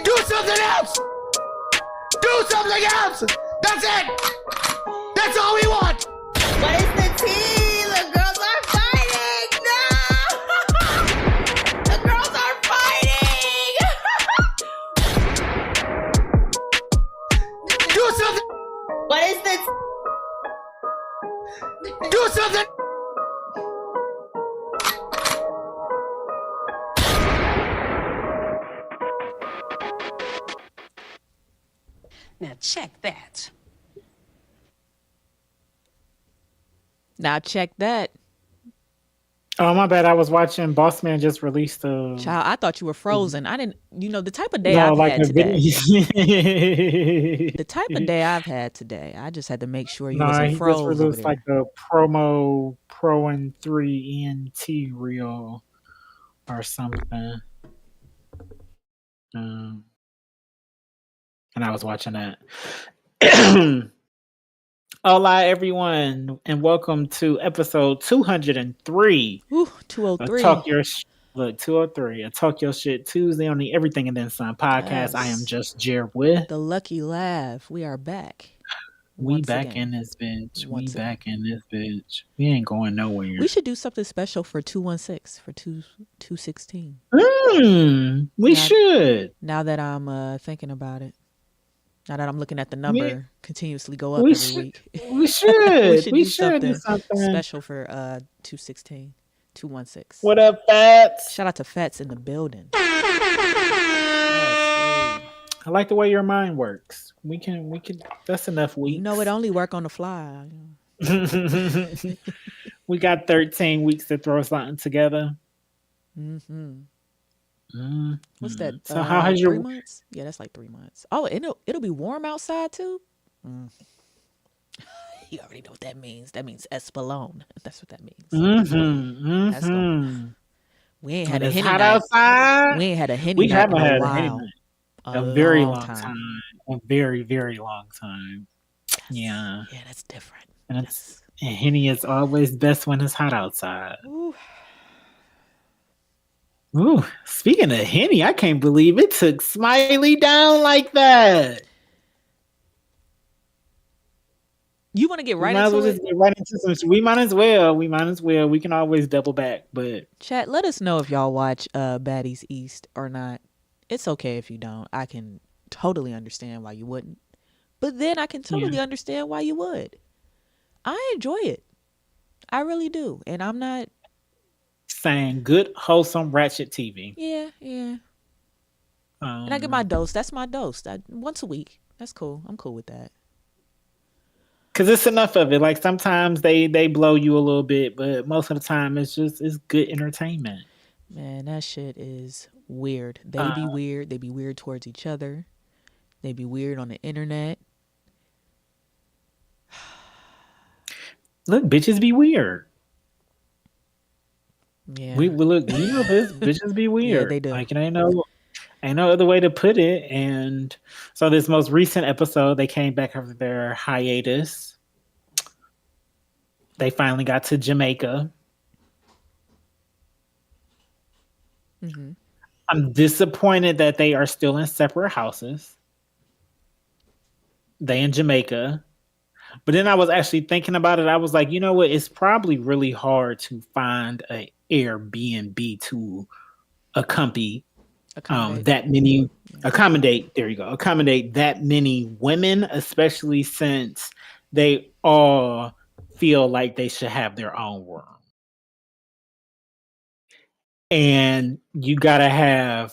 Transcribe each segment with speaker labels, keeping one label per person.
Speaker 1: Do something else! Do something else! That's it! That's all we want!
Speaker 2: What is the tea? The girls are fighting! No! The girls are fighting!
Speaker 1: Do something!
Speaker 2: What is the
Speaker 1: Do something!
Speaker 3: Now check that.
Speaker 4: Now check that.
Speaker 5: Oh, my bad. I was watching Boss Man just released a
Speaker 4: Child, I thought you were frozen. I didn't, the type of day
Speaker 5: no,
Speaker 4: I've
Speaker 5: like
Speaker 4: had
Speaker 5: a
Speaker 4: today.
Speaker 5: video.
Speaker 4: The type of day I've had today. I just had to make sure you
Speaker 5: No,
Speaker 4: wasn't
Speaker 5: he just
Speaker 4: froze over
Speaker 5: released
Speaker 4: there.
Speaker 5: like a promo Pro and 3 NT reel or something. And I was watching that. Hola, everyone, and welcome to episode 203
Speaker 4: Ooh,
Speaker 5: of
Speaker 4: 203.
Speaker 5: Talk Your Look, 203, a Talk Your Shit Tuesday on the Everything and Then Some podcast. I am
Speaker 4: Yes.
Speaker 5: just Jared with.
Speaker 4: The Lucky Laugh. We are back.
Speaker 5: We
Speaker 4: once
Speaker 5: back
Speaker 4: again.
Speaker 5: in this bitch. We
Speaker 4: Once again.
Speaker 5: back in this bitch. We ain't going nowhere.
Speaker 4: We should do something special for 216 for 216.
Speaker 5: We
Speaker 4: Now-
Speaker 5: should.
Speaker 4: Now that I'm thinking about it. Now that I'm looking at the number continuously go up
Speaker 5: we
Speaker 4: every
Speaker 5: should.
Speaker 4: week.
Speaker 5: We should.
Speaker 4: should
Speaker 5: we
Speaker 4: do
Speaker 5: should do something.
Speaker 4: Special for 216. 216.
Speaker 5: What up, Fats?
Speaker 4: Shout out to Fats in the building. Yes,
Speaker 5: I like the way your mind works. We can. That's enough weeks.
Speaker 4: you know it only work on the fly.
Speaker 5: We got 13 weeks to throw something together.
Speaker 4: Mm-hmm.
Speaker 5: Mm-hmm.
Speaker 4: What's that?
Speaker 5: So how has
Speaker 4: 3
Speaker 5: your
Speaker 4: months? Yeah, that's like 3 months. Oh, it'll be warm outside too. You already know what that means. That means Espalone. That's what that means. That's We ain't had
Speaker 5: And
Speaker 4: a
Speaker 5: it's
Speaker 4: Henny
Speaker 5: hot
Speaker 4: night.
Speaker 5: outside.
Speaker 4: We ain't had a Henny
Speaker 5: We
Speaker 4: night
Speaker 5: haven't
Speaker 4: in
Speaker 5: had
Speaker 4: a
Speaker 5: a Henny
Speaker 4: while.
Speaker 5: night. A very long time. A very, very long time. Yeah.
Speaker 4: Yeah, that's different.
Speaker 5: And Henny is always best when it's hot outside.
Speaker 4: Ooh.
Speaker 5: Ooh, speaking of Henny, I can't believe it took Smiley down like that.
Speaker 4: You want to get right
Speaker 5: We might as
Speaker 4: into
Speaker 5: well
Speaker 4: it?
Speaker 5: just get right into some. We might as well. We can always double back, but
Speaker 4: Chat, let us know if y'all watch Baddies East or not. It's okay if you don't. I can totally understand why you wouldn't. But then I can totally understand why you would. I enjoy it. I really do. And I'm not...
Speaker 5: saying good, wholesome, ratchet TV.
Speaker 4: Yeah. And I get my dose. That's my dose. Once a week. That's cool. I'm cool with that.
Speaker 5: Because it's enough of it. Like sometimes they blow you a little bit, but most of the time it's good entertainment.
Speaker 4: Man, that shit is weird. They be weird. They be weird towards each other. They be weird on the internet.
Speaker 5: Look, bitches be weird.
Speaker 4: Yeah.
Speaker 5: We look. We know this. Bitches be weird.
Speaker 4: they do.
Speaker 5: Like it ain't no other way to put it. And so this most recent episode, they came back after their hiatus. They finally got to Jamaica.
Speaker 4: Mm-hmm.
Speaker 5: I'm disappointed that they are still in separate houses. They in Jamaica. But then I was actually thinking about it. I was like, you know what? It's probably really hard to find an Airbnb to accompany that many accommodate that many women, especially since they all feel like they should have their own room. And you gotta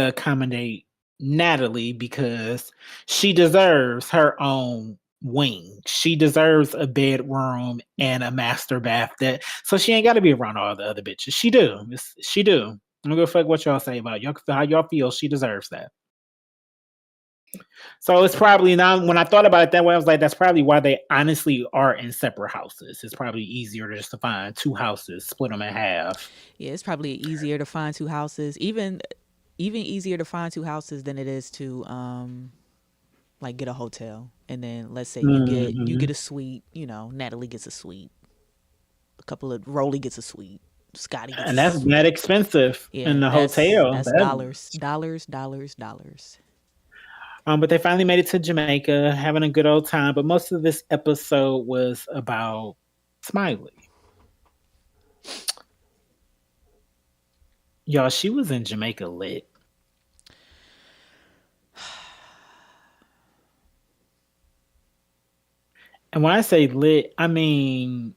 Speaker 5: accommodate Natalie because she deserves her own wing. She deserves a bedroom and a master bath. So she ain't got to be around all the other bitches. She do. I don't give a fuck what y'all say about it. How y'all feel. She deserves that. So it's probably not. When I thought about it that way, I was like, that's probably why they honestly are in separate houses. It's probably easier to just to find two houses, split them in half.
Speaker 4: Yeah, it's probably easier to find two houses. Even easier to find two houses than it is to like get a hotel, and then let's say you get
Speaker 5: Mm-hmm.
Speaker 4: a suite. You know, Natalie gets a suite. A couple of Rolly gets a suite. Scotty gets
Speaker 5: And
Speaker 4: a
Speaker 5: that's
Speaker 4: suite.
Speaker 5: that expensive in
Speaker 4: Yeah,
Speaker 5: the hotel.
Speaker 4: that's dollars.
Speaker 5: But they finally made it to Jamaica, having a good old time. But most of this episode was about Smiley. Y'all, she was in Jamaica lit. And when I say lit, I mean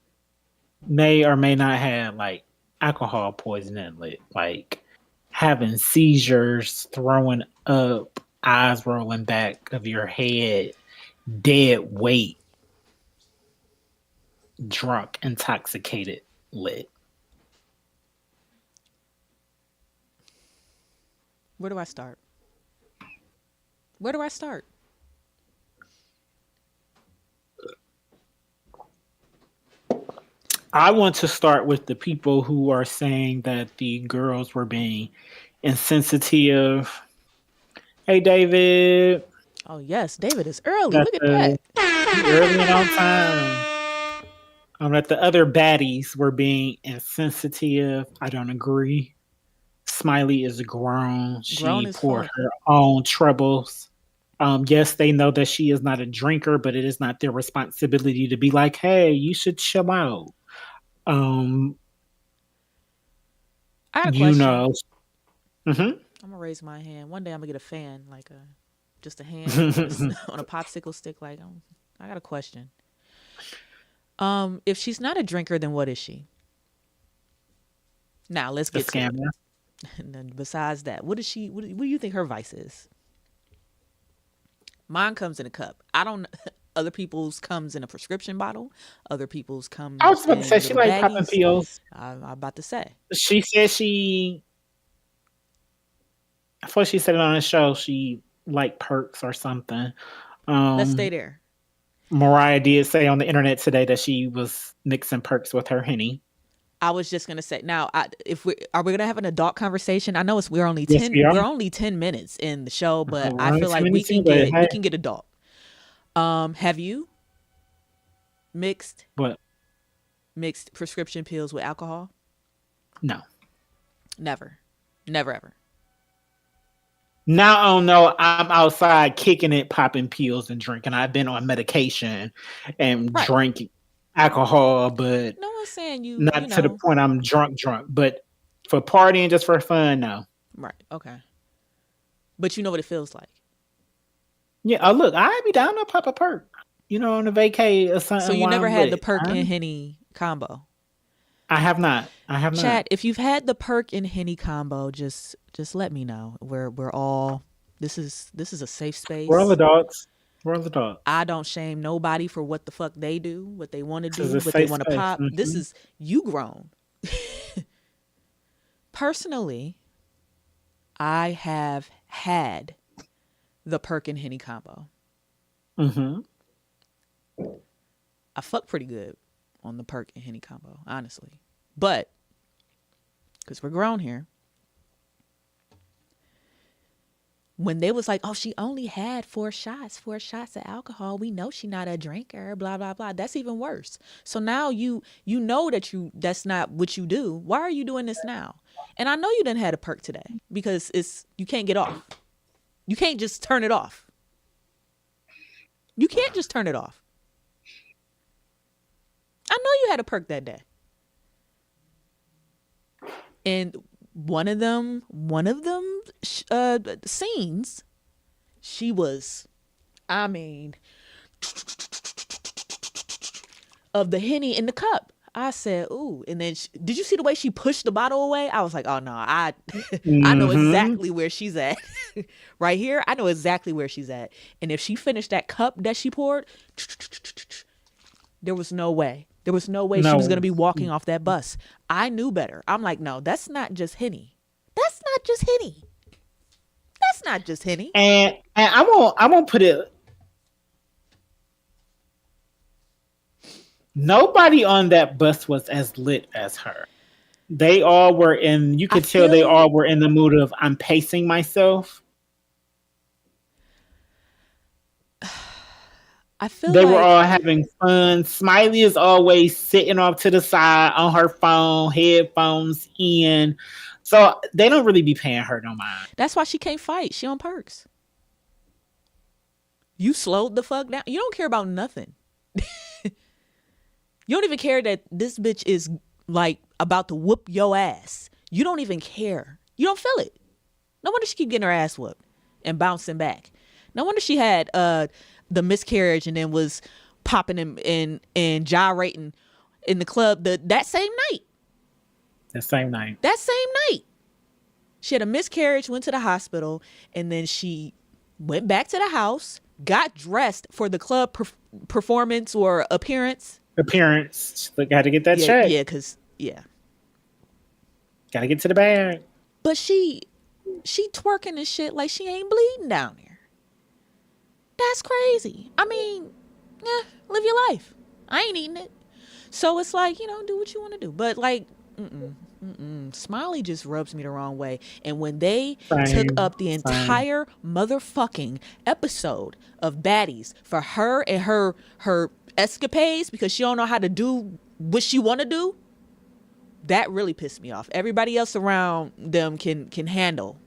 Speaker 5: may or may not have like alcohol poisoning lit, like having seizures, throwing up, eyes rolling back of your head, dead weight, drunk, intoxicated lit.
Speaker 4: Where do I start? Where do I start?
Speaker 5: I want to start with the people who are saying that the girls were being insensitive. Hey, David.
Speaker 4: Oh yes, David is early.
Speaker 5: That
Speaker 4: Look at that.
Speaker 5: early and on time. That the other baddies were being insensitive. I don't agree. Smiley is grown.
Speaker 4: Grown
Speaker 5: She
Speaker 4: as
Speaker 5: poured
Speaker 4: fuck.
Speaker 5: her own troubles. Yes, they know that she is not a drinker, but it is not their responsibility to be like, hey, you should chill out.
Speaker 4: I got a
Speaker 5: You
Speaker 4: question.
Speaker 5: know. Mhm.
Speaker 4: I'm gonna raise my hand. One day I'm gonna get a fan, like just a hand on a popsicle stick. Like, I got a question. If she's not a drinker, then what is she? Now let's
Speaker 5: A
Speaker 4: get to it.
Speaker 5: scammer.
Speaker 4: And then besides that, what is she? What do you think her vice is? Mine comes in a cup. I don't. Other people's comes in a prescription bottle. Other people's comes.
Speaker 5: I was about to
Speaker 4: in
Speaker 5: say she
Speaker 4: little
Speaker 5: like popping
Speaker 4: baggies.
Speaker 5: pills.
Speaker 4: I'm about to say.
Speaker 5: She said she. I thought she said it on the show. She liked perks or something.
Speaker 4: Let's stay there.
Speaker 5: Mariah did say on the internet today that she was mixing perks with her Henny.
Speaker 4: I was just gonna say now, if we gonna have an adult conversation? I know we're only
Speaker 5: Yes,
Speaker 4: 10
Speaker 5: we are.
Speaker 4: we're only 10 minutes in the show, but
Speaker 5: We're
Speaker 4: I
Speaker 5: only
Speaker 4: feel
Speaker 5: 10
Speaker 4: like we
Speaker 5: minutes
Speaker 4: can
Speaker 5: in, but
Speaker 4: get
Speaker 5: hey.
Speaker 4: we can get adult. Have you mixed
Speaker 5: But
Speaker 4: prescription pills with alcohol?
Speaker 5: no.
Speaker 4: Never ever.
Speaker 5: Now, oh no, I'm outside kicking it, popping pills and drinking. I've been on medication and
Speaker 4: Right.
Speaker 5: drinking alcohol, but
Speaker 4: No one's saying you
Speaker 5: not to the
Speaker 4: know.
Speaker 5: point I'm drunk. But for partying, just for fun, no.
Speaker 4: Right. Okay. But you know what it feels like.
Speaker 5: Yeah, look, I'd be down to pop a perk, on a vacay or something.
Speaker 4: So you
Speaker 5: while
Speaker 4: never
Speaker 5: I'm
Speaker 4: had the
Speaker 5: lit.
Speaker 4: perk and Henny combo.
Speaker 5: I have not.
Speaker 4: Chat, if you've had the perk and Henny combo, just let me know. We're all this is a safe space.
Speaker 5: We're all adults.
Speaker 4: I don't shame nobody for what the fuck they do, what they want to
Speaker 5: This is
Speaker 4: do,
Speaker 5: a
Speaker 4: what they
Speaker 5: safe
Speaker 4: want to
Speaker 5: space.
Speaker 4: pop. This
Speaker 5: Mhm.
Speaker 4: is you grown. Personally, I have had the perk and Henny combo.
Speaker 5: Mm-hmm.
Speaker 4: I fuck pretty good on the perk and Henny combo, honestly. But because we're grown here, when they was like, oh, she only had 4 shots of alcohol, we know she not a drinker, blah blah blah. That's even worse. So now you know that's not what you do. Why are you doing this now? And I know you didn't have a perk today because you can't get off. You can't just turn it off. You can't just turn it off. I know you had a perk that day. And one of them scenes, she was, I mean, of the Henny in the cup. I said, ooh. And then did you see the way she pushed the bottle away? I was like, oh no, I know exactly where she's at. Right here, I know exactly where she's at. And if she finished that cup that she poured, there was no way. There was no way she was going to be walking off that bus. I knew better. I'm like, no, that's not just Henny. That's not just Henny. That's not just Henny.
Speaker 5: And I won't put it. Nobody on that bus was as lit as her. They all were in. You could tell they all were in the mood of I'm pacing myself.
Speaker 4: I feel
Speaker 5: They
Speaker 4: like
Speaker 5: were all having fun. Smiley is always sitting off to the side on her phone, headphones in. So they don't really be paying her no mind.
Speaker 4: that's why she can't fight. She on perks. You slowed the fuck down. You don't care about nothing. You don't even care that this bitch is like about to whoop your ass. You don't even care. You don't feel it. No wonder she keep getting her ass whooped and bouncing back. No wonder she had the miscarriage and then was popping and gyrating in the club that same night.
Speaker 5: That same night.
Speaker 4: That same night. She had a miscarriage, went to the hospital, and then she went back to the house, got dressed for the club performance or appearance.
Speaker 5: Got to get that check.
Speaker 4: Yeah.
Speaker 5: Got to get to the bag.
Speaker 4: But she twerking and shit like she ain't bleeding down there. That's crazy. I mean, live your life. I ain't eating it. So it's like, do what you want to do. But like, Smiley just rubs me the wrong way. And when they took up the entire motherfucking episode of Baddies for her and her escapades because she don't know how to do what she want to do, that really pissed me off. Everybody else around them can handle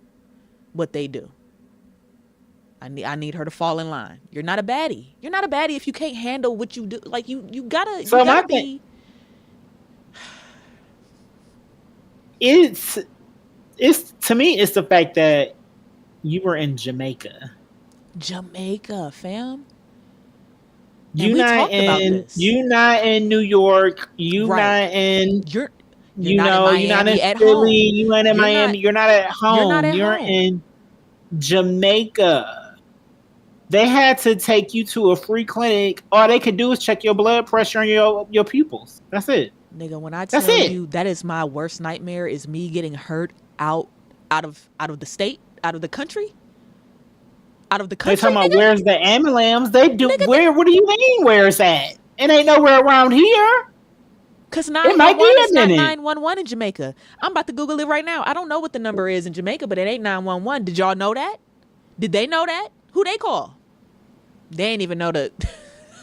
Speaker 4: what they do. I need her to fall in line. You're not a baddie. You're not a baddie if you can't handle what you do. Like you gotta be.
Speaker 5: It's to me, it's the fact that you were in Jamaica,
Speaker 4: fam.
Speaker 5: You not in New York. You're not in Philly. You ain't in Miami. You're not at home. You're in Jamaica. They had to take you to a free clinic. All they could do is check your blood pressure and your pupils. That's it.
Speaker 4: Nigga, when I tell you that is my worst nightmare, is me getting hurt out of the state, out of the country. Out of the country.
Speaker 5: They talking about where's the ambulance? They do where? What do you mean? Where's that? It ain't nowhere around here.
Speaker 4: Cause 911 is not 911 in Jamaica. I'm about to Google it right now. I don't know what the number is in Jamaica, but it ain't 911. Did y'all know that? Did they know that? Who they call? They ain't even know that.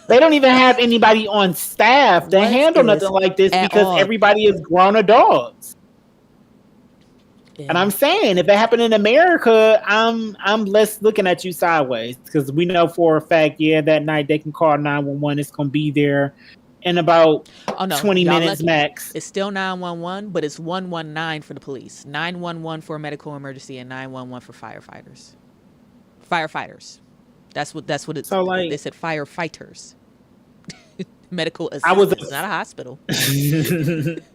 Speaker 5: They don't even have anybody on staff that handle nothing like this because everybody is grown adults. Yeah. And I'm saying, if it happened in America, I'm less looking at you sideways because we know for a fact, that night they can call 911. It's gonna be there in about 20 minutes max.
Speaker 4: It's still 911, but it's 119 for the police, 911 for a medical emergency, and 911 for firefighters. That's what it's. So like, they said firefighters. Medical assistants, not a hospital.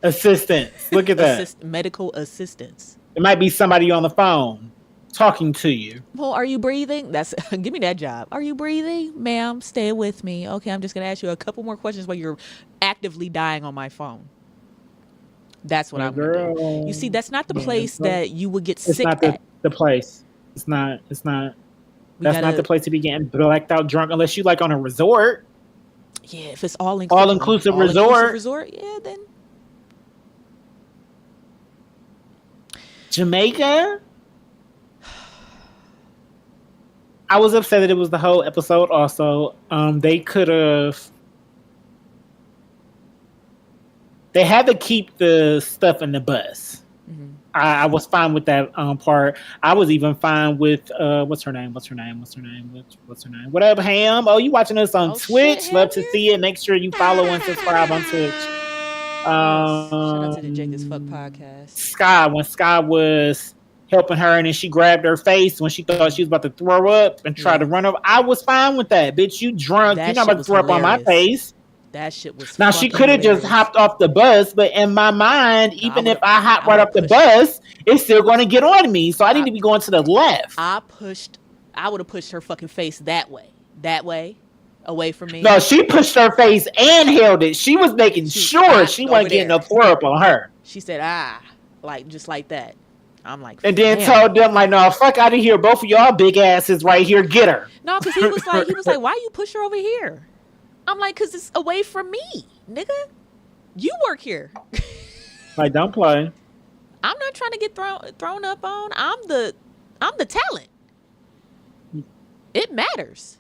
Speaker 5: Assistants. Look at that.
Speaker 4: Medical assistants.
Speaker 5: It might be somebody on the phone talking to you.
Speaker 4: Well, are you breathing? Give me that job. Are you breathing? Ma'am, stay with me. Okay, I'm just going to ask you a couple more questions while you're actively dying on my phone. That's what I'm going to do. You see, that's not the place that you would get sick at. It's not
Speaker 5: the place. It's not. That's not the place to be getting blacked out drunk unless you like on a resort.
Speaker 4: Yeah, if it's all
Speaker 5: inclusive resort,
Speaker 4: yeah, then
Speaker 5: Jamaica. I was upset that it was the whole episode. Also, they had to keep the stuff in the bus. Mm-hmm. I was fine with that part. I was even fine with what's her name? What up, Ham? Oh, you watching us on Twitch? Love to see it. Make sure you follow and subscribe on Twitch.
Speaker 4: Shout out to the Jake as Fuck podcast.
Speaker 5: When Sky was helping her and then she grabbed her face when she thought she was about to throw up and try to run over. I was fine with that. Bitch, you drunk. You're not about to throw up on my face.
Speaker 4: That shit was
Speaker 5: now she could have just hopped off the bus, but in my mind, even if I hop right off the bus, it's still going to get on me. So I need to be going to the left.
Speaker 4: I would have pushed her fucking face that way, away from me.
Speaker 5: No, she pushed her face and held it. She was making sure she wasn't getting no throw up on her.
Speaker 4: She said, like just like that. I'm like,
Speaker 5: and then told them like, no, fuck out of here, both of y'all big asses right here, get her.
Speaker 4: No, because he was like, why you push her over here? I'm like, because it's away from me, nigga. You work here.
Speaker 5: Like, don't play.
Speaker 4: I'm not trying to get thrown up on. I'm the talent. It matters.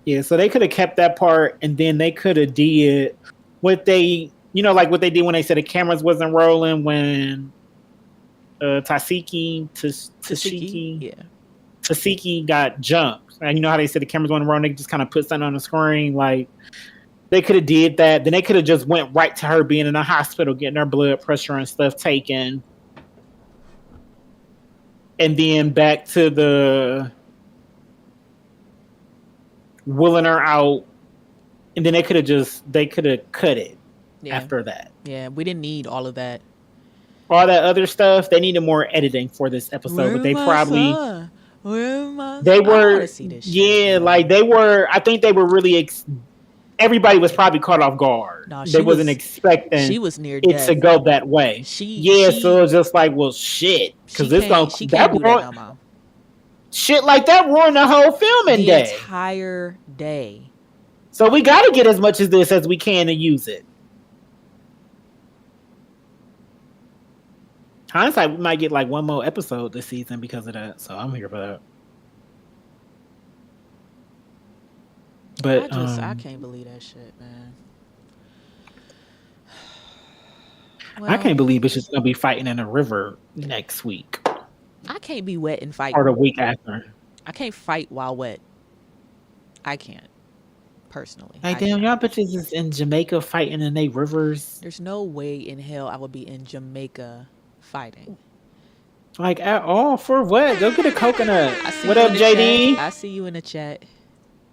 Speaker 5: Yeah, so they could have kept that part, and then they could have did what they, like what they did when they said the cameras wasn't rolling when Tasiki got jumped. And you know how they said the cameras wasn't rolling? They just kind of put something on the screen. Like, they could have did that. Then they could have just went right to her being in the hospital, getting her blood pressure and stuff taken. And then back to the wheeling her out. And then they could have cut it after that.
Speaker 4: Yeah, we didn't need all of that.
Speaker 5: All that other stuff, they needed more editing for this episode, but they probably they were like they were. I think they were really. Everybody was probably caught off guard. No, they wasn't expecting.
Speaker 4: She was near
Speaker 5: it
Speaker 4: death.
Speaker 5: To go that way. So it was just like, well, shit, because it's gonna shit like that ruined the whole filming day,
Speaker 4: entire day.
Speaker 5: So we got to get as much of this as we can to use it. Hindsight, we might get like one more episode this season because of that. So I'm here for that. But
Speaker 4: I can't believe that shit, man. Well,
Speaker 5: I can't believe it's just gonna be fighting in a river next week.
Speaker 4: I can't be wet and fight.
Speaker 5: Or the week after.
Speaker 4: I can't fight while wet. I can't. Personally.
Speaker 5: Like, damn, y'all bitches is in Jamaica fighting in they rivers.
Speaker 4: There's no way in hell I would be in Jamaica fighting.
Speaker 5: Like, at all? For what? Go get a coconut. What up, JD?
Speaker 4: I see you in the chat.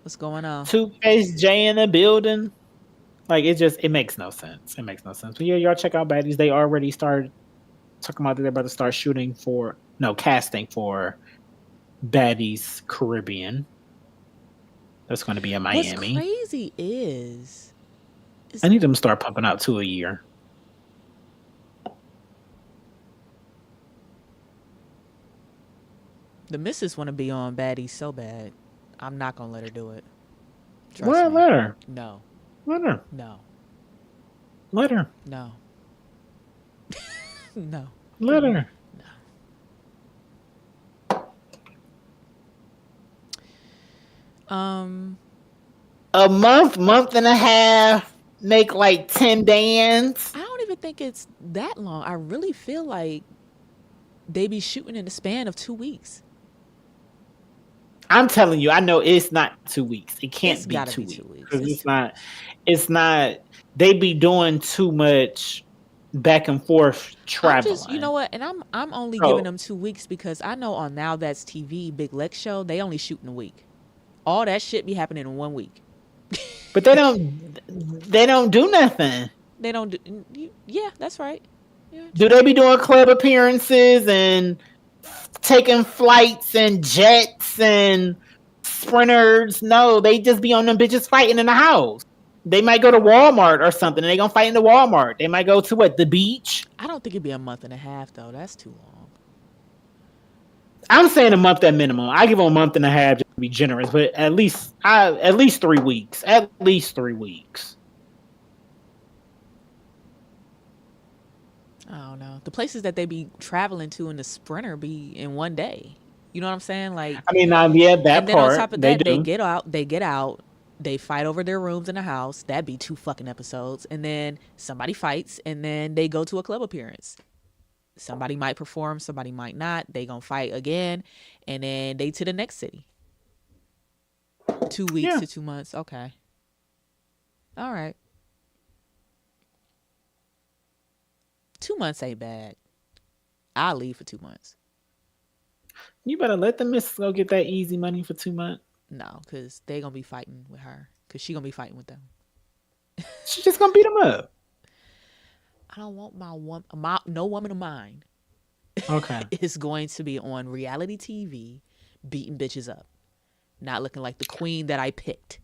Speaker 4: What's going on?
Speaker 5: Two-Face J in the building. Like, it makes no sense. It makes no sense. But yeah, y'all check out Baddies. They already started talking about that they're about to start casting for Baddies Caribbean. That's going to be in Miami.
Speaker 4: What's crazy is
Speaker 5: I need them to start pumping out 2 a year.
Speaker 4: The missus want to be on Baddies so bad. I'm not going to let her do it.
Speaker 5: Let her.
Speaker 4: No.
Speaker 5: Let her.
Speaker 4: No.
Speaker 5: Let her.
Speaker 4: No. No.
Speaker 5: Let her. A month and a half, make like 10 bands.
Speaker 4: I don't even think it's that long. I really feel like they be shooting in the span of 2 weeks.
Speaker 5: I'm telling you, I know it's not 2 weeks. It can't be 2 weeks. Because it's not, they be doing too much back and forth traveling.
Speaker 4: You know what? And I'm only giving them 2 weeks because I know on Now That's TV, Big Lex show, they only shoot in a week. All that shit be happening in 1 week.
Speaker 5: But they don't do nothing.
Speaker 4: They don't do. Yeah, that's right. Yeah,
Speaker 5: do they be doing club appearances and taking flights and jets and sprinters? No, they just be on them bitches fighting in the house. They might go to Walmart or something and they gonna fight in the Walmart. They might go to the beach.
Speaker 4: I don't think it'd be a month and a half though. That's too long.
Speaker 5: I'm saying a month at minimum. I give them a month and a half just to be generous, but at least 3 weeks. At least 3 weeks.
Speaker 4: I don't know. The places that they be traveling to in the Sprinter be in 1 day. You know what I'm saying? Like,
Speaker 5: I mean, yeah, that
Speaker 4: and then
Speaker 5: part.
Speaker 4: On top of that, they get out. They fight over their rooms in the house. That'd be 2 fucking episodes. And then somebody fights, and then they go to a club appearance. Somebody might perform, somebody might not. They gonna fight again, and then they to the next city. 2 weeks to 2 months. Okay. All right. 2 months ain't bad. I'll leave for 2 months.
Speaker 5: You better let the missus go get that easy money for 2 months.
Speaker 4: No, because they gonna be fighting with her. Because she gonna be fighting with them.
Speaker 5: She's just gonna beat them up.
Speaker 4: I don't want no woman of mine.
Speaker 5: Okay.
Speaker 4: Is going to be on reality TV beating bitches up. Not looking like the queen that I picked.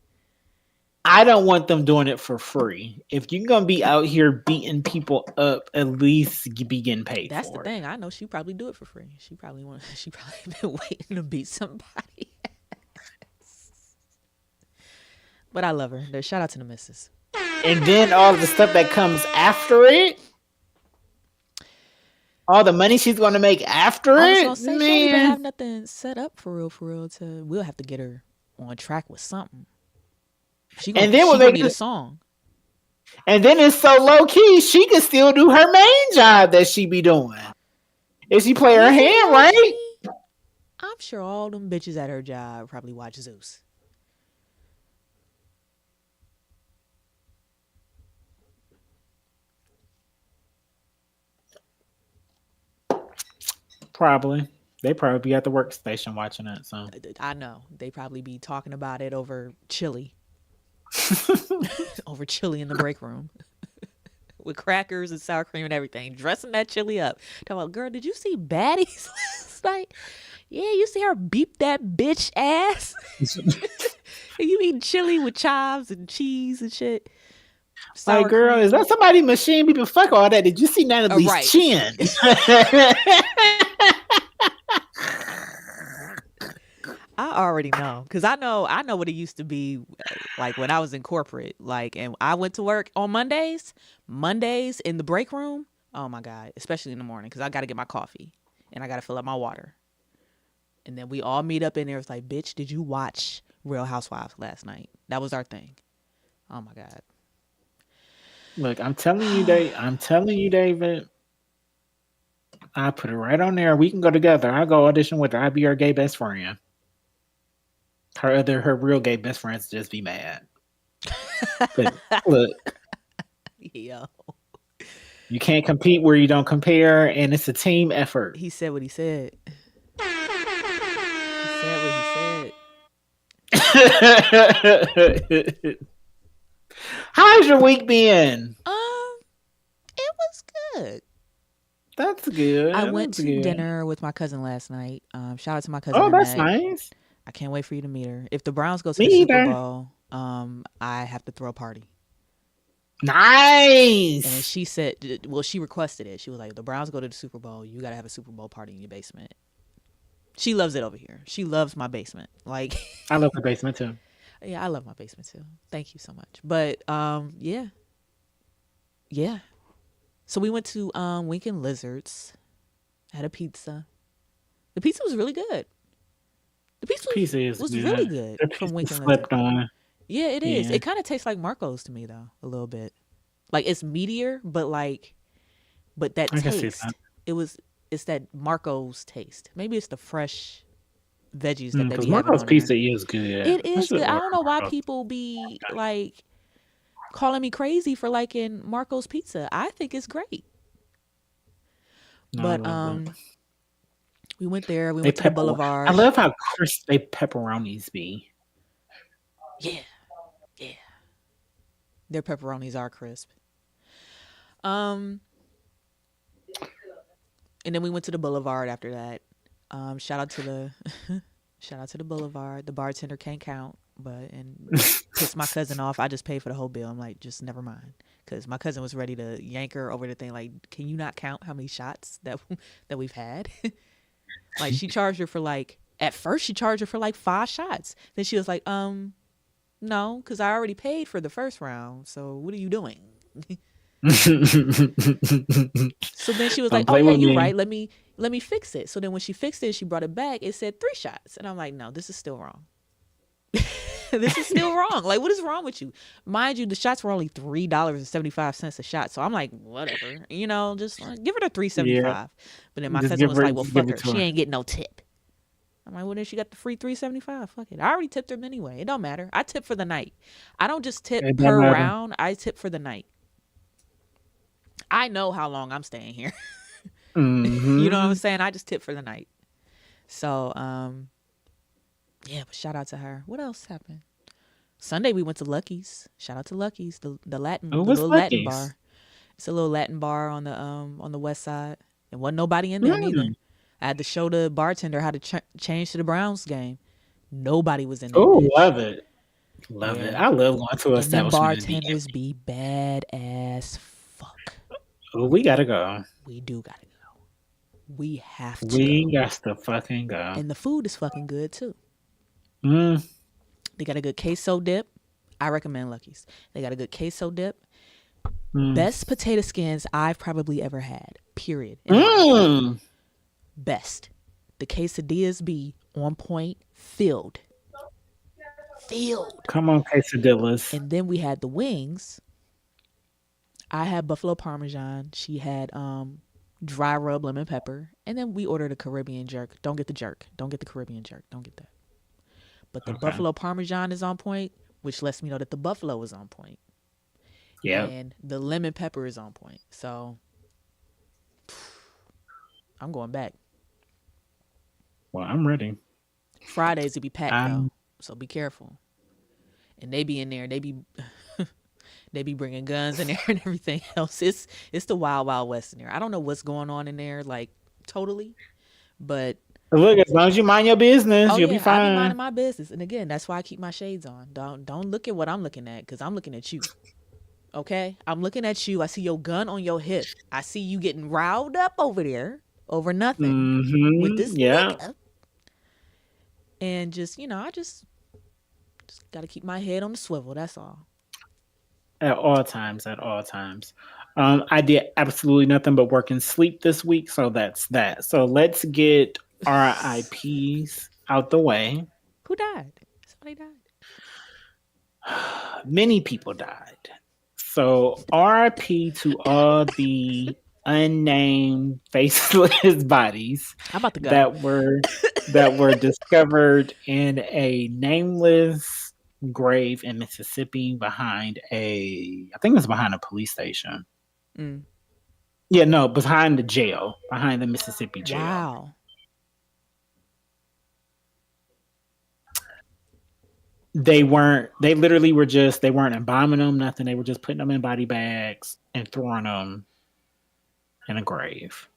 Speaker 5: I don't want them doing it for free. If you're going to be out here beating people up, at least be getting paid.
Speaker 4: That's the thing. I know she probably do it for free. She probably been waiting to beat somebody. But I love her. Shout out to the missus.
Speaker 5: And then all the stuff that comes after it. All the money she's going to make after it.
Speaker 4: I was gonna say, she don't even have nothing set up for real. We'll have to get her on track with something. She
Speaker 5: And then when
Speaker 4: gonna
Speaker 5: they
Speaker 4: need a
Speaker 5: just,
Speaker 4: song.
Speaker 5: and then it's so low key, she can still do her main job that she be doing. If she play her hand right.
Speaker 4: I'm sure all them bitches at her job probably watch Zeus.
Speaker 5: Probably. They probably be at the workstation watching it. So
Speaker 4: I know they probably be talking about it over chili, over chili in the break room. With crackers and sour cream and everything, dressing that chili up. Talking about, girl, did you see Baddies last night? Yeah, you see her beep that bitch ass. You eating chili with chives and cheese and shit. Sour
Speaker 5: like, girl,
Speaker 4: cream.
Speaker 5: is that somebody machine people? Fuck all that. Did you see Natalie's
Speaker 4: right.
Speaker 5: chin?
Speaker 4: I already know, because I know what it used to be like when I was in corporate. Like, and I went to work on Mondays in the break room. Oh my God, especially in the morning, because I got to get my coffee and I got to fill up my water. And then we all meet up in there. It's like, bitch, did you watch Real Housewives last night? That was our thing. Oh my God.
Speaker 5: Look, I'm telling you, David. I put it right on there. We can go together. I'll go audition with her. I'll be her gay best friend. Her real gay best friends just be mad. But look,
Speaker 4: Yo.
Speaker 5: You can't compete where you don't compare, and it's a team effort.
Speaker 4: He said what he said. He said what he said.
Speaker 5: How's your week been?
Speaker 4: It was good.
Speaker 5: That's good.
Speaker 4: I went to dinner with my cousin last night. Shout out to my cousin.
Speaker 5: Oh, that's
Speaker 4: Annette.
Speaker 5: nice.
Speaker 4: I can't wait for you to meet her. If the Browns go to the Super Bowl, I have to throw a party.
Speaker 5: Nice.
Speaker 4: And she said, well, she requested it. She was like, the Browns go to the Super Bowl, you got to have a Super Bowl party in your basement. She loves it over here. She loves my basement. Like,
Speaker 5: I love the basement too.
Speaker 4: Yeah, I love my basement too. Thank you so much. But yeah. So we went to Winkin' Lizards, had a pizza. The pizza was really good. The pizza was really good from Winkin' Lizards.
Speaker 5: On.
Speaker 4: Yeah, it is. It kind of tastes like Marco's to me though, a little bit. Like it's meatier, but that taste. It's that Marco's taste. Maybe it's the fresh veggies that they be
Speaker 5: Marco's
Speaker 4: having on
Speaker 5: pizza
Speaker 4: there.
Speaker 5: is good.
Speaker 4: It is good. I don't know why people be like calling me crazy for liking Marco's pizza. I think it's great. But we went there. We went to the Boulevard.
Speaker 5: I love how crisp they pepperonis be.
Speaker 4: Yeah. Their pepperonis are crisp. And then we went to the Boulevard after that. Shout out to the Boulevard. The bartender can't count, and pissed my cousin off. I just paid for the whole bill. I'm like, just never mind, because my cousin was ready to yank her over the thing. Like, can you not count how many shots that we've had? Like, she charged her for at first she charged her for 5 shots. Then she was like, no, because I already paid for the first round. So what are you doing? So then she was like, oh yeah, you're right. Let me fix it. So then when she fixed it, she brought it back. It said 3 shots. And I'm like, no, this is still wrong. This is still wrong. Like, what is wrong with you? Mind you, the shots were only $3.75 a shot. So I'm like, whatever, just give her the $3.75. Yeah. But then my cousin was like, well, fuck her. She ain't getting no tip. I'm like, well, then she got the free $3.75. Fuck it. I already tipped her anyway. It don't matter. I tip for the night. I don't just tip per round. I tip for the night. I know how long I'm staying here.
Speaker 5: Mm-hmm.
Speaker 4: You know what I'm saying? I just tip for the night. So, yeah, but shout out to her. What else happened? Sunday we went to Lucky's. Shout out to Lucky's, the little Latin bar. It's a little Latin bar on the west side. There wasn't nobody in there either. I had to show the bartender how to change to the Browns game. Nobody was in there.
Speaker 5: Oh, love it. Love it. I love going to a establishment.
Speaker 4: And the bartenders be bad as fuck.
Speaker 5: Oh, we gotta go.
Speaker 4: We do gotta go. We have to.
Speaker 5: We got to fucking go.
Speaker 4: And the food is fucking good too.
Speaker 5: They
Speaker 4: got a good queso dip. I recommend Lucky's. They got a good queso dip. Best potato skins I've probably ever had. Period. Best. The quesadillas be on point, filled. filled.
Speaker 5: Come on, quesadillas.
Speaker 4: And then we had the wings. I had buffalo parmesan. She had dry rub lemon pepper. And then we ordered a Caribbean jerk. Don't get the jerk. Don't get the Caribbean jerk. Don't get that. But the buffalo parmesan is on point, which lets me know that the buffalo is on point.
Speaker 5: Yeah.
Speaker 4: And the lemon pepper is on point. So I'm going back.
Speaker 5: Well, I'm ready.
Speaker 4: Fridays to be packed though, so be careful. And they be in there. They be they be bringing guns in there and everything else. It's the wild west in there. I don't know what's going on in there, like totally, but
Speaker 5: look, as long as you mind your business, you'll be fine.
Speaker 4: I be minding my business. And again, that's why I keep my shades on. Don't look at what I'm looking at, because I'm looking at you. Okay, I'm looking at you. I see your gun on your hip. I see you getting riled up over there over nothing with this nigga. And just, I just got to keep my head on the swivel. That's all.
Speaker 5: At all times. I did absolutely nothing but work and sleep this week, so that's that. So let's get RIPs out the way.
Speaker 4: Who died? Somebody died.
Speaker 5: Many people died. So RIP to all the unnamed faceless bodies
Speaker 4: I'm about to go.
Speaker 5: that were discovered in a nameless grave in Mississippi behind I think it was behind a police station. Yeah, no, behind the Mississippi jail.
Speaker 4: Wow.
Speaker 5: They weren't embalming them, nothing. They were just putting them in body bags and throwing them in a grave.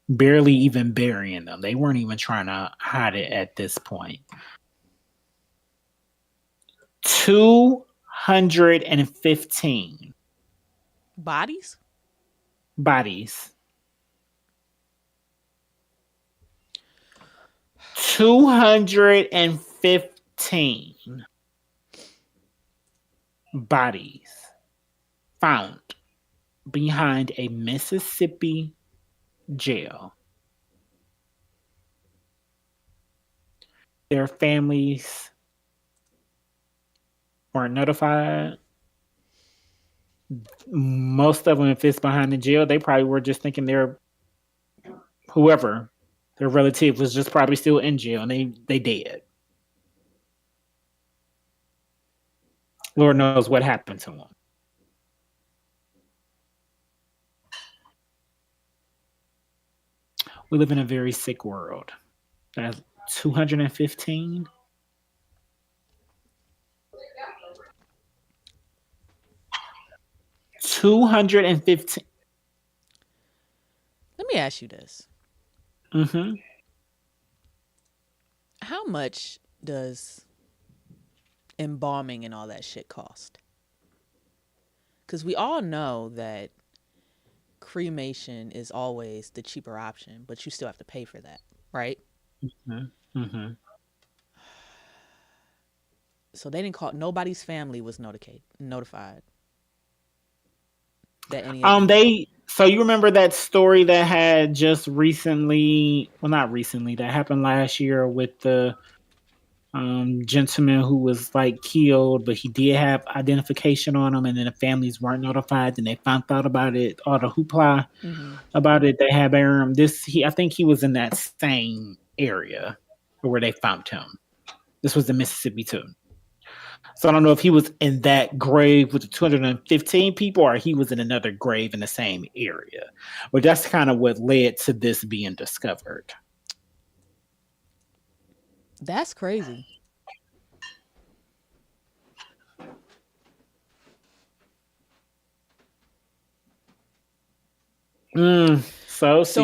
Speaker 5: Barely even burying them. They weren't even trying to hide it at this point. 215
Speaker 4: bodies.
Speaker 5: 215 bodies found behind a Mississippi jail. Their families weren't notified. Most of them, if it's behind the jail, they probably were just thinking their relative was just probably still in jail and they dead. Lord knows what happened to them. We live in a very sick world. That's 215.
Speaker 4: Let me ask you this.
Speaker 5: Mm-hmm.
Speaker 4: How much does embalming and all that shit cost? Because we all know that cremation is always the cheaper option, but you still have to pay for that, right?
Speaker 5: Mm-hmm.
Speaker 4: So they didn't call. Nobody's family was notified. That any.
Speaker 5: So you remember that story that had just recently? Well, not recently. That happened last year with the gentleman who was like killed, but he did have identification on him, and then the families weren't notified. And they found out about it. All the hoopla about it. They had buried him. I think he was in that same area where they found him. This was in Mississippi too. So I don't know if he was in that grave with the 215 people or he was in another grave in the same area. But that's kind of what led to this being discovered.
Speaker 4: That's crazy.
Speaker 5: So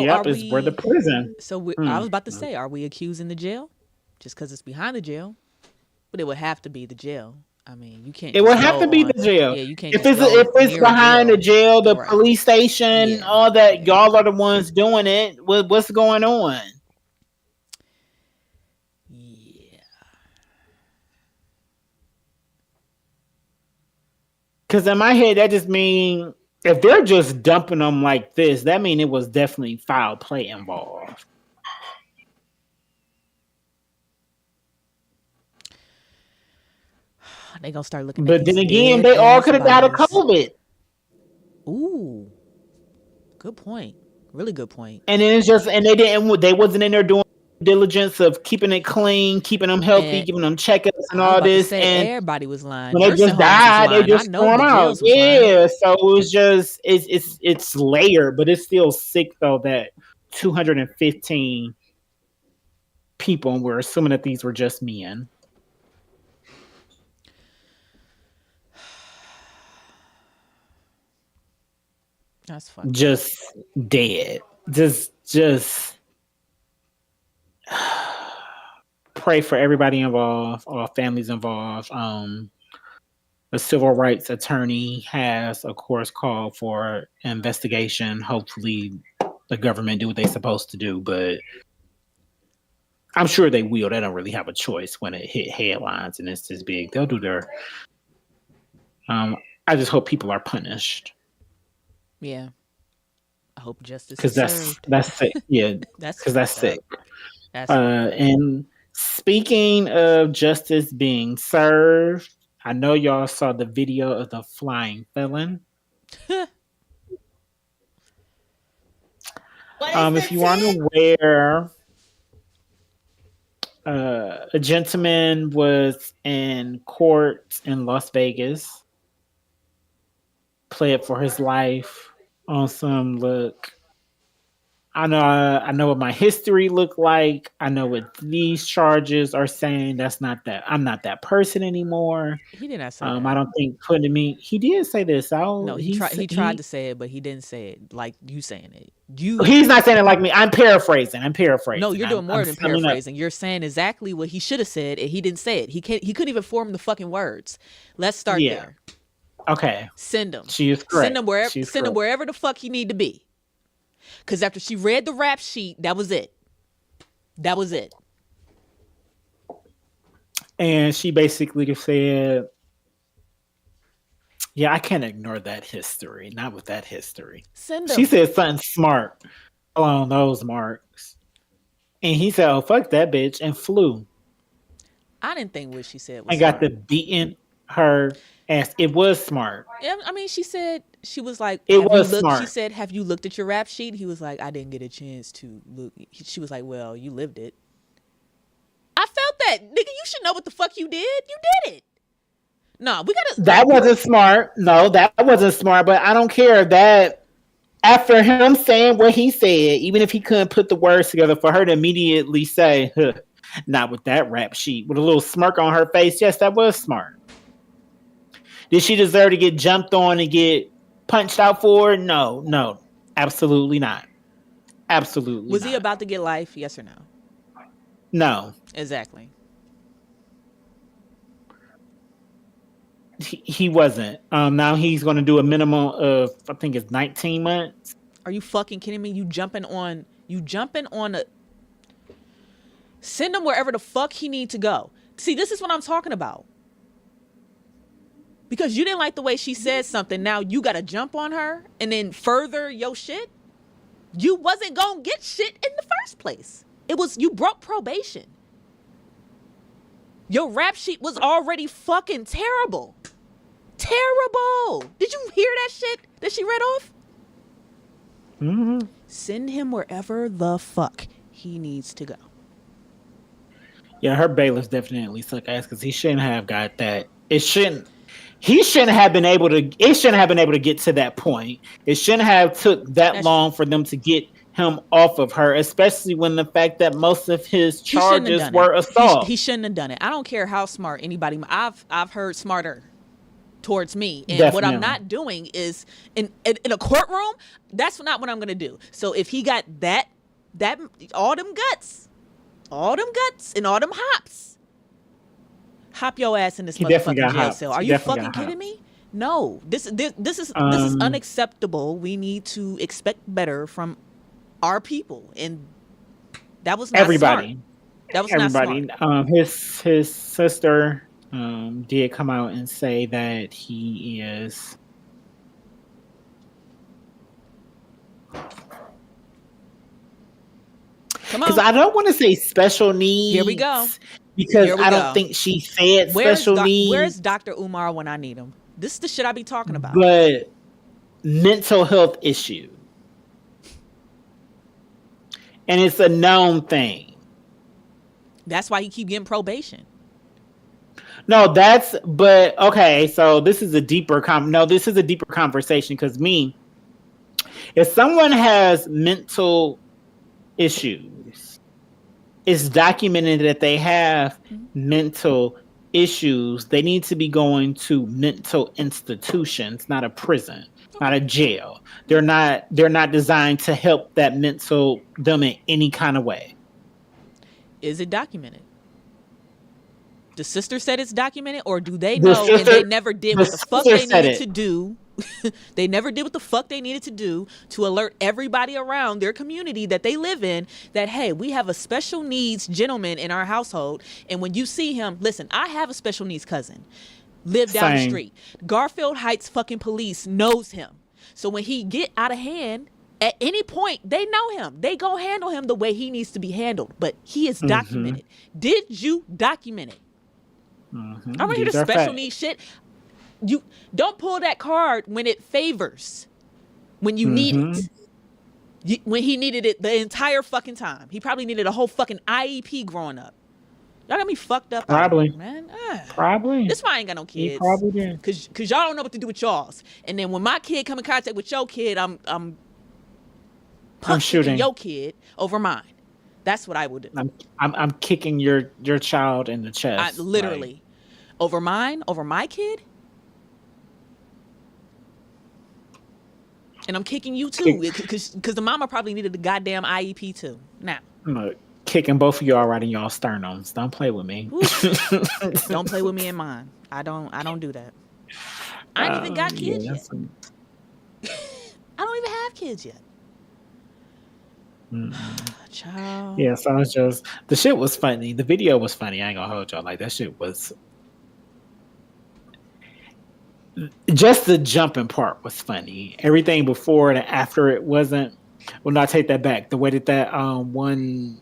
Speaker 5: yep, it's where the prison.
Speaker 4: So I was about to say, are we accusing the jail? Just because it's behind the jail? But it would have to be the jail. I mean, you can't.
Speaker 5: It would have to be the jail.
Speaker 4: Yeah, you can't.
Speaker 5: If it's behind the jail, the police station, all that, y'all are the ones doing it. What's going on?
Speaker 4: Yeah.
Speaker 5: Because in my head, that just means if they're just dumping them like this, that means it was definitely foul play involved.
Speaker 4: They gonna start looking at
Speaker 5: But
Speaker 4: these
Speaker 5: then again,
Speaker 4: dead
Speaker 5: they all
Speaker 4: ass
Speaker 5: could have died of
Speaker 4: bodies.
Speaker 5: COVID.
Speaker 4: Ooh, good point. Really good point.
Speaker 5: And then it's just, and they wasn't in there doing diligence of keeping it clean, keeping them healthy,
Speaker 4: And
Speaker 5: giving them checkups and
Speaker 4: I was
Speaker 5: all
Speaker 4: about to
Speaker 5: this.
Speaker 4: say,
Speaker 5: And
Speaker 4: everybody was lying.
Speaker 5: when they
Speaker 4: Nursing
Speaker 5: just
Speaker 4: homes was
Speaker 5: died, they
Speaker 4: lying.
Speaker 5: just
Speaker 4: I know
Speaker 5: threw them
Speaker 4: the
Speaker 5: out.
Speaker 4: jails was lying.
Speaker 5: Yeah, so it was just it's layered, but it's still sick though that 215 people, and we're assuming that these were just men.
Speaker 4: That's fucked.
Speaker 5: Just dead. Just pray for everybody involved, all families involved. The civil rights attorney has, of course, called for investigation. Hopefully, the government do what they're supposed to do, but I'm sure they will. They don't really have a choice when it hit headlines and it's this big. They'll do their. I just hope people are punished.
Speaker 4: Yeah. I hope justice
Speaker 5: Because
Speaker 4: is served.
Speaker 5: that's sick. Yeah, because that's
Speaker 4: fucked up.
Speaker 5: sick.
Speaker 4: That's
Speaker 5: And speaking of justice being served, I know y'all saw the video of the flying felon.
Speaker 2: What is
Speaker 5: If you aren't aware, a gentleman was in court in Las Vegas, pled for his life on some look. I know what my history looked like. I know what these charges are saying. That's not that. I'm not that person anymore.
Speaker 4: He did not say
Speaker 5: I
Speaker 4: that.
Speaker 5: don't think putting me. He did say this.
Speaker 4: No, he tried to say it, but he didn't say it like you saying it.
Speaker 5: He's not saying it like me. I'm paraphrasing.
Speaker 4: No, you're doing more than paraphrasing. You're saying exactly what he should have said, and he didn't say it. He couldn't even form the fucking words. Let's start there.
Speaker 5: Okay.
Speaker 4: Send him.
Speaker 5: She is correct.
Speaker 4: Send him wherever the fuck he need to be. Because after she read the rap sheet, that was it. That was it.
Speaker 5: And she basically said, yeah, I can't ignore that history. Not with that history.
Speaker 4: Send him.
Speaker 5: She said something smart along those marks. And he said, oh, fuck that bitch, and flew.
Speaker 4: I didn't think what she said was
Speaker 5: and got the beating her ass. It was smart.
Speaker 4: Yeah, I mean, she said, she was like,
Speaker 5: it was smart.
Speaker 4: She said, have you looked at your rap sheet? He was like, I didn't get a chance to look. She was like, well, you lived it. I felt that. Nigga, you should know what the fuck you did. You did it. No, we gotta.
Speaker 5: That wasn't smart. No, that wasn't smart. But I don't care that after him saying what he said, even if he couldn't put the words together, for her to immediately say, huh, not with that rap sheet, with a little smirk on her face. Yes, that was smart. Did she deserve to get jumped on and get punched out for it? No, absolutely not. Absolutely.
Speaker 4: Was he about to get life? Yes or no?
Speaker 5: No.
Speaker 4: Exactly.
Speaker 5: He wasn't. Now he's going to do a minimum of, I think it's 19 months.
Speaker 4: Are you fucking kidding me? You jumping on a. Send him wherever the fuck he need to go. See, this is what I'm talking about. Because you didn't like the way she said something. Now you got to jump on her and then further your shit. You wasn't going to get shit in the first place. It was, you broke probation. Your rap sheet was already fucking terrible. Terrible. Did you hear that shit that she read off?
Speaker 5: Mm-hmm.
Speaker 4: Send him wherever the fuck he needs to go.
Speaker 5: Yeah, her bailiffs definitely suck ass because he shouldn't have got that. He shouldn't have been able to get to that point. It shouldn't have took that long for them to get him off of her, especially when the fact that most of his charges were assault.
Speaker 4: He shouldn't have done it. I don't care how smart anybody. I've heard smarter towards me, and
Speaker 5: Definitely.
Speaker 4: what I'm not doing is in a courtroom. That's not what I'm gonna do. So if he got that all them guts and all them hops, hop your ass in this motherfucking jail cell. Are you fucking kidding me? No, this is unacceptable. We need to expect better from our people, and that was not
Speaker 5: everybody.
Speaker 4: Smart. That was
Speaker 5: everybody.
Speaker 4: not smart.
Speaker 5: His sister did come out and say that he is. Because I don't want to say special needs.
Speaker 4: Here we go.
Speaker 5: because
Speaker 4: Here we
Speaker 5: I
Speaker 4: go.
Speaker 5: don't think she said special needs.
Speaker 4: Where's Dr. Umar when I need him? This is the shit I be talking about.
Speaker 5: But mental health issue. And it's a known thing.
Speaker 4: That's why he keep getting probation.
Speaker 5: No, but okay, so this is a deeper conversation because if someone has mental issues, it's documented that they have mental issues. They need to be going to mental institutions, not a prison, not a jail. They're not designed to help them in any kind of way.
Speaker 4: Is it documented? The sister said it's documented, or do they know and they never did what the fuck they needed to do? They never did what the fuck they needed to do to alert everybody around their community that they live in that, hey, we have a special needs gentleman in our household. And when you see him, listen, I have a special needs cousin, live down the street. Garfield Heights fucking police knows him. So when he get out of hand, at any point, they know him. They go handle him the way he needs to be handled. But he is documented. Did you document it? I don't hear the special needs shit. You don't pull that card when it favors, when you need it. When he needed it the entire fucking time. He probably needed a whole fucking IEP growing up. Y'all got me fucked up.
Speaker 5: Probably.
Speaker 4: Here, man.
Speaker 5: Probably.
Speaker 4: This why I ain't got no kids.
Speaker 5: He probably did.
Speaker 4: Cause y'all don't know what to do with y'all's. And then when my kid come in contact with your kid, I'm
Speaker 5: shooting
Speaker 4: your kid over mine. That's what I would do.
Speaker 5: I'm kicking your child in the chest.
Speaker 4: Literally. Over mine, over my kid. And I'm kicking you too, because the mama probably needed the goddamn IEP too. Now,
Speaker 5: I'm kicking both of y'all right in y'all sternums. Don't play with me.
Speaker 4: Don't play with me and mine. I don't do that. I ain't even got kids yet. I don't even have kids yet. Child.
Speaker 5: Yeah, so it's just the shit was funny. The video was funny. I ain't gonna hold y'all. Like that shit was. Just the jumping part was funny. Everything before and after it wasn't. Well, no, I take that back. The way that one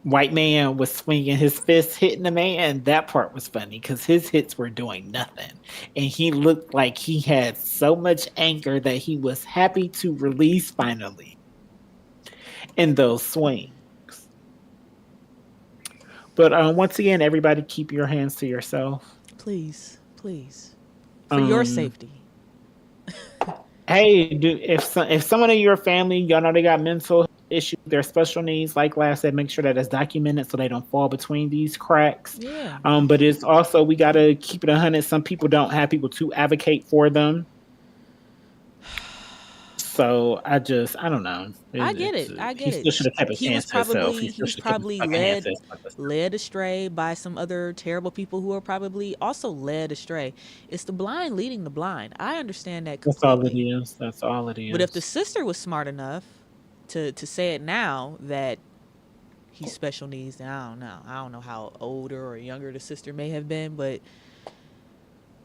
Speaker 5: white man was swinging his fist, hitting the man, that part was funny because his hits were doing nothing. And he looked like he had so much anger that he was happy to release finally in those swings. But once again, everybody keep your hands to yourself.
Speaker 4: Please. For your safety.
Speaker 5: Hey, if someone in your family, y'all know they got mental issues, their special needs, like Lav said, make sure that it's documented so they don't fall between these cracks.
Speaker 4: Yeah.
Speaker 5: But it's also, we got to keep it 100. Some people don't have people to advocate for them. So I don't know.
Speaker 4: I get it.
Speaker 5: He still should have kept his hands to himself.
Speaker 4: He was probably led astray by some other terrible people who are probably also led astray. It's the blind leading the blind. I understand that completely.
Speaker 5: That's all it is.
Speaker 4: But if the sister was smart enough to say it now that he's special needs, then I don't know. I don't know how older or younger the sister may have been, but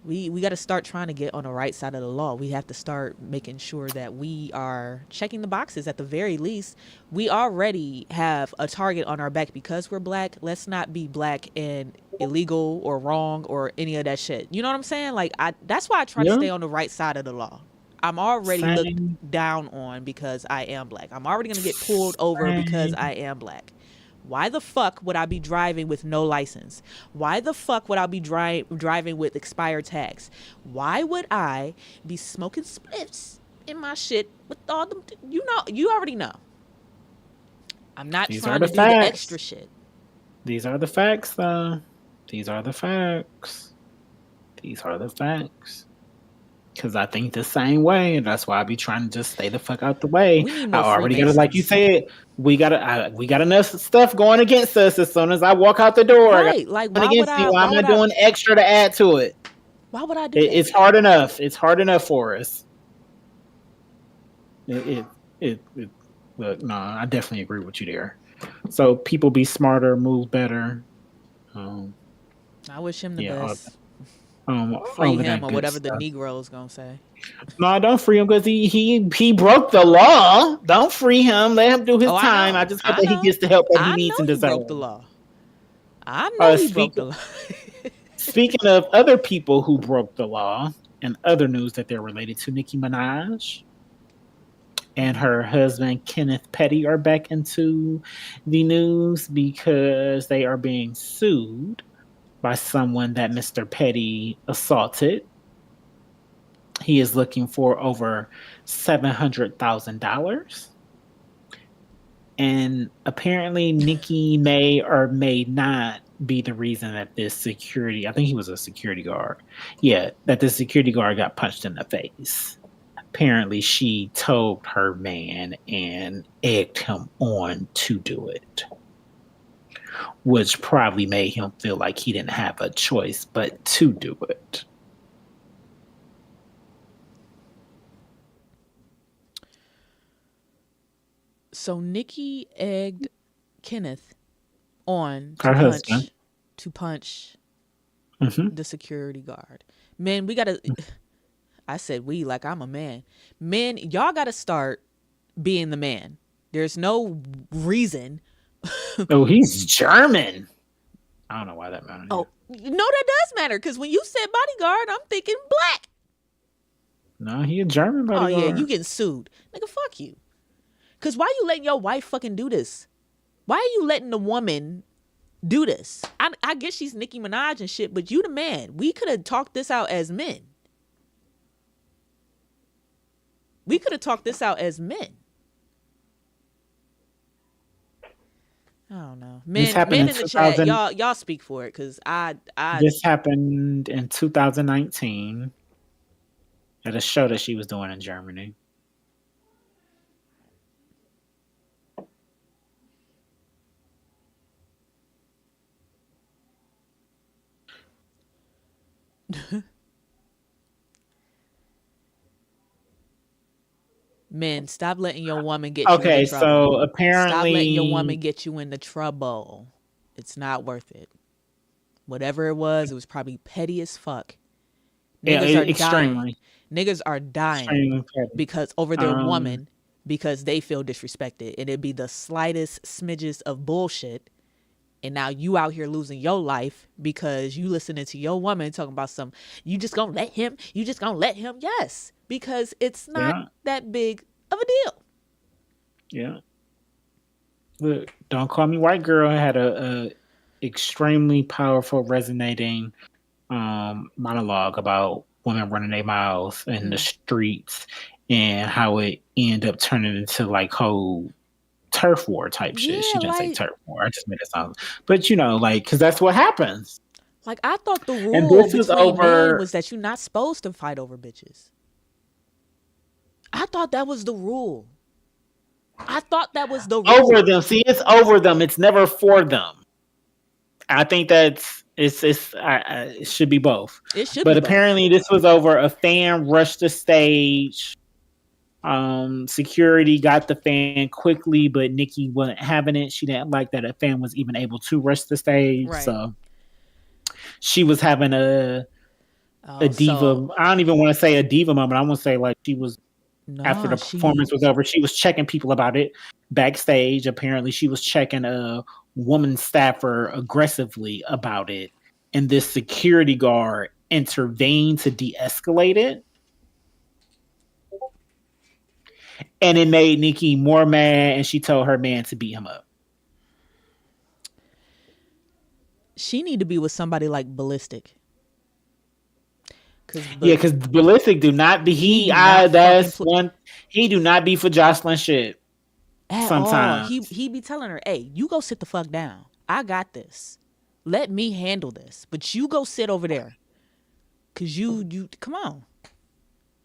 Speaker 4: we got to start trying to get on the right side of the law. We have to start making sure that we are checking the boxes at the very least. We already have a target on our back because we're black. Let's not be black and illegal or wrong or any of that shit. You know what I'm saying? Like, that's why I try to stay on the right side of the law. I'm already looked down on because I am black. I'm already going to get pulled over because I am black. Why the fuck would I be driving with no license? Why the fuck would I be driving with expired tags? Why would I be smoking spliffs in my shit with all them? You already know. I'm not trying to do the extra shit.
Speaker 5: These are the facts, though. These are the facts. Because I think the same way, and that's why I be trying to just stay the fuck out the way. I already got it, like you said. We got enough stuff going against us. As soon as I walk out the door,
Speaker 4: right? Like, why am I
Speaker 5: doing extra to add to it?
Speaker 4: Why would I do that?
Speaker 5: It's hard enough. It's hard enough for us. Look, no, I definitely agree with you there. So people be smarter, move better.
Speaker 4: I wish him the best. Free
Speaker 5: over
Speaker 4: him
Speaker 5: that
Speaker 4: or
Speaker 5: good
Speaker 4: whatever the
Speaker 5: stuff.
Speaker 4: Negro's gonna say.
Speaker 5: No, don't free him because he broke the law. Don't free him. Let him do his
Speaker 4: Oh, I
Speaker 5: time. I
Speaker 4: know.
Speaker 5: just hope
Speaker 4: I
Speaker 5: that he
Speaker 4: know.
Speaker 5: gets the help that he
Speaker 4: I know
Speaker 5: needs and
Speaker 4: he broke the
Speaker 5: deserves.
Speaker 4: law. I know he broke the
Speaker 5: Speaking
Speaker 4: law.
Speaker 5: speaking of other people who broke the law and other news that they're related to, Nicki Minaj and her husband Kenneth Petty are back into the news because they are being sued by someone that Mr. Petty assaulted. He is looking for over $700,000. And apparently, Nikki may or may not be the reason that this security, I think he was a security guard. Yeah, that the security guard got punched in the face. Apparently, she told her man and egged him on to do it, which probably made him feel like he didn't have a choice but to do it.
Speaker 4: So Nikki egged Kenneth on
Speaker 5: Her husband.
Speaker 4: to punch
Speaker 5: Mhm.
Speaker 4: the security guard. Man, we gotta. I said we like I'm a man. Men, y'all gotta start being the man. There's no reason.
Speaker 5: Oh, he's German. I don't know why that matters.
Speaker 4: Oh, no, that does matter because when you said bodyguard, I'm thinking black.
Speaker 5: No, he a German
Speaker 4: Oh
Speaker 5: bodyguard.
Speaker 4: yeah, you getting sued, nigga. Fuck you. Cause why you letting your wife fucking do this? Why are you letting the woman do this? I guess she's Nicki Minaj and shit, but you the man. We could have talked this out as men. We could have talked this out as men. I don't know.
Speaker 5: This
Speaker 4: Men
Speaker 5: happened
Speaker 4: in
Speaker 5: in
Speaker 4: the chat,
Speaker 5: 2000
Speaker 4: y'all speak for it, cause I
Speaker 5: This happened in 2019 at a show that she was doing in Germany.
Speaker 4: men, stop letting your woman get you
Speaker 5: Okay,
Speaker 4: into trouble.
Speaker 5: so apparently,
Speaker 4: Stop letting your woman get you into trouble. It's not worth it. Whatever it was probably petty as fuck. Niggas are dying.
Speaker 5: extremely.
Speaker 4: Niggas are dying
Speaker 5: Extremely petty.
Speaker 4: because over their woman because they feel disrespected. And it'd be the slightest smidges of bullshit. And now you out here losing your life because you listening to your woman talking about some, you just gonna let him? Yes, because it's not that big of a deal.
Speaker 5: Yeah. Look, Don't Call Me White Girl had a extremely powerful, resonating monologue about women running their mouths in the streets and how it ended up turning into like whole turf war type shit.
Speaker 4: Yeah,
Speaker 5: She didn't say
Speaker 4: like-
Speaker 5: turf war. I just made it sound, but you know, like, because that's what happens.
Speaker 4: Like, I thought the
Speaker 5: And
Speaker 4: rule
Speaker 5: this was
Speaker 4: between men
Speaker 5: over-
Speaker 4: was that you're not supposed to fight over bitches. I thought that was the rule.
Speaker 5: Over them. See, it's over them. It's never for them. I think that's it should be both.
Speaker 4: It should
Speaker 5: But
Speaker 4: be both.
Speaker 5: apparently, this was over a fan rushed the stage. Security got the fan quickly, but Nikki wasn't having it. She didn't like that a fan was even able to rush the stage.
Speaker 4: Right.
Speaker 5: So she was having a diva.
Speaker 4: So-
Speaker 5: I don't even want to say a diva moment. I want to say like she was after the
Speaker 4: she-
Speaker 5: performance was over. She was checking people about it backstage. Apparently, she was checking a woman staffer aggressively about it, and this security guard intervened to de-escalate it. And it made Nikki more mad, and she told her man to beat him up.
Speaker 4: She need to be with somebody like Ballistic.
Speaker 5: Because Ballistic do not be
Speaker 4: He do not
Speaker 5: that's
Speaker 4: fucking
Speaker 5: one he do not be for Jocelyn shit.
Speaker 4: At
Speaker 5: sometimes.
Speaker 4: all. He be telling her, hey, you go sit the fuck down. I got this. Let me handle this. But you go sit over there. Cause you come on.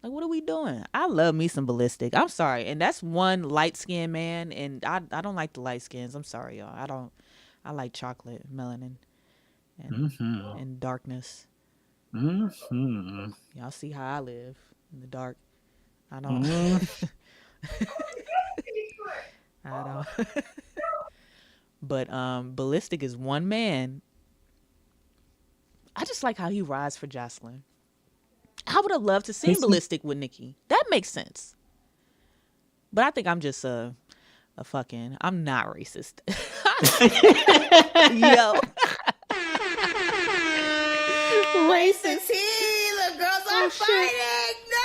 Speaker 4: Like, what are we doing? I love me some Ballistic. I'm sorry. And that's one light skinned man. And I don't like the light skins. I'm sorry, y'all. I like chocolate, melanin, and darkness.
Speaker 5: Mm-hmm.
Speaker 4: Y'all see how I live in the dark. I don't. I don't. But Ballistic is one man I just like how he rides for Jocelyn. I would have loved to see Ballistic with Nikki. That makes sense. But I think I'm just a fucking. I'm not racist. Yo.
Speaker 2: Racist. The girls are fighting. No.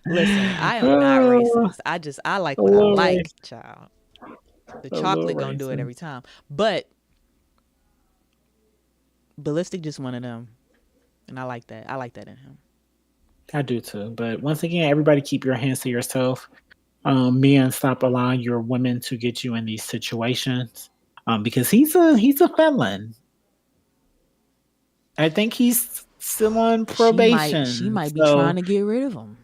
Speaker 4: Listen, I am not racist. I like what I like, child. The chocolate gonna do it every time. But Ballistic just one of them. And I like that. I like that in him.
Speaker 5: I do too. But once again, everybody keep your hands to yourself. Men, stop allowing your women to get you in these situations. Because he's a felon. I think he's still on probation.
Speaker 4: She might be trying to get rid of him.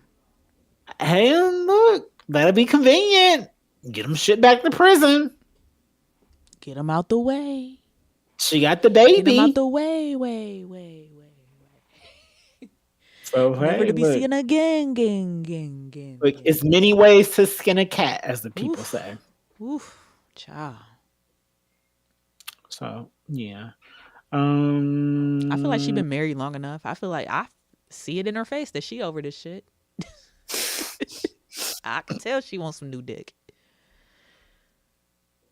Speaker 5: Hey, look, that'll be convenient. Get him shit back to prison.
Speaker 4: Get him out the way.
Speaker 5: She got the baby.
Speaker 4: Get him out the way.
Speaker 5: So,
Speaker 4: never to be seen again. Gang.
Speaker 5: Look, it's many ways to skin a cat, as the people say.
Speaker 4: Oof, child.
Speaker 5: So, yeah.
Speaker 4: I feel like she's been married long enough. I feel like I see it in her face that she over this shit. I can tell she wants some new dick.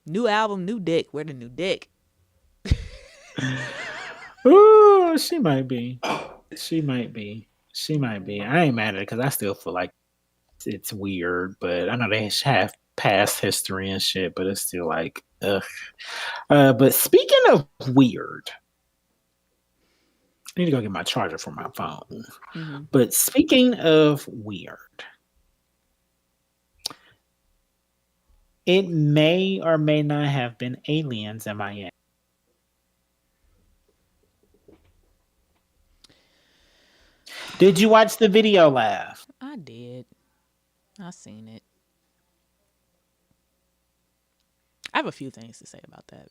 Speaker 4: New album, new dick. Where the new dick?
Speaker 5: Ooh, she might be. I ain't mad at it because I still feel like it's weird, but I know they have past history and shit, but it's still like, ugh. But speaking of weird, I need to go get my charger for my phone. Mm-hmm. But speaking of weird, it may or may not have been aliens in Miami. Did you watch the video, Laugh?
Speaker 4: I did. I seen it. I have a few things to say about that.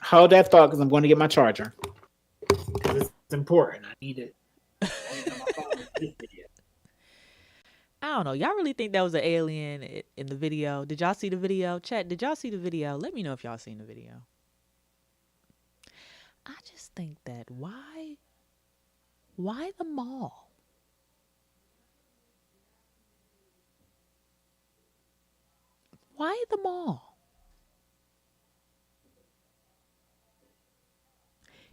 Speaker 5: Hold that thought because I'm going to get my charger. It's important. I need it.
Speaker 4: I don't know. Y'all really think that was an alien in the video? Did y'all see the video? Chat, did y'all see the video? Let me know if y'all seen the video. I just think that why the mall? Why the mall?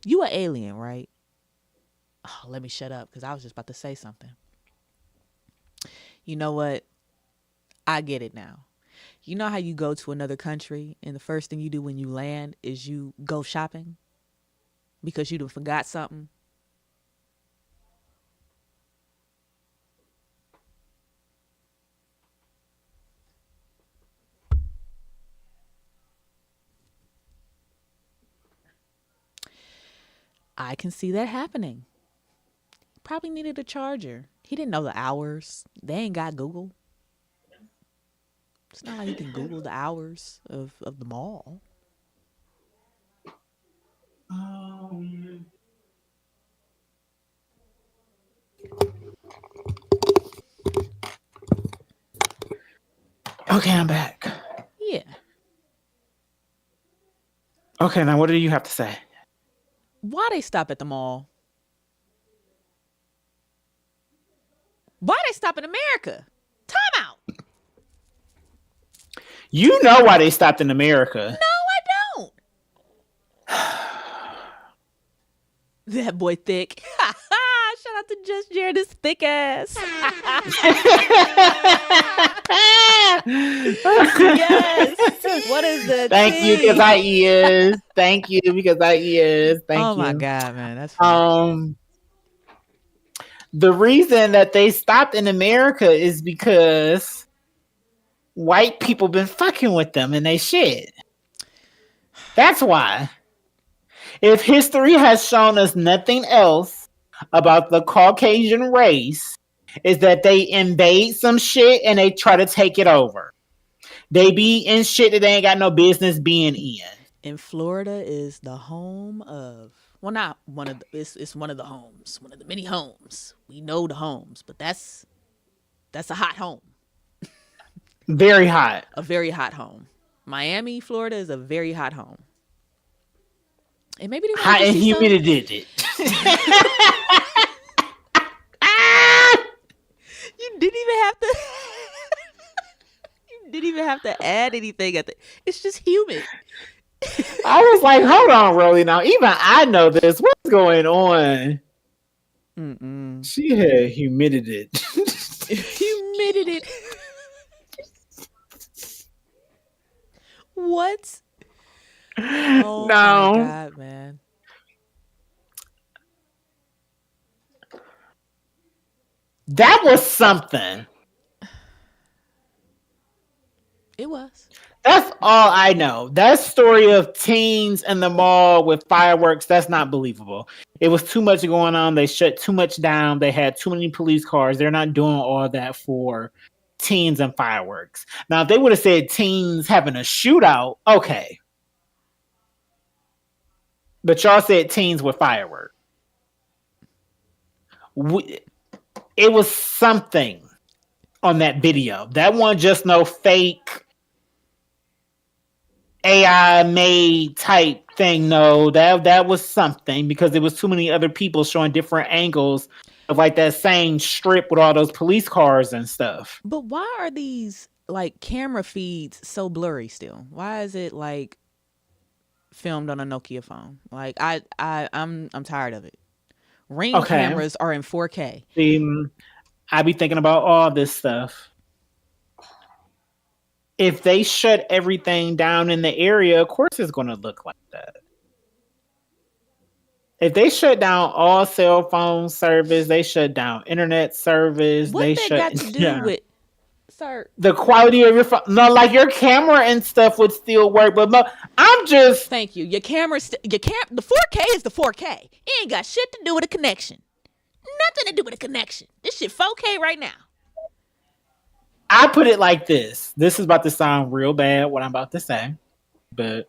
Speaker 4: You an alien, right? Oh, let me shut up because I was just about to say something. You know what? I get it now. You know how you go to another country and the first thing you do when you land is you go shopping because you done forgot something? I can see that happening. Probably needed a charger. He didn't know the hours. They ain't got Google. It's not like you can Google the hours of the mall.
Speaker 5: Okay, I'm back.
Speaker 4: Yeah.
Speaker 5: Okay, now what do you have to say?
Speaker 4: Why they stop at the mall? Why they stop in America? Time out.
Speaker 5: You know why they stopped in America.
Speaker 4: No, I don't. That boy thick. Shout out to Just Jared, his thick ass. Yes. What is the
Speaker 5: Thank you because I is. Thank you because I is. Thank you.
Speaker 4: Oh my God, man. That's funny.
Speaker 5: The reason that they stopped in America is because white people been fucking with them and they shit. That's why. If history has shown us nothing else about the Caucasian race, is that they invade some shit and they try to take it over. They be in shit that they ain't got no business being in.
Speaker 4: And Florida is the home of, well, not one of the, it's one of the homes, one of the many homes. We know the homes, but that's a hot home.
Speaker 5: Very hot.
Speaker 4: A very hot home. Miami, Florida is a very hot home. And maybe they
Speaker 5: hot and humid.
Speaker 4: You didn't even have to. You didn't even have to add anything at the. It's just humid.
Speaker 5: I was like, hold on, Rolly. Now, even I know this. What's going on?
Speaker 4: Mm-mm.
Speaker 5: She had humidity.
Speaker 4: Humidity. What? Oh
Speaker 5: No.
Speaker 4: my God, man.
Speaker 5: That was something.
Speaker 4: It was.
Speaker 5: That's all I know. That story of teens in the mall with fireworks, that's not believable. It was too much going on. They shut too much down. They had too many police cars. They're not doing all that for teens and fireworks. Now, if they would have said teens having a shootout, okay. But y'all said teens with fireworks. It was something on that video. That one just no fake AI made type thing. No, that was something because there was too many other people showing different angles of like that same strip with all those police cars and stuff.
Speaker 4: But why are these like camera feeds so blurry still? Why is it like filmed on a Nokia phone? Like I'm tired of it. Ring cameras are in 4K.
Speaker 5: I be thinking about all this stuff. If they shut everything down in the area, of course it's going to look like that. If they shut down all cell phone service, they shut down internet service.
Speaker 4: What they got to do with, sir?
Speaker 5: The quality of your phone. No, like your camera and stuff would still work, but I'm just.
Speaker 4: Thank you. Your camera, the 4K is the 4K. It ain't got shit to do with a connection. Nothing to do with a connection. This shit 4K right now.
Speaker 5: I put it like this. This is about to sound real bad, what I'm about to say, but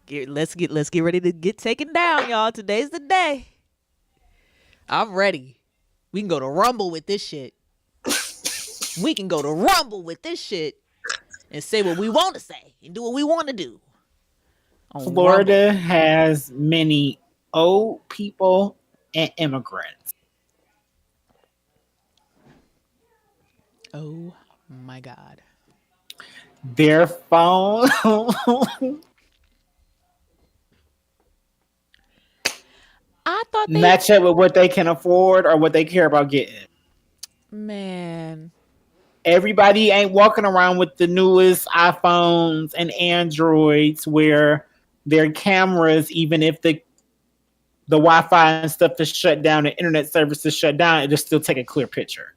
Speaker 4: Let's get ready to get taken down, y'all. Today's the day. I'm ready. We can go to Rumble with this shit. We can go to Rumble with this shit and say what we want to say and do what we want to do.
Speaker 5: Florida has many old people and immigrants.
Speaker 4: Oh my God.
Speaker 5: Their phone.
Speaker 4: I thought they
Speaker 5: match up with what they can afford or what they care about getting.
Speaker 4: Man.
Speaker 5: Everybody ain't walking around with the newest iPhones and Androids where their cameras, even if the Wi-Fi and stuff is shut down, the internet service is shut down, it'll still take a clear picture.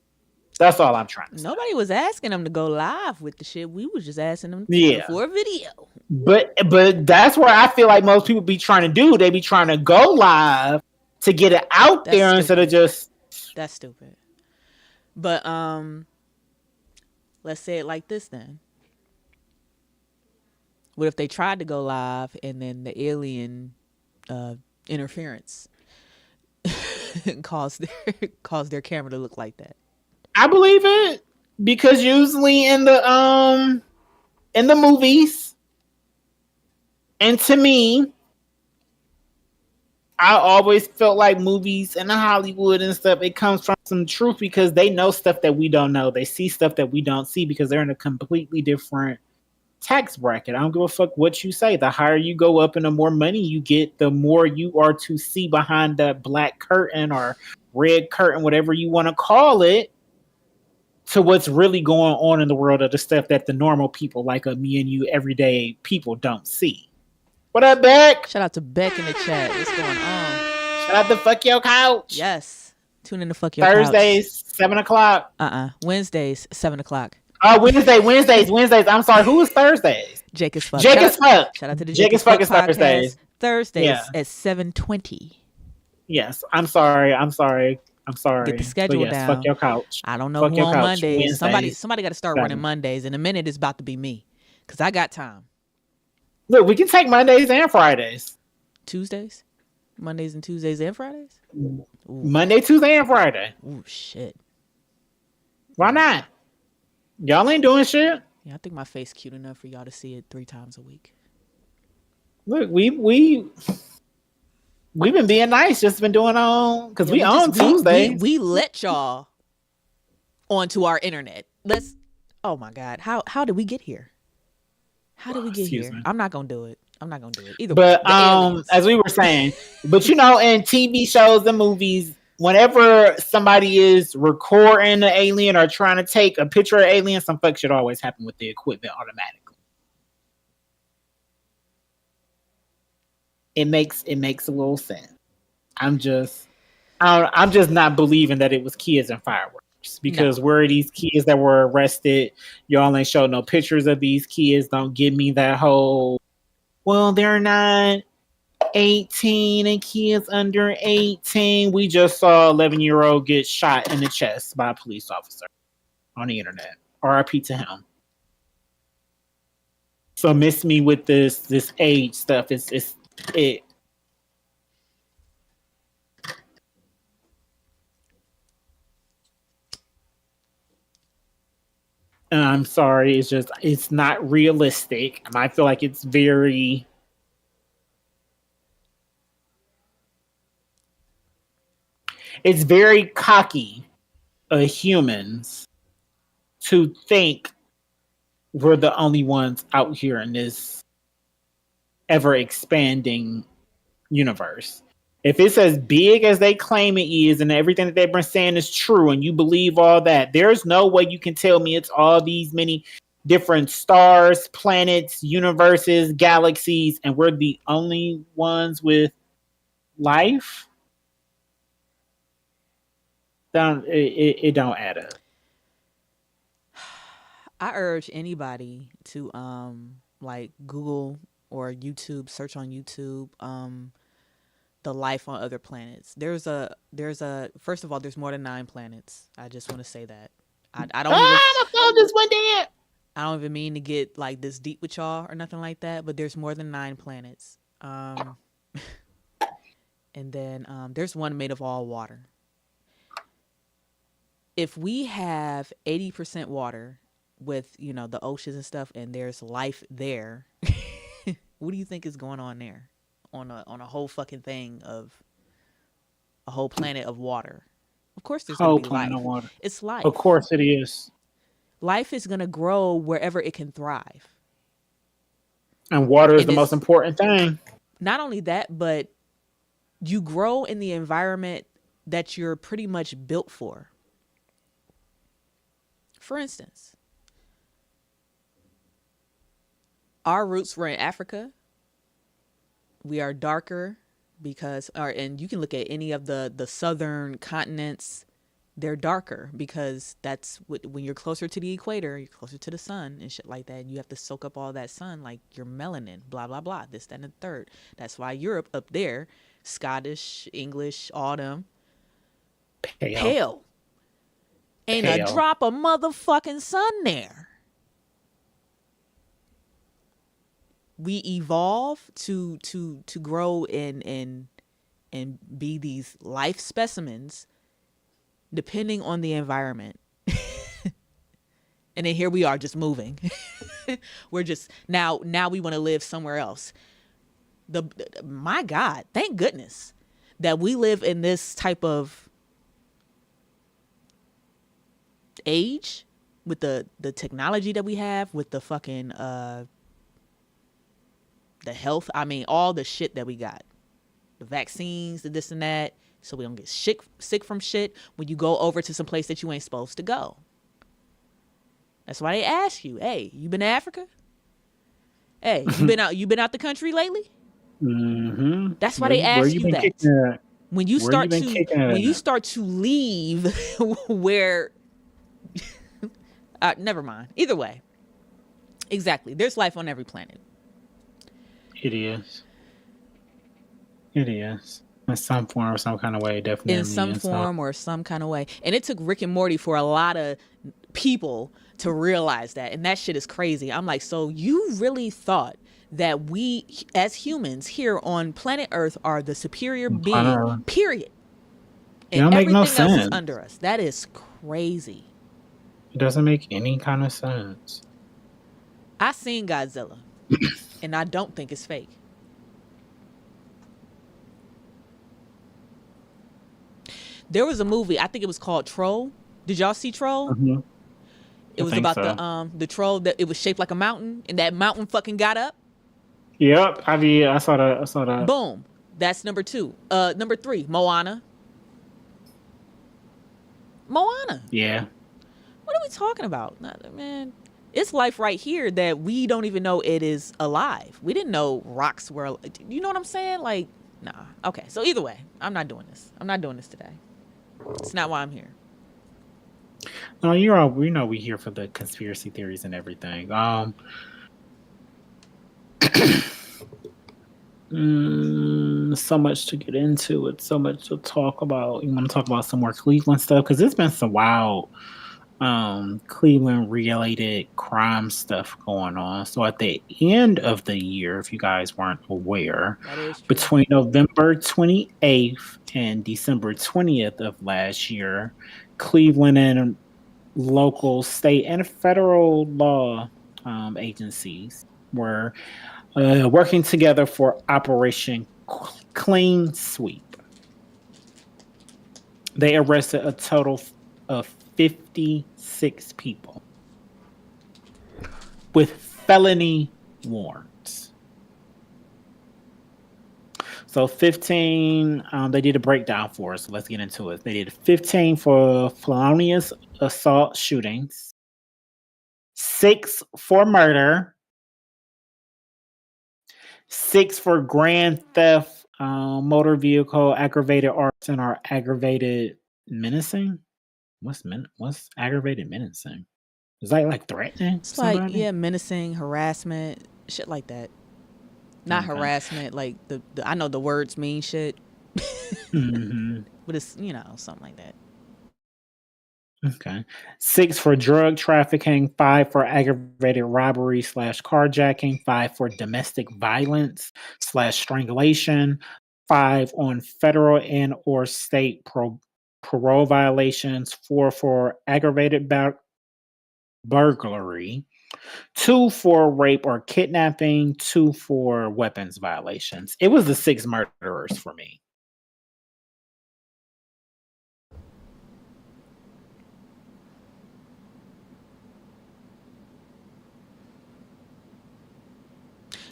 Speaker 5: That's all I'm trying to say.
Speaker 4: Nobody was asking them to go live with the shit. We was just asking them for a video.
Speaker 5: But that's where I feel like most people be trying to do. They be trying to go live to get it out there instead of just.
Speaker 4: That's stupid. But let's say it like this then. What if they tried to go live and then the alien interference caused their camera to look like that?
Speaker 5: I believe it because usually in the movies, and to me, I always felt like movies and Hollywood and stuff, it comes from some truth because they know stuff that we don't know. They see stuff that we don't see because they're in a completely different tax bracket. I don't give a fuck what you say. The higher you go up and the more money you get, the more you are to see behind that black curtain or red curtain, whatever you want to call it, to what's really going on in the world of the stuff that the normal people like me and you everyday people don't see. What up, Beck?
Speaker 4: Shout out to Beck in the chat. What's going on?
Speaker 5: Shout out to Fuck Your Couch.
Speaker 4: Yes. Tune in to Fuck Your Couch.
Speaker 5: Thursdays, 7:00.
Speaker 4: Wednesdays, 7:00.
Speaker 5: Oh, Wednesdays. I'm sorry. Who is Thursdays?
Speaker 4: Jake as Fuck.
Speaker 5: Jake as Fuck.
Speaker 4: Shout out to the
Speaker 5: Jake as Fuck is
Speaker 4: podcast.
Speaker 5: Thursdays.
Speaker 4: Thursdays at 7:20.
Speaker 5: Yes. I'm sorry.
Speaker 4: Get the schedule down.
Speaker 5: Fuck Your Couch.
Speaker 4: I don't know
Speaker 5: Fuck
Speaker 4: who
Speaker 5: Your
Speaker 4: on
Speaker 5: Couch.
Speaker 4: Mondays.
Speaker 5: Wednesdays.
Speaker 4: Somebody got to start running Mondays. In a minute, it's about to be me because I got time.
Speaker 5: Look, we can take Mondays and Fridays.
Speaker 4: Tuesdays? Mondays and Tuesdays and Fridays? Ooh.
Speaker 5: Monday, Tuesday, and Friday.
Speaker 4: Ooh, shit.
Speaker 5: Why not? Y'all ain't doing shit.
Speaker 4: Yeah, I think my face cute enough for y'all to see it 3 times a week.
Speaker 5: Look, we've been being nice, just been doing on because we on Tuesdays.
Speaker 4: We let y'all onto our internet. Oh my God, how did we get here? How did we get here?
Speaker 5: Me.
Speaker 4: I'm not gonna do it. Either
Speaker 5: but
Speaker 4: way.
Speaker 5: As we were saying, but in TV shows and movies, whenever somebody is recording an alien or trying to take a picture of an alien, some fuck should always happen with the equipment automatically. It makes a little sense. I'm just not believing that it was kids and fireworks, because where are these kids that were arrested? Y'all ain't show no pictures of these kids. Don't give me that whole, well, they're not 18 and kids under 18. We just saw 11-year-old get shot in the chest by a police officer on the internet. RIP to him. So miss me with this age stuff. It. And I'm sorry, it's not realistic. And I feel like it's very cocky of humans to think we're the only ones out here in this ever expanding universe. If it's as big as they claim it is and everything that they've been saying is true and you believe all that, there's no way you can tell me it's all these many different stars, planets, universes, galaxies, and we're the only ones with life. It don't add up.
Speaker 4: I urge anybody to like Google or YouTube, search on YouTube, the life on other planets. There's a first of all, there's more than 9 planets. I just want to say that. I don't even mean to get like this deep with y'all or nothing like that, but there's more than 9 planets. And then there's one made of all water. If we have 80% water with, the oceans and stuff, and there's life there, what do you think is going on there? On a whole fucking thing of a whole planet of water. Of course there's going to be life. Of water. It's life.
Speaker 5: Of course it is.
Speaker 4: Life is going to grow wherever it can thrive.
Speaker 5: And water is the most important thing.
Speaker 4: Not only that, but you grow in the environment that you're pretty much built for. For instance, our roots were in Africa. We are darker because, and you can look at any of the southern continents, they're darker because that's when you're closer to the equator, you're closer to the sun and shit like that. And you have to soak up all that sun, like your melanin, blah, blah, blah, this, that, and the third. That's why Europe up there, Scottish, English, all them, pale. Ain't a drop of motherfucking sun there. We evolve to grow and be these life specimens depending on the environment. And then here we are just moving. We're just now we want to live somewhere else. My God, thank goodness that we live in this type of age with the technology that we have, with the fucking the health, all the shit that we got, the vaccines, the this and that, so we don't get sick from shit when you go over to some place that you ain't supposed to go. That's why they ask you, hey, you been to Africa? Hey, you been out the country lately?
Speaker 5: Mm-hmm.
Speaker 4: That's why they ask you that. When you start to leave where never mind. Either way. Exactly. There's life on every planet.
Speaker 5: It is. In some form or some kind of way, definitely.
Speaker 4: In some form or some kind of way. And it took Rick and Morty for a lot of people to realize that. And that shit is crazy. I'm like, so you really thought that we, as humans here on planet Earth, are the superior being, period. And
Speaker 5: it don't make no
Speaker 4: everything else
Speaker 5: sense.
Speaker 4: is under us. That is crazy.
Speaker 5: It doesn't make any kind of sense.
Speaker 4: I seen Godzilla, and I don't think it's fake. There was a movie, I think it was called Troll. Did y'all see Troll?
Speaker 5: Mhm.
Speaker 4: It was about the troll that it was shaped like a mountain, and that mountain fucking got up.
Speaker 5: Yep. I saw that. I saw that.
Speaker 4: Boom. That's number 2. Number 3, Moana. Moana.
Speaker 5: Yeah.
Speaker 4: What are we talking about? Man, it's life right here that we don't even know it is alive. We didn't know rocks were. You know what I'm saying? Like, nah. Okay. So either way, I'm not doing this. I'm not doing this today. It's not why I'm here.
Speaker 5: No, you're all. We know we here for the conspiracy theories and everything. So much to get into. It's so much to talk about. You want to talk about some more Cleveland stuff because it's been some wild Cleveland related crime stuff going on. So at the end of the year, if you guys weren't aware, between November 28th and December 20th of last year, Cleveland and local, state, and federal law agencies were working together for Operation Clean Sweep. They arrested a total of 56 people with felony warrants. So 15, they did a breakdown for us. So let's get into it. They did 15 for felonious assault shootings, 6 for murder, 6 for grand theft, motor vehicle, aggravated arson, or aggravated menacing. What's aggravated menacing? Is that like threatening?
Speaker 4: It's somebody? Like menacing, harassment, shit like that. Not harassment, like the I know the words mean shit,
Speaker 5: Mm-hmm.
Speaker 4: but it's something like that.
Speaker 5: Okay. 6 for drug trafficking, 5 for aggravated robbery / carjacking, 5 for domestic violence / strangulation, 5 on federal and or state parole violations, 4 for aggravated burglary, 2 for rape or kidnapping, 2 for weapons violations. It was the 6 murderers for me.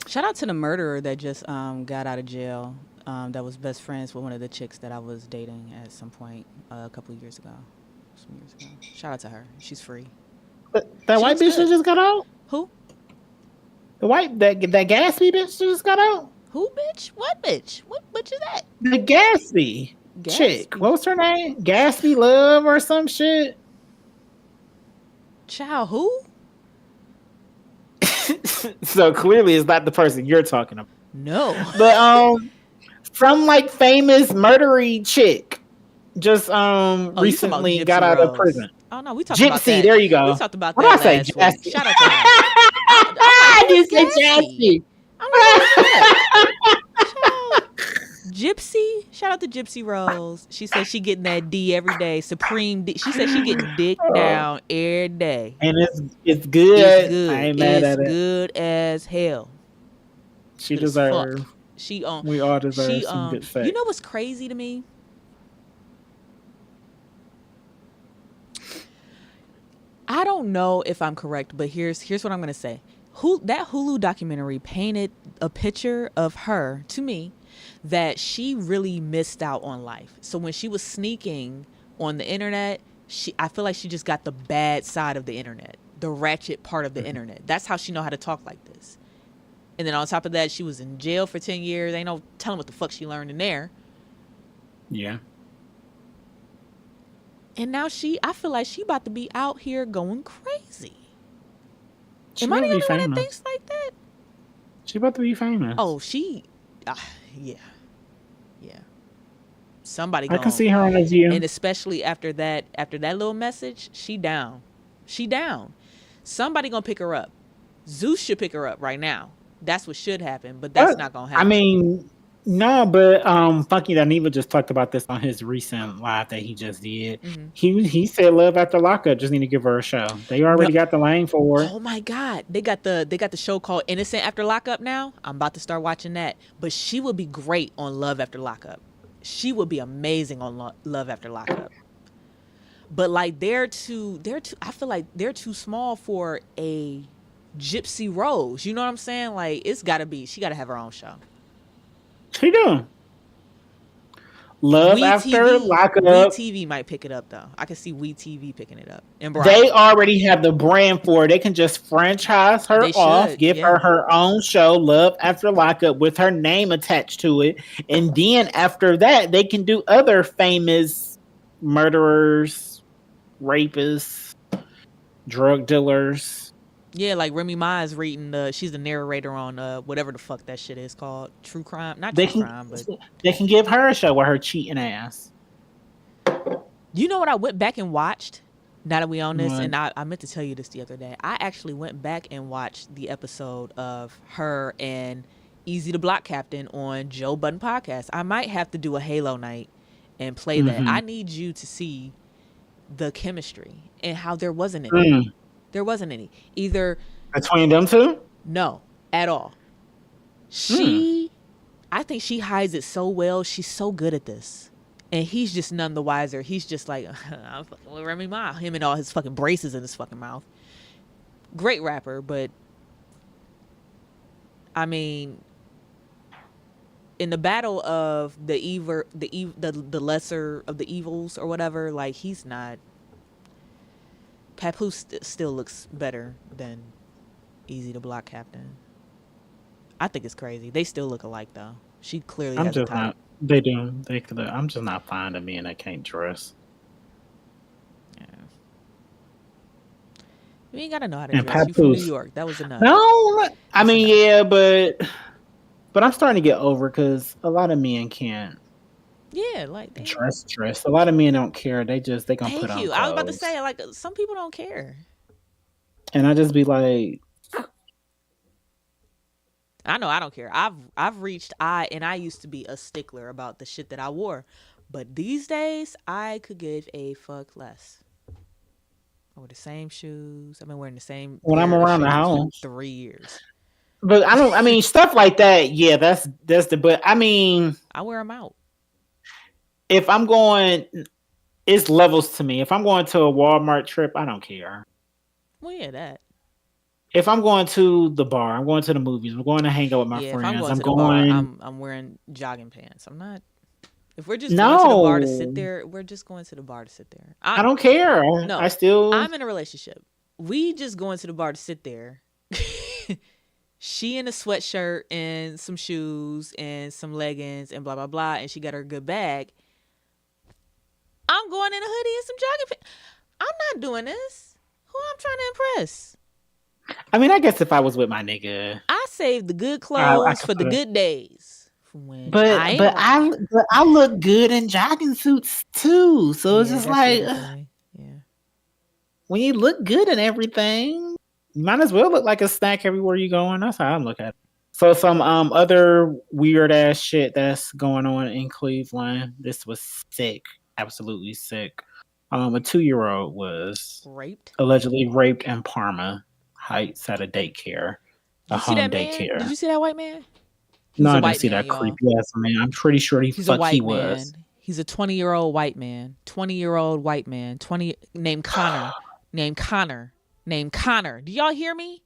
Speaker 4: Shout out to the murderer that just got out of jail. That was best friends with one of the chicks that I was dating at some point a couple of years ago. Some years ago. Shout out to her. She's free.
Speaker 5: That white bitch that just got out?
Speaker 4: Who?
Speaker 5: That Gatsby bitch that just got out?
Speaker 4: Who bitch? What bitch? What bitch is that?
Speaker 5: The Gatsby chick. What was her name? Gatsby Love or some shit?
Speaker 4: Child, who?
Speaker 5: So clearly it's not the person you're talking about.
Speaker 4: No.
Speaker 5: But some like famous murdery chick just recently got out of prison.
Speaker 4: Oh no, we talked
Speaker 5: Gypsy,
Speaker 4: about that.
Speaker 5: there you go.
Speaker 4: We talked about
Speaker 5: what
Speaker 4: that
Speaker 5: did I say?
Speaker 4: last week. Shout out to her.
Speaker 5: I just said Gypsy.
Speaker 4: Gypsy, shout out to Gypsy Rose. She said she getting that D every day. Supreme D. She said she getting dick down every day.
Speaker 5: And it's good.
Speaker 4: It's good.
Speaker 5: I ain't mad at it.
Speaker 4: It's good as hell.
Speaker 5: She deserves. We all deserve some good sex.
Speaker 4: You know what's crazy to me? I don't know if I'm correct, but here's what I'm gonna say. That Hulu documentary painted a picture of her to me that she really missed out on life. So when she was sneaking on the internet, I feel like she just got the bad side of the internet, the ratchet part of the internet. That's how she know how to talk like this. And then on top of that, she was in jail for 10 years. Ain't no telling what the fuck she learned in there.
Speaker 5: Yeah.
Speaker 4: And now I feel like she about to be out here going crazy.
Speaker 5: She
Speaker 4: Am I the only
Speaker 5: famous.
Speaker 4: one that thinks like that?
Speaker 5: She about to be famous.
Speaker 4: Oh, yeah. Somebody
Speaker 5: I can see her on a view.
Speaker 4: And especially after that little message, she down. Somebody gonna pick her up. Zeus should pick her up right now. That's what should happen, but that's not gonna happen.
Speaker 5: I mean, No, but Funky Dineva just talked about this on his recent live that he just did.
Speaker 4: Mm-hmm.
Speaker 5: He said Love After Lockup just need to give her a show. They already got the lane for it.
Speaker 4: Oh my God, they got the show called Innocent After Lockup now. I'm about to start watching that. But she would be great on Love After Lockup. She would be amazing on Love After Lockup. But like they're too. I feel like they're too small for a Gypsy Rose. You know what I'm saying? Like she got to have her own show.
Speaker 5: She doing Love After Lockup.
Speaker 4: WeTV might pick it up though. I can see WeTV picking it up. And
Speaker 5: they already have the brand for it. They can just franchise her off, give her her own show, Love After Lockup, with her name attached to it, and then after that, they can do other famous murderers, rapists, drug dealers.
Speaker 4: Yeah, like Remy Ma is reading she's the narrator on whatever the fuck that shit is called. True crime. Not true crime, but
Speaker 5: they can give her a show with her cheating ass.
Speaker 4: You know what I went back and watched? Now that we on this, and I meant to tell you this the other day. I actually went back and watched the episode of her and Easy the Block Captain on Joe Budden podcast. I might have to do a Halo night and play that. I need you to see the chemistry and how there wasn't any. There wasn't any. Either
Speaker 5: between them two?
Speaker 4: No, at all. I think she hides it so well. She's so good at this. And he's just none the wiser. He's just like, I'm fucking with Remy Ma. Him and all his fucking braces in his fucking mouth. Great rapper, but I mean, in the battle of the lesser of the evils or whatever, like he's not. Papoose still looks better than Easy the Block Captain. I think it's crazy. They still look alike though. She clearly has a type.
Speaker 5: They do. They could. I'm just not finding men that can't dress.
Speaker 4: Yeah. You ain't gotta know how to dress.
Speaker 5: Papoose.
Speaker 4: You from New York. That was enough.
Speaker 5: No, I mean yeah, but I'm starting to get over because a lot of men can't.
Speaker 4: Yeah, like
Speaker 5: dress. A lot of men don't care. They gonna put on clothes.
Speaker 4: Thank you. I was about to say, like, some people don't care.
Speaker 5: And I just be like,
Speaker 4: I know I don't care. I've reached and I used to be a stickler about the shit that I wore, but these days I could give a fuck less. I wear the same shoes. I've been wearing the same
Speaker 5: when I'm around the house
Speaker 4: for 3 years.
Speaker 5: But I mean stuff like that. Yeah, that's but I mean
Speaker 4: I wear them out.
Speaker 5: If I'm going, it's levels to me. If I'm going to a Walmart trip, I don't care.
Speaker 4: Well, yeah, that.
Speaker 5: If I'm going to the bar, I'm going to the movies, I'm going to hang out with my friends.
Speaker 4: If I'm going to the bar, I'm wearing jogging pants. I'm not. If we're just going to the bar to sit there, we're just going to the bar to sit there.
Speaker 5: I don't care.
Speaker 4: No, I'm in a relationship. We just going to the bar to sit there. She in a sweatshirt and some shoes and some leggings and blah blah blah, and she got her good bag. I'm going in a hoodie and some jogging pants. I'm not doing this. Who I'm trying to impress?
Speaker 5: I mean, I guess if I was with my nigga,
Speaker 4: I saved the good clothes for the good days.
Speaker 5: But I look good in jogging suits too. So it's just like, when you look good in everything, you might as well look like a snack everywhere you go. And that's how I look at it. So some other weird ass shit that's going on in Cleveland. This was sick. Absolutely sick. A 2-year-old was allegedly raped in Parma Heights at a daycare, a home daycare.
Speaker 4: Did you see that white man?
Speaker 5: No, I didn't see that creepy ass man. I'm pretty sure he was.
Speaker 4: He's a 20-year-old white man. 20-year-old white man. Named Connor. Named Connor. Do y'all hear me?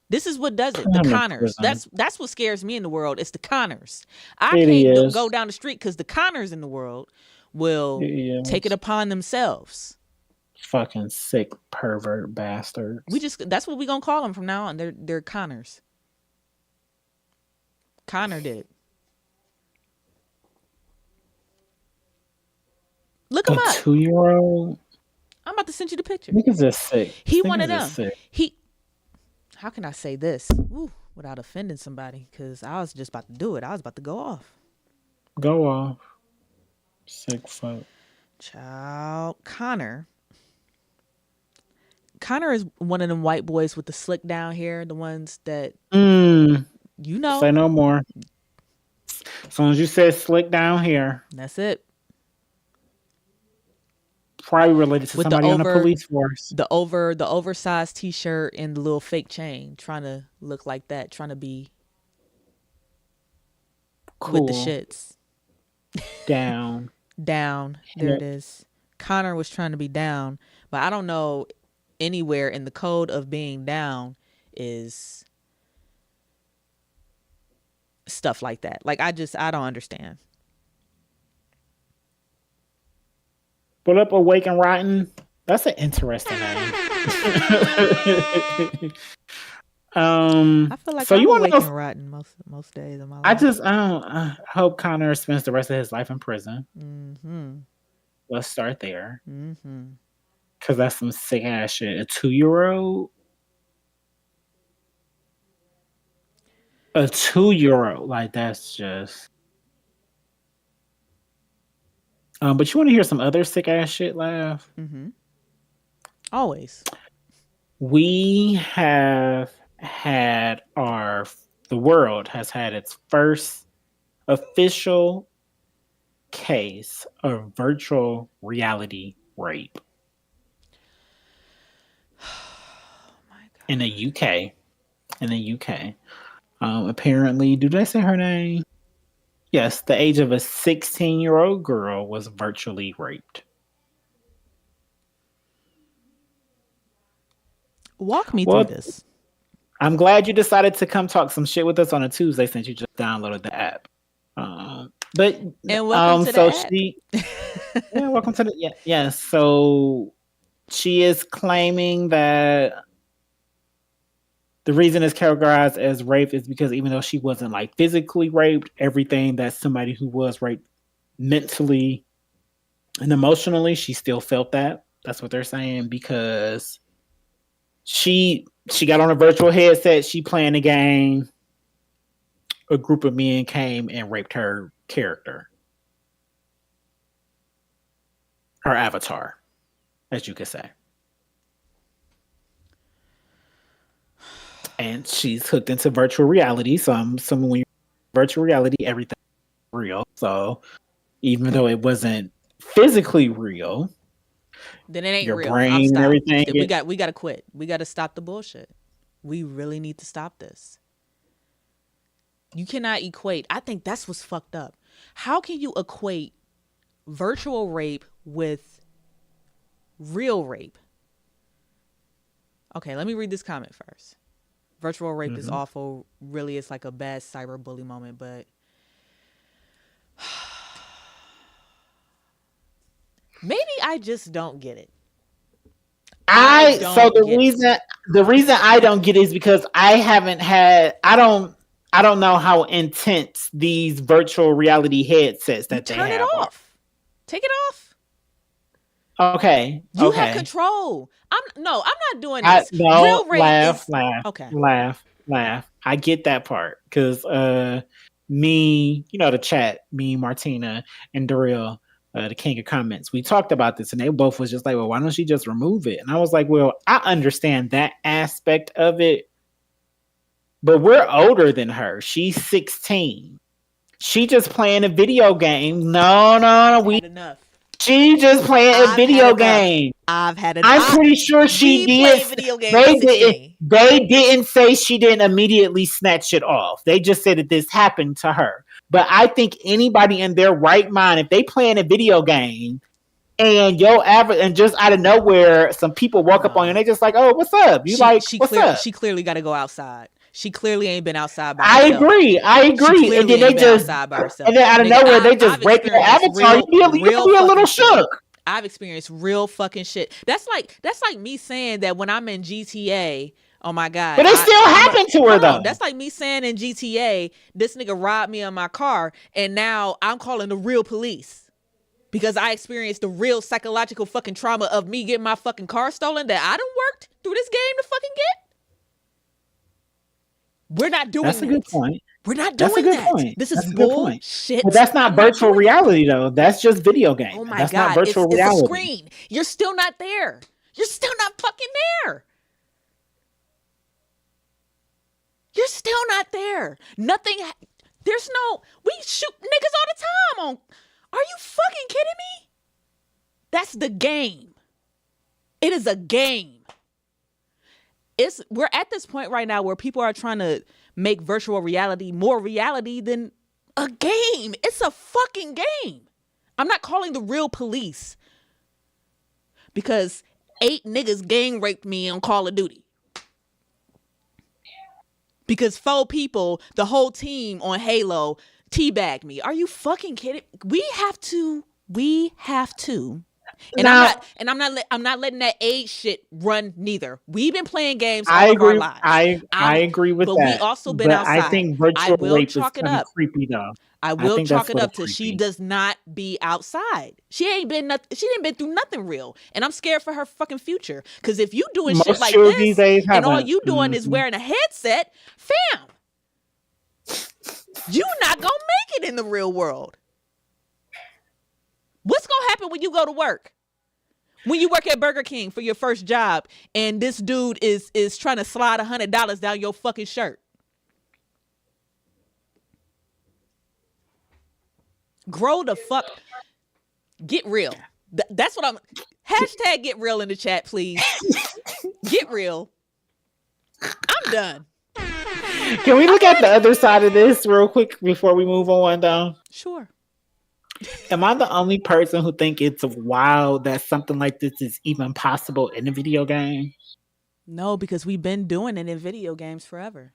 Speaker 4: This is what does it. The Connors. That's what scares me in the world. It's the Connors. I can't go down the street because the Connors in the world will take it upon themselves.
Speaker 5: Fucking sick pervert bastards.
Speaker 4: That's what we gonna call them from now on. They're Connors. Connor did it. Look him up.
Speaker 5: 2-year-old.
Speaker 4: I'm about to send you the picture.
Speaker 5: Niggas are sick.
Speaker 4: He one of them. How can I say this without offending somebody? Because I was just about to do it. I was about to go off.
Speaker 5: Go off. Sick fuck.
Speaker 4: Child. Connor is one of them white boys with the slick down hair. The ones that,
Speaker 5: Say no more. As soon as you said slick down here,
Speaker 4: That's it.
Speaker 5: probably related to
Speaker 4: With
Speaker 5: somebody on the police force.
Speaker 4: The oversized t-shirt and the little fake chain, trying to look like that, trying to be
Speaker 5: Cool.
Speaker 4: with the shits.
Speaker 5: Down.
Speaker 4: Down. There it is. Connor was trying to be down, but I don't know anywhere in the code of being down is stuff like that. Like I don't understand.
Speaker 5: Put up Awake and Rotten. That's an interesting name.
Speaker 4: I feel like
Speaker 5: so
Speaker 4: I'm
Speaker 5: you want
Speaker 4: awake
Speaker 5: to
Speaker 4: and rotten most days of my life.
Speaker 5: I hope Connor spends the rest of his life in prison.
Speaker 4: Mm-hmm.
Speaker 5: Let's start there.
Speaker 4: Mm-hmm.
Speaker 5: Because that's some sick ass shit. A 2-year-old? A 2-year-old. Like, that's just... but you want to hear some other sick ass shit, Laugh?
Speaker 4: Mm-hmm. Always.
Speaker 5: We have had the world has had its first official case of virtual reality rape.
Speaker 4: Oh my God.
Speaker 5: In the UK. Apparently, did I say her name? Yes, the age of a 16-year-old girl was virtually raped.
Speaker 4: Walk me through this.
Speaker 5: I'm glad you decided to come talk some shit with us on a Tuesday since you just downloaded the app. But
Speaker 4: and welcome to
Speaker 5: so
Speaker 4: the app.
Speaker 5: she, yeah, welcome to the yeah. So she is claiming that the reason it's categorized as rape is because even though she wasn't like physically raped, everything that somebody who was raped mentally and emotionally, she still felt that. That's what they're saying because she got on a virtual headset, she playing a game. A group of men came and raped her character. Her avatar, as you could say. And she's hooked into virtual reality. So I'm assuming when you're virtual reality, everything's real. So even though it wasn't physically real,
Speaker 4: then it ain't
Speaker 5: your
Speaker 4: real.
Speaker 5: brain and everything.
Speaker 4: We got to quit. We got to stop the bullshit. We really need to stop this. You cannot equate. I think that's what's fucked up. How can you equate virtual rape with real rape? Okay, let me read this comment first. Virtual rape is awful. Really, it's like a bad cyberbully moment, but maybe I just don't get it.
Speaker 5: The reason I don't get it is because I don't know how intense these virtual reality headsets that they have.
Speaker 4: Turn it off. Take it off.
Speaker 5: Okay.
Speaker 4: You have control. I'm not doing this.
Speaker 5: Real rape laugh.
Speaker 4: Okay.
Speaker 5: Laugh. I get that part because me, the chat, me, Martina, and Daryl, the king of comments, we talked about this, and they both was just like, "Well, why don't she just remove it?" And I was like, "Well, I understand that aspect of it, but we're older than her. She's 16. She just playing a video game. No,
Speaker 4: enough.
Speaker 5: She just playing a video game.
Speaker 4: I've had enough.
Speaker 5: I'm pretty sure she did.
Speaker 4: Video games
Speaker 5: they didn't say she didn't immediately snatch it off. They just said that this happened to her. But I think anybody in their right mind, if they playing a video game and and just out of nowhere, some people walk up on you and they just like, "Oh, what's up?" What's up?
Speaker 4: She clearly got to go outside. She clearly ain't been outside by herself.
Speaker 5: I agree. And then they just, and then out of nowhere, they just rape your avatar. You'll be a little shook.
Speaker 4: I've experienced real fucking shit. That's like me saying that when I'm in GTA, oh my God.
Speaker 5: But it still happened to her though.
Speaker 4: That's like me saying in GTA, this nigga robbed me on my car and now I'm calling the real police. Because I experienced the real psychological fucking trauma of me getting my fucking car stolen that I done worked through this game to fucking get. We're not doing that.
Speaker 5: That's a good point.
Speaker 4: We're not doing that. That's a good point. This is bullshit.
Speaker 5: But that's not virtual reality, though. That's just video game.
Speaker 4: Oh my
Speaker 5: God.
Speaker 4: Not
Speaker 5: virtual reality.
Speaker 4: It's a screen. You're still not there. You're still not fucking there. You're still not there. Nothing. We shoot niggas all the time on. Are you fucking kidding me? That's the game. It is a game. We're at this point right now where people are trying to make virtual reality more reality than a game. It's a fucking game. I'm not calling the real police because 8 niggas gang raped me on Call of Duty. Because 4 people, the whole team on Halo, teabagged me. Are you fucking kidding? We have to. And I'm not letting that age shit run neither. We've been playing games all of our lives.
Speaker 5: I agree with that.
Speaker 4: But we also been outside.
Speaker 5: I think virtual rape is kind of creepy though.
Speaker 4: I will chalk it up to she does not be outside. She didn't been through nothing real. And I'm scared for her fucking future. Because if you doing shit like this and all you doing is wearing a headset, fam, you not gonna make it in the real world. What's gonna happen when you go to work? When you work at Burger King for your first job and this dude is trying to slide $100 down your fucking shirt. Grow the fuck. Get real. That's what I'm. Hashtag get real in the chat, please. Get real. I'm done.
Speaker 5: Can we look at the other side of this real quick before we move on down?
Speaker 4: Sure.
Speaker 5: Am I the only person who think it's wild that something like this is even possible in a video game?
Speaker 4: No, because we've been doing it in video games forever.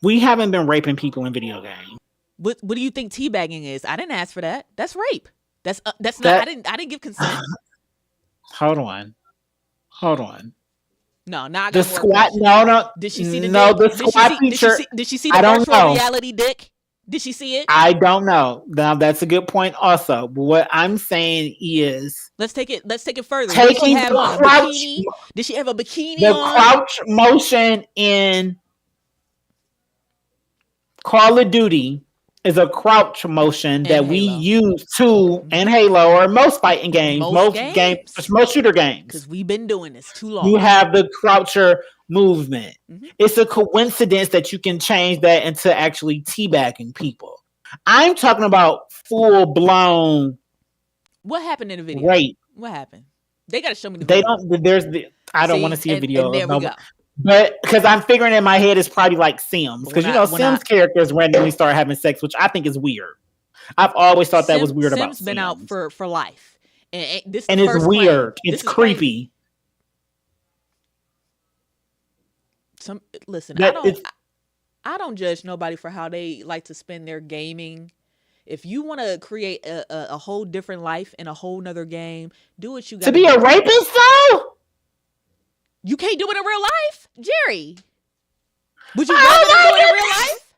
Speaker 5: We haven't been raping people in video games.
Speaker 4: What do you think teabagging is? I didn't ask for that. That's rape. That's not. I didn't give consent.
Speaker 5: Hold on.
Speaker 4: No, not
Speaker 5: the squat. No.
Speaker 4: Did she see the
Speaker 5: no?
Speaker 4: dick?
Speaker 5: The squat feature.
Speaker 4: Did she see the virtual reality dick? Did she see it?
Speaker 5: I don't know. Now that's a good point. Also, but what I'm saying is,
Speaker 4: let's take it further.
Speaker 5: Did she have a bikini?
Speaker 4: Did she have a bikini?
Speaker 5: The crouch motion in Call of Duty is a crouch motion that we use in Halo or most fighting games, most shooter games.
Speaker 4: Because we've been doing this too long.
Speaker 5: You have the croucher movement. Mm-hmm. It's a coincidence that you can change that into actually teabagging people. I'm talking about full blown.
Speaker 4: What happened in the video?
Speaker 5: Rape.
Speaker 4: What happened? They gotta show me the
Speaker 5: video. I don't want to see a video. There we go. But because I'm figuring in my head it's probably like Sims. Because Sims characters randomly start having sex, which I think is weird. I've always thought that was weird about Sims.
Speaker 4: Sims been out for life. And
Speaker 5: it's weird. It's creepy.
Speaker 4: I don't judge nobody for how they like to spend their gaming. If you want to create a whole different life in a whole nother game, do what you got
Speaker 5: to be a rapist though.
Speaker 4: You can't do it in real life, Jerry. Would you rather do it in real life?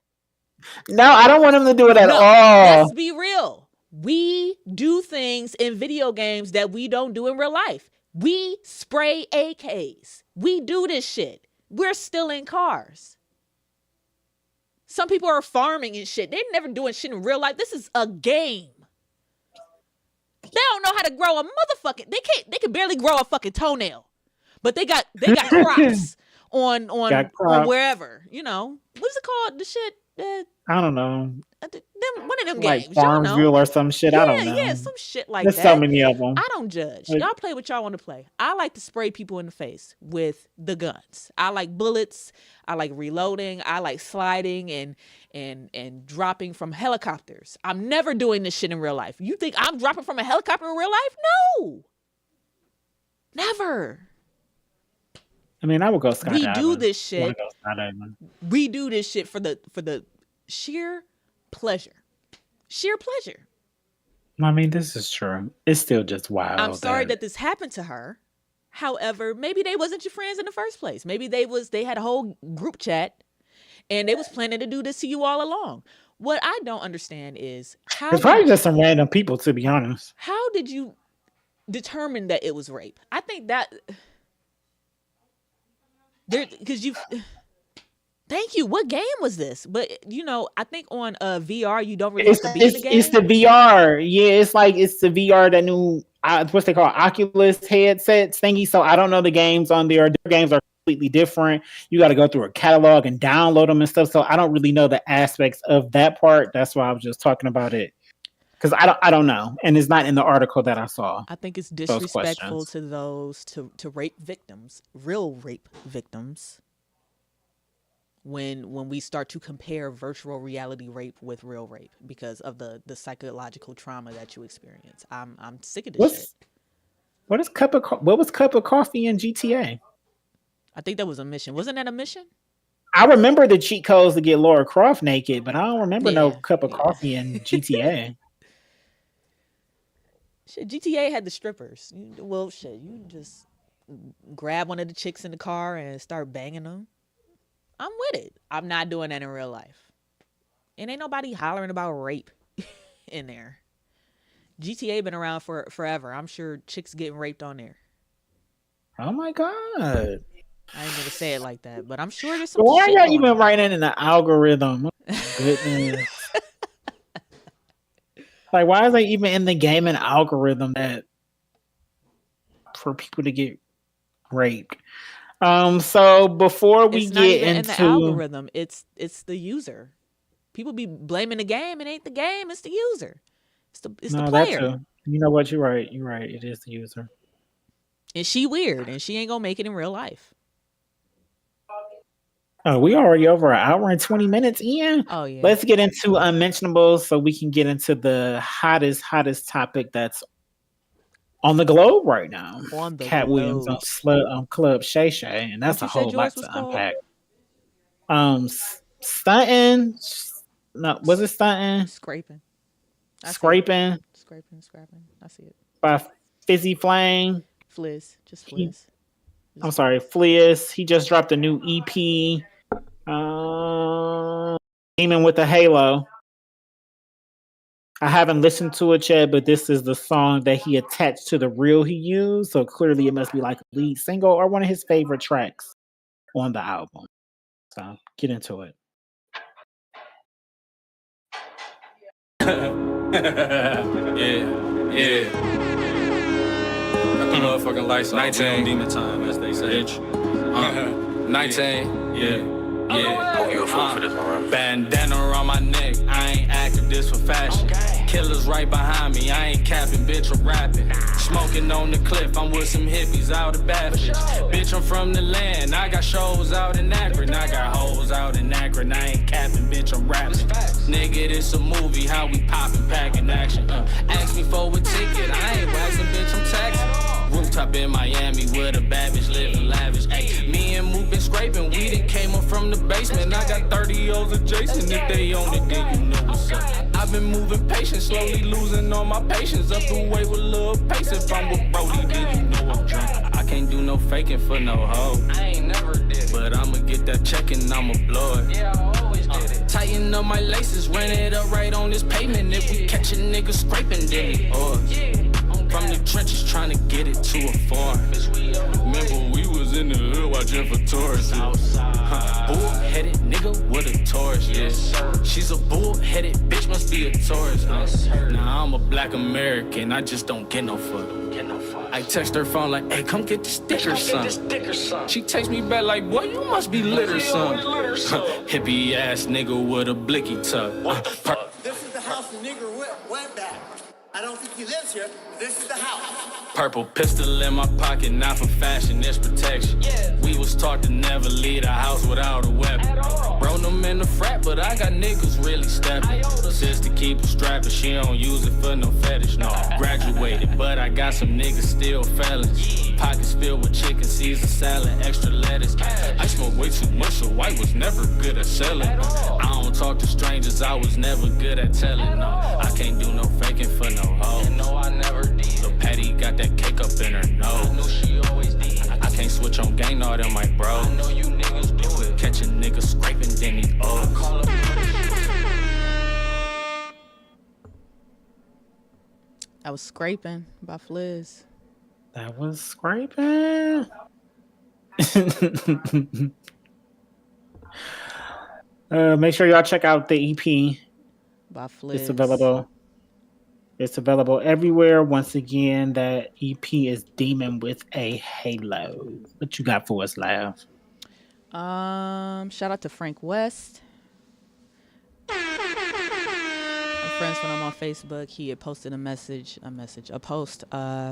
Speaker 5: No, I don't want him to do it at all.
Speaker 4: Let's be real. We do things in video games that we don't do in real life. We spray AKs. We do this shit. We're still in cars. Some people are farming and shit. They're never doing shit in real life. This is a game. They don't know how to grow a motherfucking. They can barely grow a fucking toenail. But they got crops on wherever, you know. What's it called? The shit.
Speaker 5: I don't know.
Speaker 4: One of them
Speaker 5: like
Speaker 4: games.
Speaker 5: Farmville or some shit. I don't know.
Speaker 4: Yeah, some shit like
Speaker 5: There's
Speaker 4: that.
Speaker 5: There's so many of them.
Speaker 4: I don't judge. Y'all play what y'all want to play. I like to spray people in the face with the guns. I like bullets. I like reloading. I like sliding and dropping from helicopters. I'm never doing this shit in real life. You think I'm dropping from a helicopter in real life? No. Never.
Speaker 5: I mean, I would go skydiving.
Speaker 4: We do this shit. We do this shit for the sheer pleasure. Sheer pleasure.
Speaker 5: I mean, this is true. It's still just wild.
Speaker 4: I'm sorry that this happened to her. However, maybe they wasn't your friends in the first place. Maybe they had a whole group chat and they was planning to do this to you all along. What I don't understand is how
Speaker 5: it's probably just some random people, to be honest.
Speaker 4: How did you determine that it was rape? I think that because you thank you. What game was this? But you know, I think on VR you don't really have to be in the game.
Speaker 5: It's the VR. Yeah, it's the VR that new what's they call Oculus headsets thingy. So I don't know the games on there. Their games are completely different. You got to go through a catalog and download them and stuff. So I don't really know the aspects of that part. That's why I was just talking about it. Because I don't know. And it's not in the article that I saw.
Speaker 4: I think it's disrespectful to those to rape victims, real rape victims. When we start to compare virtual reality rape with real rape because of the psychological trauma that you experience. I'm sick of this shit.
Speaker 5: What was Cup of Coffee in GTA?
Speaker 4: I think that was a mission. Wasn't that a mission?
Speaker 5: I remember the cheat codes to get Lara Croft naked, but I don't remember no Cup of Coffee in GTA.
Speaker 4: Shit, GTA had the strippers. You just grab one of the chicks in the car and start banging them. I'm with it. I'm not doing that in real life. And ain't nobody hollering about rape in there. GTA been around for forever. I'm sure chicks getting raped on there.
Speaker 5: Oh my God.
Speaker 4: I ain't gonna say it like that, but I'm sure there's some
Speaker 5: Why
Speaker 4: shit
Speaker 5: are y'all even
Speaker 4: on
Speaker 5: writing in the algorithm? Oh, goodness. Like, why is they even in the gaming algorithm that for people to get raped? So before we get into
Speaker 4: the algorithm, it's the user. People be blaming the game. It ain't the game. It's the user. It's the player.
Speaker 5: That too. You know what? You're right. It is the user.
Speaker 4: And she weird, and she ain't gonna make it in real life.
Speaker 5: Oh, we already over an hour and 20 minutes in.
Speaker 4: Oh yeah.
Speaker 5: Let's get into unmentionables so we can get into the hottest topic that's on the globe right now. Cat Williams on Club Shay Shay, and that's a whole lot to unpack. Stunting. No, was it stunting?
Speaker 4: Scraping.
Speaker 5: Scraping.
Speaker 4: I see it.
Speaker 5: By Fizzy Flame.
Speaker 4: Fliz. Just Fliz.
Speaker 5: I'm sorry, Fliz. He just dropped a new EP. Demon with a Halo. I haven't listened to it yet, but this is the song that he attached to the reel he used. So clearly it must be like a lead single or one of his favorite tracks on the album. So get into it.
Speaker 6: Yeah. Got the motherfucking lights on. 19 demon time, as they say. 19. Yeah. Bandana around my neck. I ain't acting this for fashion. Killers right behind me. I ain't capping, bitch. I'm rapping. Smoking on the cliff. I'm with some hippies out of Baffin. Bitch, I'm from the land. I got shows out in Akron. I got hoes out in Akron. I ain't capping, bitch. I'm rapping. Nigga, this a movie. How we poppin', packing action. Ask me for a ticket. I ain't waxing, bitch. I'm taxing. Rooftop in Miami with a bad bitch living lavish. Ay, me and Mook been scraping. We done came up from the basement. I got 30 O's adjacent. If they own it, then you know what's up. I've been moving patient, slowly losing all my patience. Up the way with little pace. If I'm with Brody, then you know I'm drunk. I can't do no faking for no hoe. I ain't never did it. But I'ma get that check and I'ma blow it. Yeah, I always did it. Tighten up my laces, ran it up right on this pavement. If we catch a nigga scraping, then he ours. From the trenches trying to get it to a farm. Remember we was in the hood watching for tourists. Bull-headed nigga with a Taurus, yeah. She's a bull-headed bitch, must be a Taurus. Nah, I'm a black American, I just don't get no fuck. I text her phone like, hey, come get the sticker, son. She texts me back like, boy, you must be litter, son. Hippie ass nigga with a blicky tuck.
Speaker 1: This is the house the nigger went back. I don't think he lives here. This is the house.
Speaker 6: Purple pistol in my pocket, not for fashion, it's protection. We was taught to never leave the house without a weapon. Bro, them in the frat, but I got niggas really stepping. Sister keep a strap, but she don't use it for no fetish, no. Graduated, but I got some niggas still felons. Pockets filled with chicken, Caesar salad, extra lettuce. I smoke way too much, so I was never good at selling. I don't talk to strangers, I was never good at telling, no. I can't do no faking for no hoe. No, I never did. Lil' Patty got that cake up in her nose. I know she always did. I can't switch on gang, no, them my bro. I know you niggas do it. Catch a nigga scraping, then he owes.
Speaker 4: I was Scraping by Fliz.
Speaker 5: That was Scraping. Make sure y'all check out the EP
Speaker 4: by Fliz.
Speaker 5: It's available everywhere. Once again, that EP is Demon with a Halo. What you got for us, Lav?
Speaker 4: Shout out to Frank West. I'm friends when I'm on Facebook. He had posted a post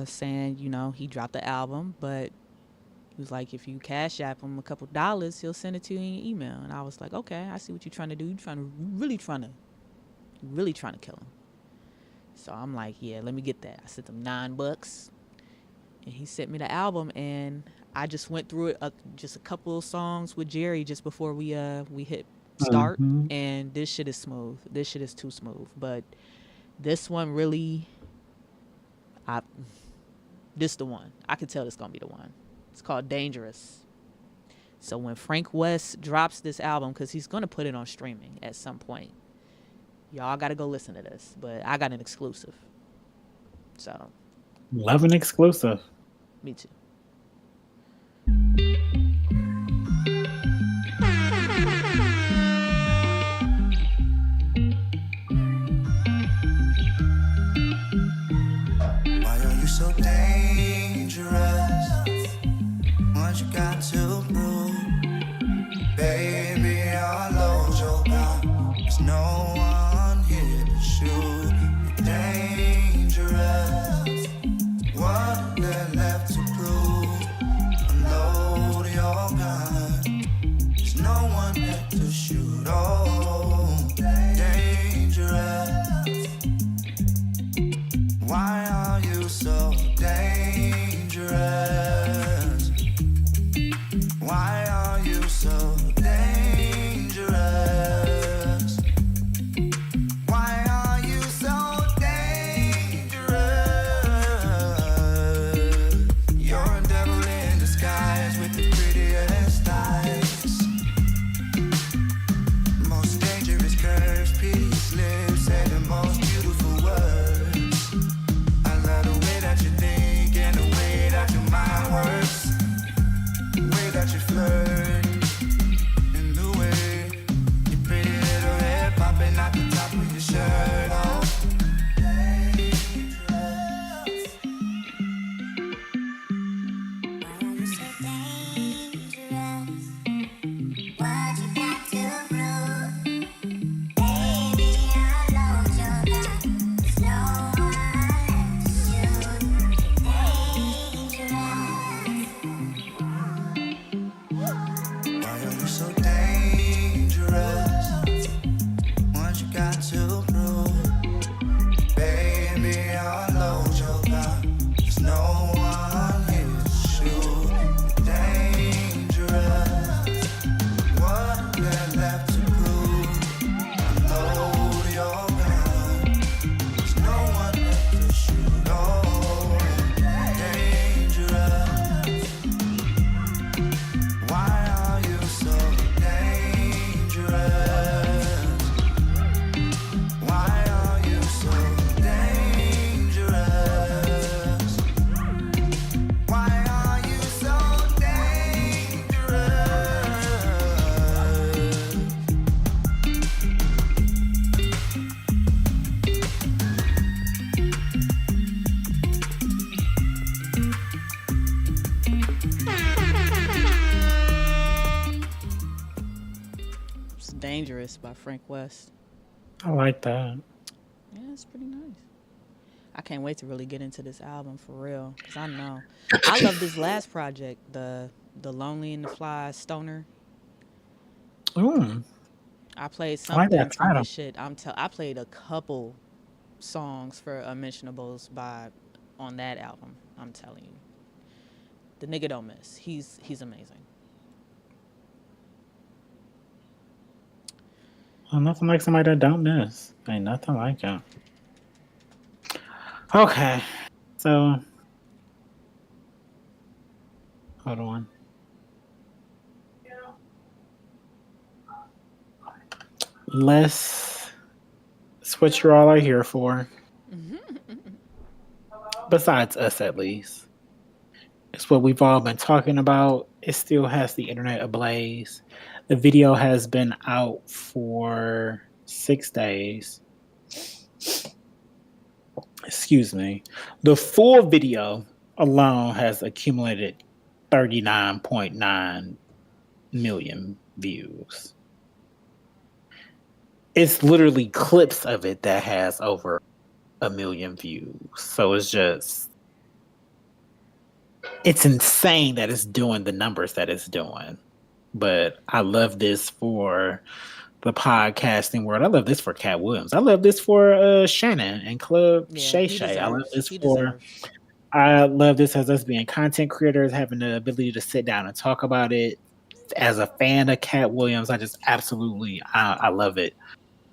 Speaker 4: saying, he dropped the album, but he was like, if you cash app him a couple dollars, he'll send it to you in your email. And I was like, okay, I see what you're trying to do. You're really trying to kill him. So I'm like, yeah, let me get that. I sent him $9, and he sent me the album, and I just went through it, just a couple of songs with Jerry just before we hit start, and this shit is smooth. This shit is too smooth, but this one really, this the one. I can tell this gonna be the one. It's called Dangerous. So when Frank West drops this album, because he's gonna put it on streaming at some point, y'all gotta go listen to this. But I got an exclusive, so
Speaker 5: love an exclusive.
Speaker 4: Me too.
Speaker 7: Why are you so dangerous? What you got to prove? Baby, I'll load your gun. There's no one here to shoot. You're dangerous. What there left to prove? Unload your gun. There's no one left to shoot. Oh, dangerous. Why are you so dangerous? Why are you so dangerous? Why are you so dangerous? You're a devil in disguise with the prettiest eyes. Most dangerous curves, peace lips, say the most beautiful words. I love the way that you think and the way that your mind works. The way that you flirt and the way your pretty little head popping out the top of your shirt. Oh, dangerous. Why are you so dangerous? What you got to prove? Baby, I'll load your gun. There's no one left to shoot. Dangerous. Why are you so dangerous? What you got to prove? Baby, I'll load your gun. There's no one here to shoot. Dangerous. What there left to prove? Unload your gun. There's no one left to shoot. Oh, dangerous. Why are you so dangerous? Why are you so dangerous? Why are you so dangerous?
Speaker 4: It's Dangerous by Frank West.
Speaker 5: I like that.
Speaker 4: Yeah, it's pretty nice. I can't wait to really get into this album for real, because I know I love this last project, the Lonely and the Fly Stoner.
Speaker 5: Ooh,
Speaker 4: I played
Speaker 5: I like
Speaker 4: something
Speaker 5: that
Speaker 4: from
Speaker 5: title.
Speaker 4: this shit. I played a couple songs for Unmentionables on that album. I'm telling you, the nigga don't miss. He's amazing.
Speaker 5: Well, nothing like somebody that don't miss. Ain't nothing like it. Okay, so hold on. Let's. It's what you're all are here for. Besides us, at least. It's what we've all been talking about. It still has the internet ablaze. The video has been out for 6 days. Excuse me. The full video alone has accumulated 39.9 million views. It's literally clips of it that has over 1 million views. So it's insane that it's doing the numbers that it's doing. But I love this for the podcasting world. I love this for Cat Williams. I love this for Shannon and Club Shay Shay. I love this as us being content creators, having the ability to sit down and talk about it. As a fan of Cat Williams, I just absolutely I love it.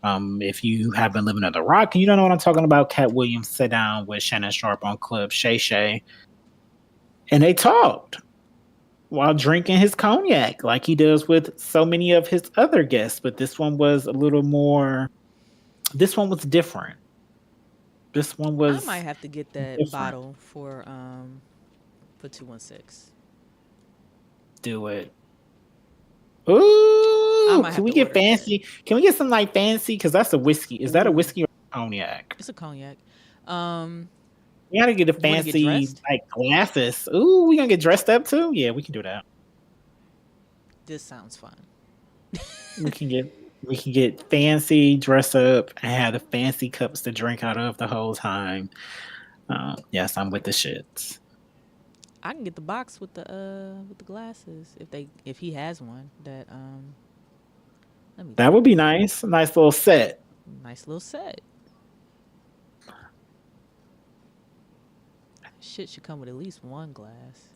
Speaker 5: If you have been living under a rock and you don't know what I'm talking about, Cat Williams sat down with Shannon Sharpe on Club Shay Shay, and they talked while drinking his cognac like he does with so many of his other guests. But this one was a little more. This one was different. This one was.
Speaker 4: I might have to get that
Speaker 5: different.
Speaker 4: bottle for 216.
Speaker 5: Do it. Ooh, can we get fancy?
Speaker 4: That.
Speaker 5: Can we get some like fancy? Because that's a whiskey. Is that a whiskey or a cognac?
Speaker 4: It's a cognac.
Speaker 5: We gotta get a fancy like glasses. Ooh, we gonna get dressed up too? Yeah, we can do that.
Speaker 4: This sounds fun.
Speaker 5: we can get fancy, dress up, and have the fancy cups to drink out of the whole time. Yes, I'm with the shits.
Speaker 4: I can get the box with the glasses if he has one
Speaker 5: that would be nice. A nice little set.
Speaker 4: Shit should come with at least one glass.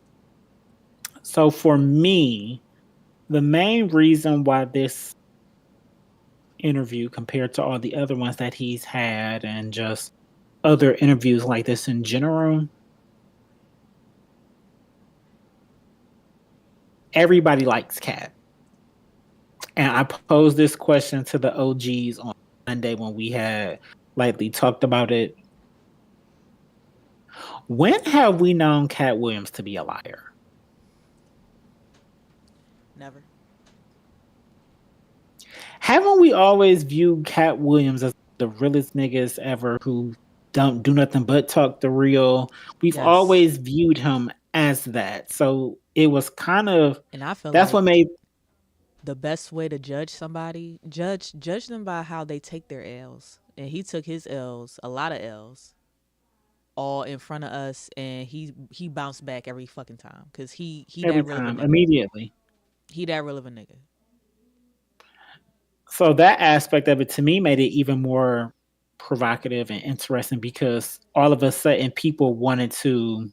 Speaker 5: So for me, the main reason why this interview compared to all the other ones that he's had and just other interviews like this in general, everybody likes Cat. And I posed this question to the OGs on Monday when we had lightly talked about it. When have we known Cat Williams to be a liar?
Speaker 4: Never.
Speaker 5: Haven't we always viewed Cat Williams as the realest niggas ever who don't do nothing but talk the real? We've always viewed him as that. So it was kind of,
Speaker 4: and I feel
Speaker 5: that's what made
Speaker 4: the best way to judge somebody, judge them by how they take their L's. And he took his L's, a lot of L's, all in front of us, and he bounced back every fucking time because he
Speaker 5: every
Speaker 4: that real
Speaker 5: time
Speaker 4: of a nigga.
Speaker 5: Immediately.
Speaker 4: He that real of a nigga.
Speaker 5: So that aspect of it to me made it even more provocative and interesting because all of a sudden people wanted to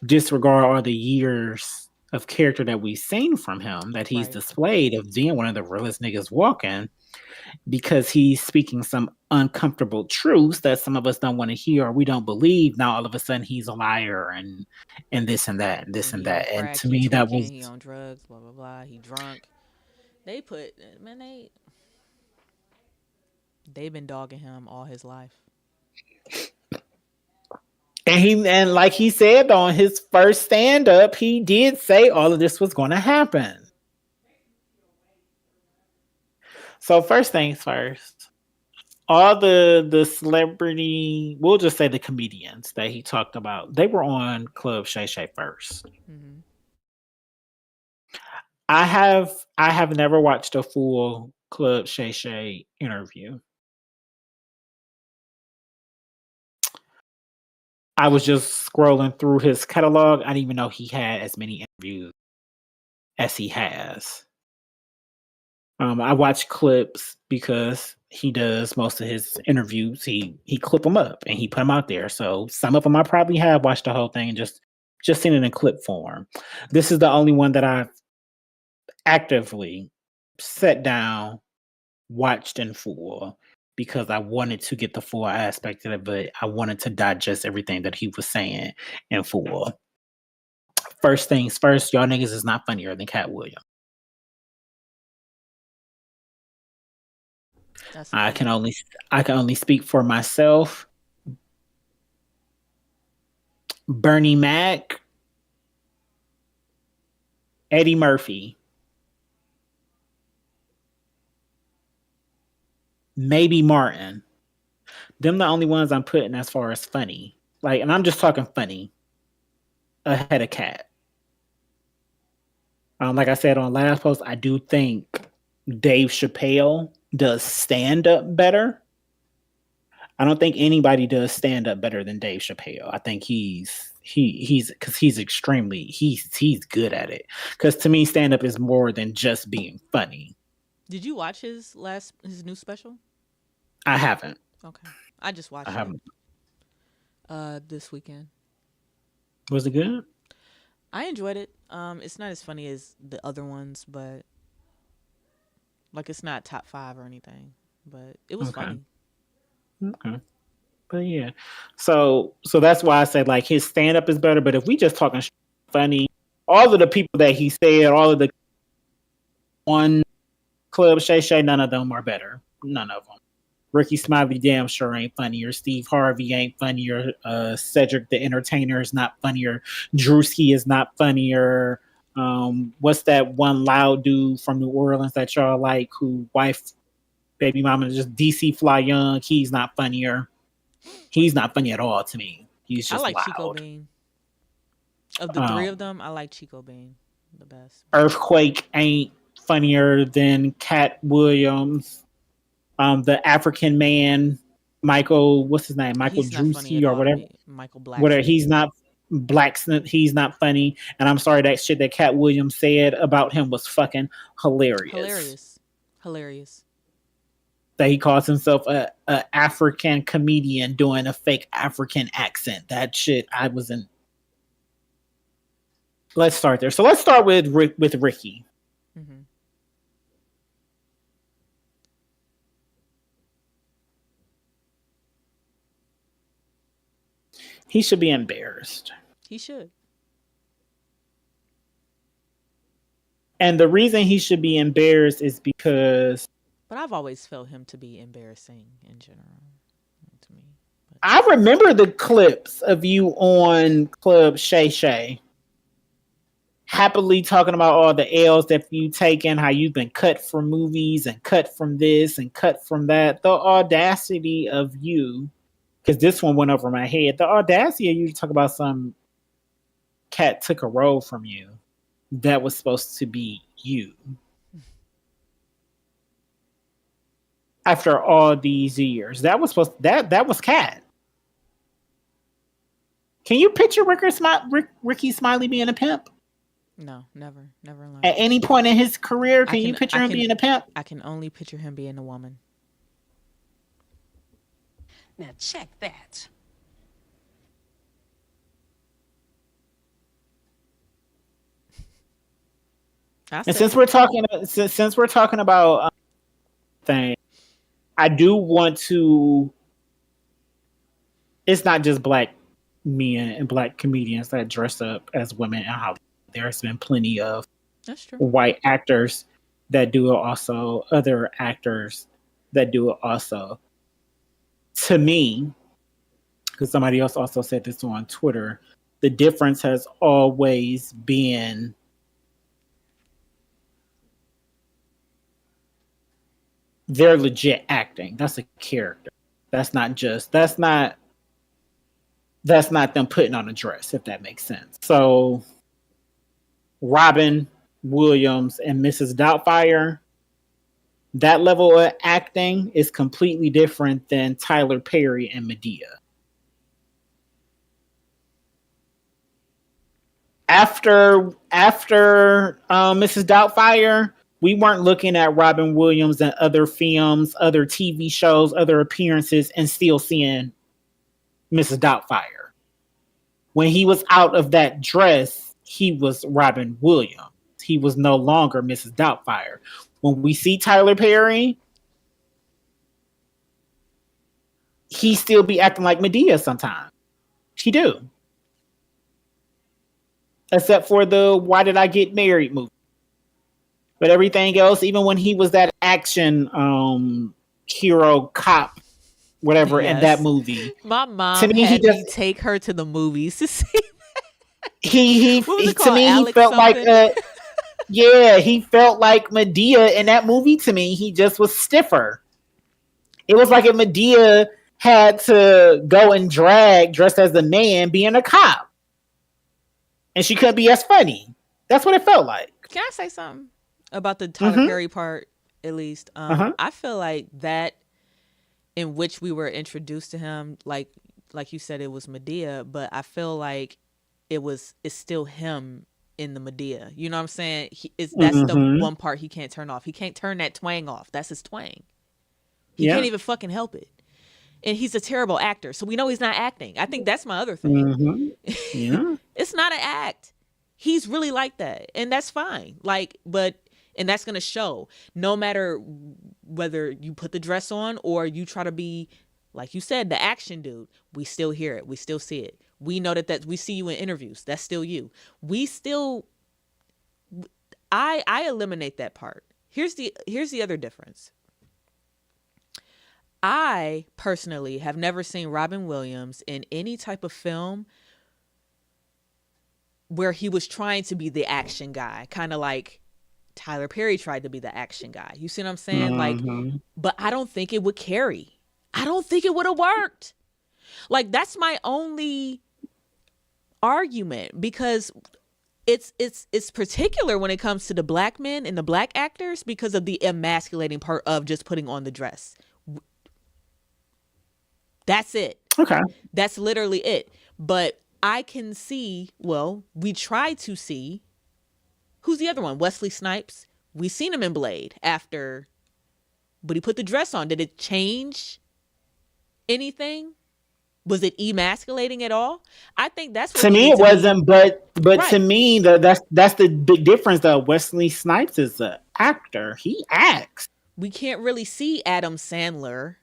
Speaker 5: disregard all the years of character that we've seen from him that he's displayed of being one of the realest niggas walking because he's speaking some uncomfortable truths that some of us don't want to hear or we don't believe. Now all of a sudden he's a liar and this and that and this and that. And to me that was
Speaker 4: he on drugs, blah blah blah, he drunk. They've been dogging him all his life.
Speaker 5: And like he said on his first stand-up, he did say all of this was going to happen. So first things first, all the celebrity, we'll just say the comedians that he talked about, they were on Club Shay Shay first. Mm-hmm. I have never watched a full Club Shay Shay interview. I was just scrolling through his catalog. I didn't even know he had as many interviews as he has. I watch clips because he does most of his interviews. He clip them up and he put them out there. So some of them I probably have watched the whole thing and just seen it in clip form. This is the only one that I've actively sat down, watched in full because I wanted to get the full aspect of it, but I wanted to digest everything that he was saying in full. First things first, y'all niggas is not funnier than Cat Williams. I can only speak for myself. Bernie Mac, Eddie Murphy, maybe Martin. Them the only ones I'm putting as far as funny. Like, and I'm just talking funny. Ahead of Cat. Like I said on last post, I do think Dave Chappelle does stand up better. I don't think anybody does stand up better than Dave Chappelle. I think he's because he's extremely he's good at it. Because to me, stand up is more than just being funny.
Speaker 4: Did you watch his new special?
Speaker 5: I haven't.
Speaker 4: Okay, I just watched
Speaker 5: I haven't.
Speaker 4: this weekend.
Speaker 5: Was it good?
Speaker 4: I enjoyed it. It's not as funny as the other ones, but like it's not top 5 or anything. But it was funny.
Speaker 5: Okay. But yeah. So that's why I said like his stand up is better. But if we just talking funny, all of the people that he said, all of the one Club Shay Shay, none of them are better. None of them. Ricky Smiley damn sure ain't funnier. Steve Harvey ain't funnier. Cedric the Entertainer is not funnier. Drewski is not funnier. What's that one loud dude from New Orleans that y'all like, who wife, baby mama, just DC Fly Young? He's not funnier. He's not funny at all to me. He's just
Speaker 4: I like
Speaker 5: loud.
Speaker 4: Chico Bean. Of the 3 of them, I like Chico Bean the best.
Speaker 5: Earthquake ain't funnier than Cat Williams. The African man, Michael, what's his name? Michael Drewski or whatever.
Speaker 4: Michael Blacksmith.
Speaker 5: Whatever. He's not Blacksmith. He's not funny. And I'm sorry, that shit that Cat Williams said about him was fucking hilarious.
Speaker 4: Hilarious.
Speaker 5: That he calls himself a African comedian doing a fake African accent. That shit, I wasn't. Let's start there. So let's start with Ricky.
Speaker 4: Mm-hmm.
Speaker 5: He should be embarrassed.
Speaker 4: He should.
Speaker 5: And the reason he should be embarrassed is because...
Speaker 4: But I've always felt him to be embarrassing in general, to me. But...
Speaker 5: I remember the clips of you on Club Shay Shay happily talking about all the L's that you've taken, how you've been cut from movies and cut from this and cut from that. The audacity of you... Because this one went over my head. The audacity of you to talk about some cat took a role from you that was supposed to be you. After all these years, that was supposed that was Cat. Can you picture Ricky Smiley being a pimp?
Speaker 4: No, never in life.
Speaker 5: At any point in his career, can you picture him being a pimp?
Speaker 4: I can only picture him being a woman.
Speaker 3: Now check that.
Speaker 5: And since we're talking about things, I do want to. It's not just black men and black comedians that dress up as women in Hollywood. There's been plenty of white actors that do it also. Other actors that do it also. To me, because somebody else also said this on Twitter, the difference has always been they're legit acting. That's a character. That's not them putting on a dress, if that makes sense. So Robin Williams and Mrs. Doubtfire, that level of acting is completely different than Tyler Perry and Medea. After Mrs. Doubtfire, we weren't looking at Robin Williams and other films, other TV shows, other appearances, and still seeing Mrs. Doubtfire. When he was out of that dress, he was Robin Williams. He was no longer Mrs. Doubtfire. When we see Tyler Perry, he still be acting like Medea sometimes. He do. Except for the Why Did I Get Married movie. But everything else, even when he was that action hero cop, whatever, in that movie.
Speaker 4: My mom had me take her to the movies to see that. He
Speaker 5: felt like he felt like Medea in that movie to me. He just was stiffer. It was like if Medea had to go and drag dressed as a man being a cop. And she couldn't be as funny. That's what it felt like.
Speaker 4: Can I say something about the Tyler Perry part? At least, I feel like that in which we were introduced to him, like you said, it was Medea, but I feel like it's still him in the Medea. You know what I'm saying? That's the one part he can't turn off. He can't turn that twang off. That's his twang. He can't even fucking help it. And he's a terrible actor, so we know he's not acting. I think that's my other thing.
Speaker 5: Yeah,
Speaker 4: it's not an act. He's really like that, and that's fine. And that's going to show no matter whether you put the dress on or you try to be, like you said, the action dude. We still hear it. We still see it. We know that we see you in interviews. That's still you. I eliminate that part. Here's the other difference. I personally have never seen Robin Williams in any type of film where he was trying to be the action guy, kind of like Tyler Perry tried to be the action guy. You see what I'm saying? But I don't think it would carry. I don't think it would have worked. Like, that's my only argument, because it's particular when it comes to the black men and the black actors because of the emasculating part of just putting on the dress. That's it.
Speaker 5: Okay.
Speaker 4: That's literally it. But I can see, we try to see, who's the other one? Wesley Snipes. We seen him in Blade after, but he put the dress on. Did it change anything? Was it emasculating at all? I think that's what
Speaker 5: to me it wasn't. But right. To me, that's the big difference. Though Wesley Snipes is an actor. He acts.
Speaker 4: We can't really see Adam Sandler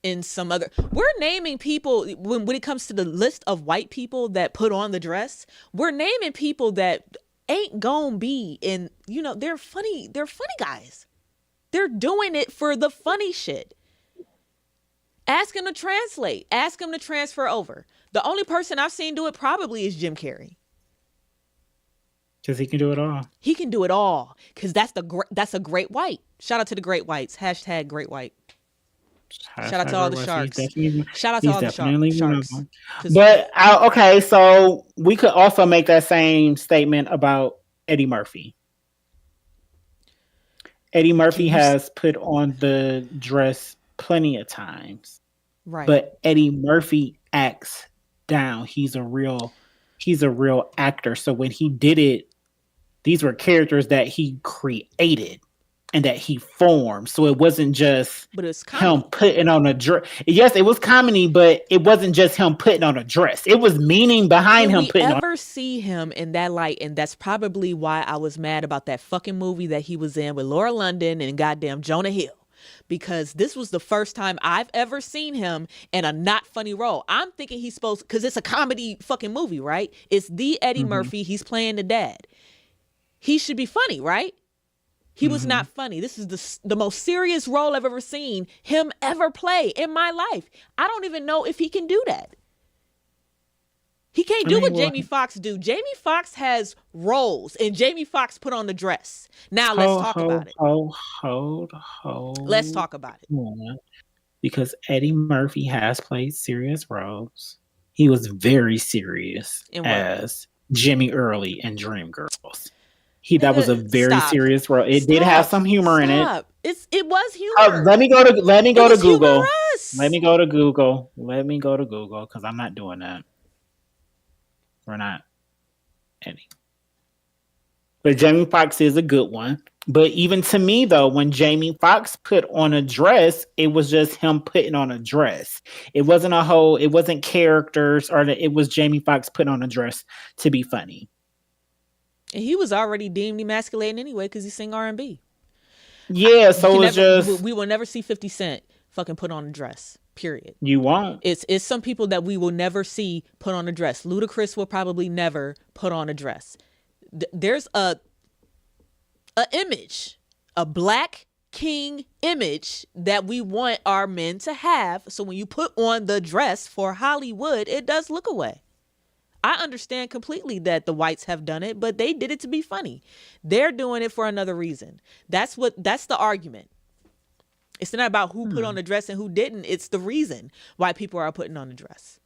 Speaker 4: in some other. We're naming people when it comes to the list of white people that put on the dress. We're naming people that ain't gonna be in, they're funny guys. They're doing it for the funny shit. Ask him to translate. Ask him to transfer over. The only person I've seen do it probably is Jim Carrey.
Speaker 5: Because he can do it all.
Speaker 4: He can do it all. Because that's a great white. Shout out to the great whites. # great white. Shout out to all the sharks. Shout out to all the sharks.
Speaker 5: But okay, so we could also make that same statement about Eddie Murphy. Eddie Murphy has put on the dress plenty of times,
Speaker 4: right?
Speaker 5: But Eddie Murphy acts down. He's a real actor. So when he did it, these were characters that he created and that he formed. So it wasn't just him putting on a dress. Yes, it was comedy, but it wasn't just him putting on a dress. It was meaning behind him putting on.
Speaker 4: Will we ever see him in that light? And that's probably why I was mad about that fucking movie that he was in with Laura London and goddamn Jonah Hill. Because this was the first time I've ever seen him in a not funny role. I'm thinking he's supposed, because it's a comedy fucking movie, right? It's the Eddie Murphy. He's playing the dad. He should be funny, right? He was not funny. This is the most serious role I've ever seen him ever play in my life. I don't even know if he can do that. He can't do what Jamie Foxx do. Jamie Foxx has roles, and Jamie Foxx put on the dress. Now let's talk about it. Let's talk about it.
Speaker 5: Because Eddie Murphy has played serious roles. He was very serious as Jimmy Early in Dreamgirls. That was a very serious role. It did have some humor in it.
Speaker 4: It was humor.
Speaker 5: Let me go to Google. Humorous. Let me go to Google because I'm not doing that. We're not any. But Jamie Foxx is a good one. But even to me, though, when Jamie Foxx put on a dress, it was just him putting on a dress. It wasn't characters, or it was Jamie Foxx putting on a dress to be funny.
Speaker 4: And he was already deemed emasculating anyway because he sang R&B.
Speaker 5: Yeah, so it's just...
Speaker 4: We will never see 50 Cent fucking put on a dress. Period.
Speaker 5: You won't.
Speaker 4: It's some people that we will never see put on a dress. Ludacris will probably never put on a dress. There's a image, a black king image that we want our men to have. So when you put on the dress for Hollywood, it does look away. I understand completely that the whites have done it, but they did it to be funny. They're doing it for another reason. That's the argument. It's not about who put on the dress and who didn't. It's the reason why people are putting on the dress.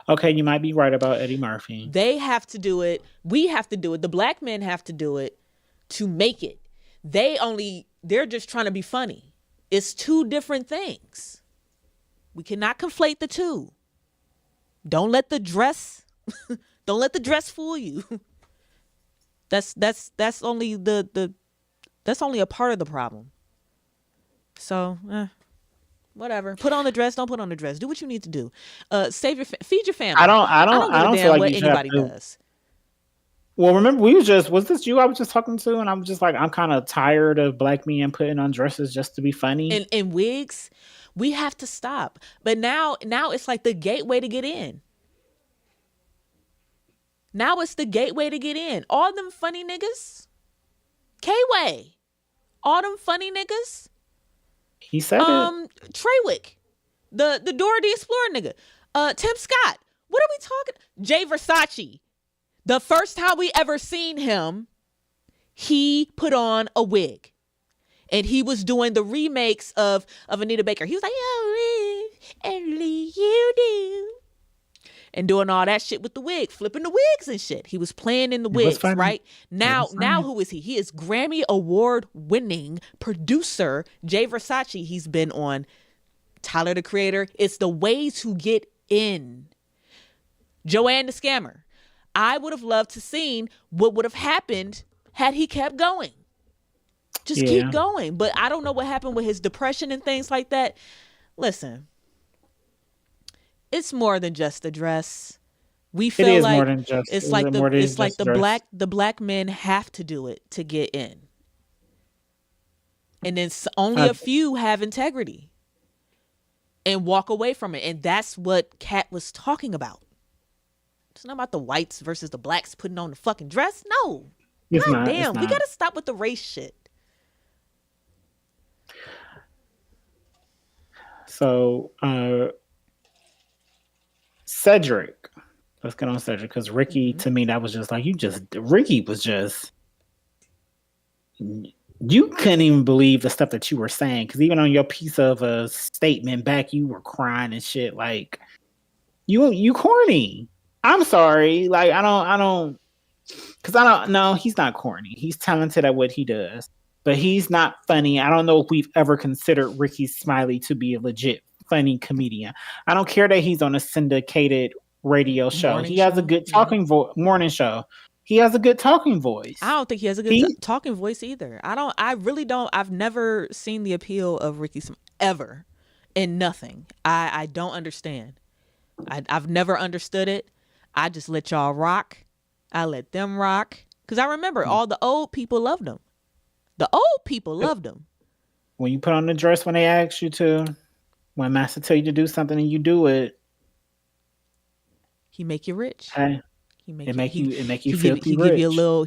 Speaker 5: Okay, you might be right about Eddie Murphy.
Speaker 4: They have to do it. We have to do it. The black men have to do it to make it. They're just trying to be funny. It's two different things. We cannot conflate the two. Don't let the dress fool you. That's only that's only a part of the problem. So, whatever. Put on the dress. Don't put on the dress. Do what you need to do. Feed your family.
Speaker 5: I don't
Speaker 4: give a
Speaker 5: feel
Speaker 4: damn
Speaker 5: like
Speaker 4: what
Speaker 5: you should have
Speaker 4: anybody
Speaker 5: to.
Speaker 4: does.
Speaker 5: Well, remember, was this you I was just talking to? And I was just like, I'm kind of tired of black men putting on dresses just to be funny.
Speaker 4: And wigs, we have to stop. But now it's like the gateway to get in. Now it's the gateway to get in. All them funny niggas. K-Way. All them funny niggas.
Speaker 5: He said it.
Speaker 4: Treywick. The Dora the Explorer nigga. Tim Scott. What are we talking? Jay Versace. The first time we ever seen him, he put on a wig. And he was doing the remakes of Anita Baker. He was like, oh, only you do. And doing all that shit with the wig, flipping the wigs and shit. He was playing in the wigs, right? Now who is he? He is Grammy Award winning producer Jay Versace. He's been on Tyler the Creator. It's the way to get in. Joanne the Scammer. I would have loved to seen what would have happened had he kept going. Just keep going. But I don't know what happened with his depression and things like that. Listen. It's more than just the dress. We feel like it's like the black men have to do it to get in. And then only a few have integrity and walk away from it. And that's what Kat was talking about. It's not about the whites versus the blacks putting on the fucking dress. No.
Speaker 5: It's
Speaker 4: God
Speaker 5: not,
Speaker 4: damn.
Speaker 5: it's
Speaker 4: We
Speaker 5: not.
Speaker 4: got to stop with the race shit.
Speaker 5: So, Cedric. Let's get on Cedric because Ricky, to me, that was just like, Ricky was just, you couldn't even believe the stuff that you were saying because even on your piece of a statement back, you were crying and shit. Like, you corny. I'm sorry. Like, I don't know. He's not corny. He's talented at what he does, but he's not funny. I don't know if we've ever considered Ricky Smiley to be a legit funny comedian. I don't care that he's on a syndicated radio show. He has a good talking morning show. He has a good talking voice.
Speaker 4: I don't think he has a good talking voice either. I really don't. I've never seen the appeal of Ricky Smiley ever in nothing. I don't understand. I've never understood it. I just let y'all rock. I let them rock. Because I remember all the old people loved him. The old people loved him.
Speaker 5: When you put on the dress when they ask you to, when master tell you to do something and you do it,
Speaker 4: he make you rich.
Speaker 5: Okay.
Speaker 4: He
Speaker 5: make you filthy rich.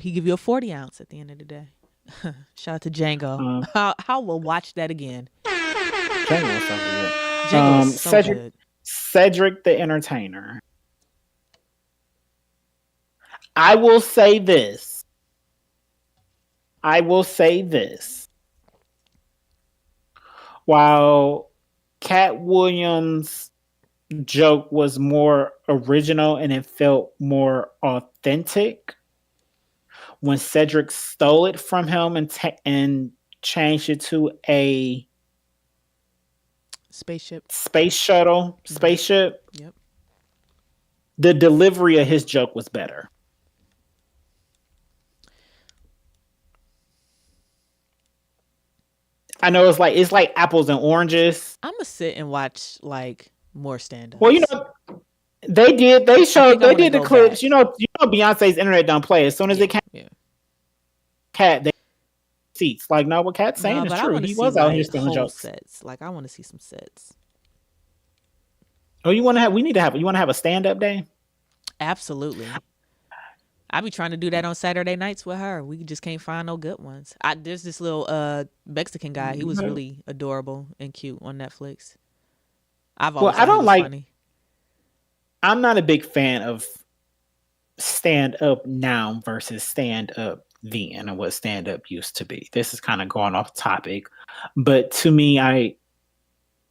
Speaker 4: He give you a 40 ounce at the end of the day. Shout out to Django. How will watch that again.
Speaker 5: Django was so good.
Speaker 4: Django was so good.
Speaker 5: Cedric the Entertainer. I will say this. While Cat Williams' joke was more original and it felt more authentic, when Cedric stole it from him and changed it to a
Speaker 4: spaceship.
Speaker 5: Yep. The delivery of his joke was better. I know it's like apples and oranges.
Speaker 4: I'm gonna sit and watch like more stand-ups.
Speaker 5: Well, they did the clips. Back. You know Beyonce's internet don't play. As soon as it came, Cat, they seats. Like, no, what Cat's saying is true. He was out here stealing jokes.
Speaker 4: Sets. Like, I want to see some sets.
Speaker 5: Oh, you want to have a stand-up day?
Speaker 4: Absolutely. I be trying to do that on Saturday nights with her. We just can't find no good ones. There's this little Mexican guy. He was really adorable and cute on Netflix. I've always funny.
Speaker 5: I'm not a big fan of stand-up now versus stand-up then and what stand-up used to be. This is kind of going off topic, but to me,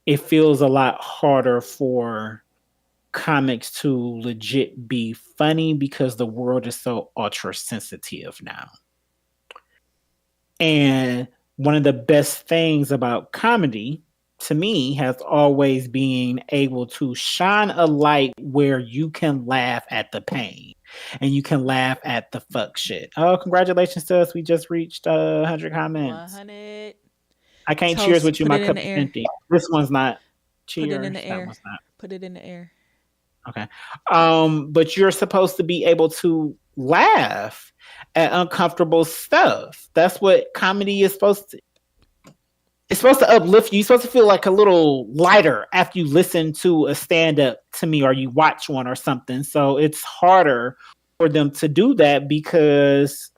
Speaker 5: it feels a lot harder for comics to legit be funny because the world is so ultra sensitive now. And one of the best things about comedy to me has always been able to shine a light where you can laugh at the pain and you can laugh at the fuck shit. Oh, congratulations to us. We just reached 100 comments.
Speaker 4: 100.
Speaker 5: I can't
Speaker 4: Toast,
Speaker 5: cheers with you.
Speaker 4: put
Speaker 5: My
Speaker 4: it in
Speaker 5: cup
Speaker 4: the
Speaker 5: is
Speaker 4: air.
Speaker 5: empty. This one's not cheers.
Speaker 4: Put it in the
Speaker 5: That
Speaker 4: air.
Speaker 5: one's not.
Speaker 4: Put it in the air.
Speaker 5: Okay. But you're supposed to be able to laugh at uncomfortable stuff. That's what comedy is supposed to. It's supposed to uplift you. You're supposed to feel like a little lighter after you listen to a stand-up to me or you watch one or something. So it's harder for them to do that because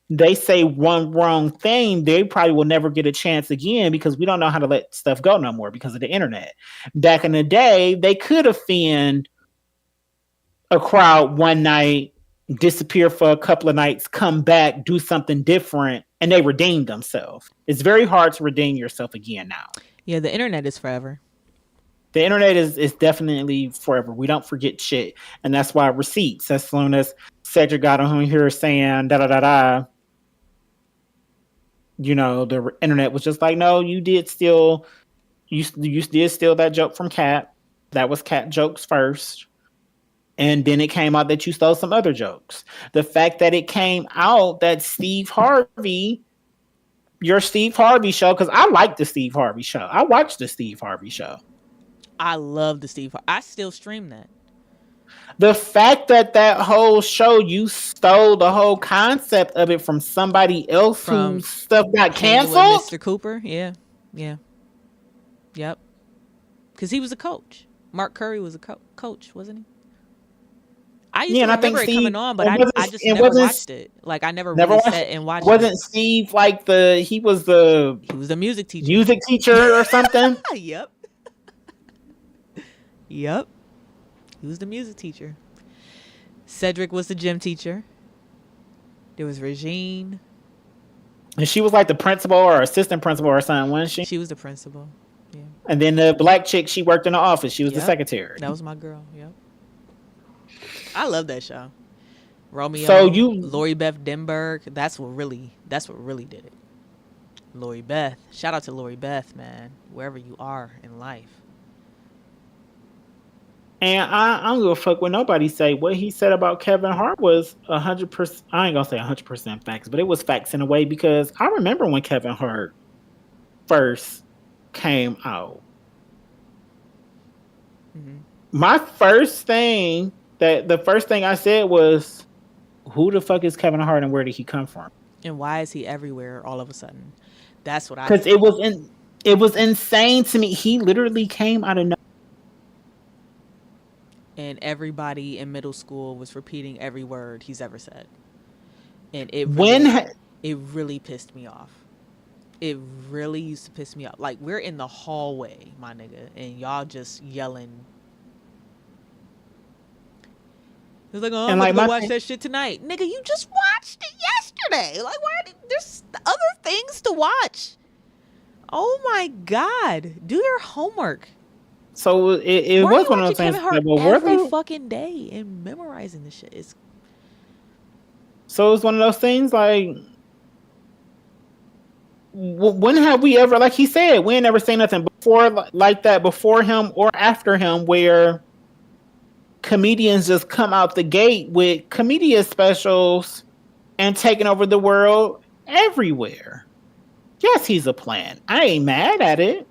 Speaker 5: they say one wrong thing, they probably will never get a chance again because we don't know how to let stuff go no more because of the internet. Back in the day, they could offend a crowd one night, disappear for a couple of nights, come back, do something different, and they redeem themselves. It's very hard to redeem yourself again now.
Speaker 4: Yeah, the internet is forever.
Speaker 5: The internet is definitely forever. We don't forget shit. And that's why receipts, as soon as Cedric got on here saying da-da-da-da, you know, the internet was just like, no, you did steal, you did steal that joke from Cat. That was Cat jokes first. And then it came out that you stole some other jokes. The fact that it came out that Steve Harvey, your Steve Harvey show, because I like the Steve Harvey show. I watched the Steve Harvey show.
Speaker 4: I love the Steve. I still stream that.
Speaker 5: The fact that whole show, you stole the whole concept of it from somebody else whose stuff got canceled.
Speaker 4: Mr. Cooper, yeah. Yep. Because he was a coach. Mark Curry was a coach, wasn't he? I used to remember it coming on, but I just never watched it. Like I never really sat and watched it.
Speaker 5: Wasn't Steve like he was the
Speaker 4: music teacher.
Speaker 5: Music teacher or something?
Speaker 4: Yep. He was the music teacher. Cedric was the gym teacher. There was Regine.
Speaker 5: And she was like the principal or assistant principal or something, wasn't she?
Speaker 4: She was the principal. Yeah.
Speaker 5: And then the black chick, she worked in the office. She was the secretary.
Speaker 4: That was my girl. Yep. I love that show. Romeo.
Speaker 5: So
Speaker 4: Lori Beth Denberg. That's what really did it. Lori Beth. Shout out to Lori Beth, man. Wherever you are in life.
Speaker 5: And I don't give a fuck what nobody say. What he said about Kevin Hart was 100%. I ain't gonna say 100% facts, but it was facts in a way because I remember when Kevin Hart first came out. Mm-hmm. My first thing the first thing I said was, "Who the fuck is Kevin Hart and where did he come from?
Speaker 4: And why is he everywhere all of a sudden?" That's what I.
Speaker 5: Because it was insane to me. He literally came out of nowhere.
Speaker 4: And everybody in middle school was repeating every word he's ever said. And it really pissed me off. It really used to piss me off. Like, we're in the hallway, my nigga, and y'all just yelling. It was like, oh, I'm gonna go watch that shit tonight. Nigga, you just watched it yesterday. Like, there's other things to watch. Oh my God. Do your homework.
Speaker 5: So it was one of those things.
Speaker 4: Every fucking day and memorizing the shit.
Speaker 5: So it's one of those things like, when have we ever, like he said, we ain't never seen nothing before like that before him or after him where comedians just come out the gate with comedian specials and taking over the world everywhere. Yes, he's a plan. I ain't mad at it.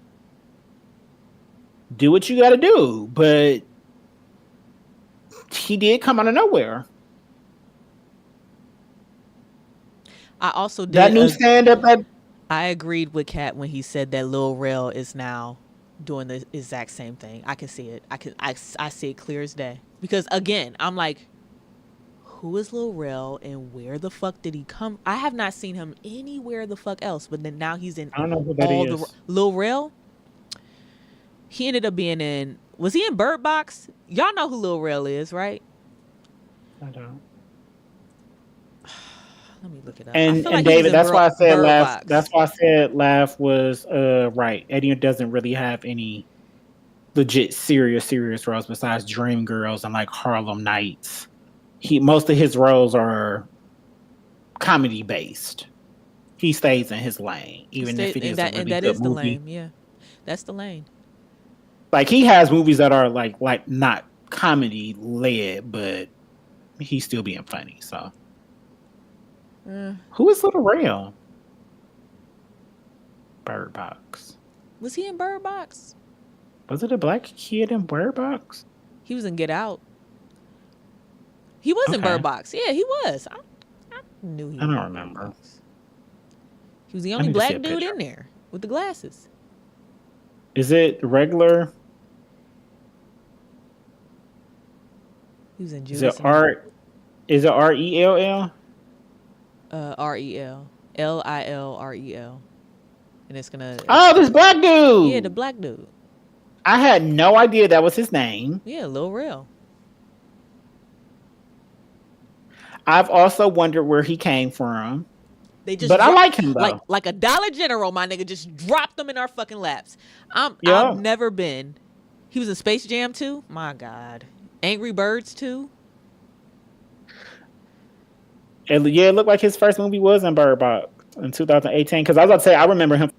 Speaker 5: Do what you got to do, but he did come out of nowhere.
Speaker 4: I also did
Speaker 5: that new stand-up.
Speaker 4: I agreed with Kat when he said that Lil Rel is now doing the exact same thing. I can see it. I see it clear as day. Because again, I'm like, who is Lil Rel and where the fuck did he come? I have not seen him anywhere the fuck else. But then now he's in.
Speaker 5: I don't know who that is.
Speaker 4: Lil Rel. He ended up being in. Was he in Bird Box? Y'all know who Lil Rel is, right?
Speaker 5: I don't.
Speaker 4: Let me look it up.
Speaker 5: And David, that's why I said laugh. That's why I said laugh was right. Eddie doesn't really have any legit serious roles besides Dreamgirls and like Harlem Nights. Most of his roles are comedy based. He stays in his lane, even if it is a really good
Speaker 4: the
Speaker 5: movie.
Speaker 4: lane. Yeah, that's the lane.
Speaker 5: Like he has movies that are like not comedy led, but he's still being funny. So, who is Little Rail? Bird Box.
Speaker 4: Was he in Bird Box?
Speaker 5: Was it a black kid in Bird Box?
Speaker 4: He was in Get Out. He was in Bird Box. Yeah, he was. I knew he was.
Speaker 5: I don't remember.
Speaker 4: He was the only black dude in there with the glasses.
Speaker 5: Is it regular?
Speaker 4: He was in
Speaker 5: Is
Speaker 4: Judas.
Speaker 5: it R? Is it RELL?
Speaker 4: REL. LILREL. And it's gonna.
Speaker 5: Oh, this black dude.
Speaker 4: Yeah, the black dude.
Speaker 5: I had no idea that was his name.
Speaker 4: Yeah, Lil Rel.
Speaker 5: I've also wondered where he came from.
Speaker 4: But
Speaker 5: I like him though.
Speaker 4: Like a Dollar General, my nigga, just dropped them in our fucking laps. I've never been. He was in Space Jam 2. My God. Angry Birds 2.
Speaker 5: It looked like his first movie was in Bird Box in 2018. Because I was about to say, I remember him.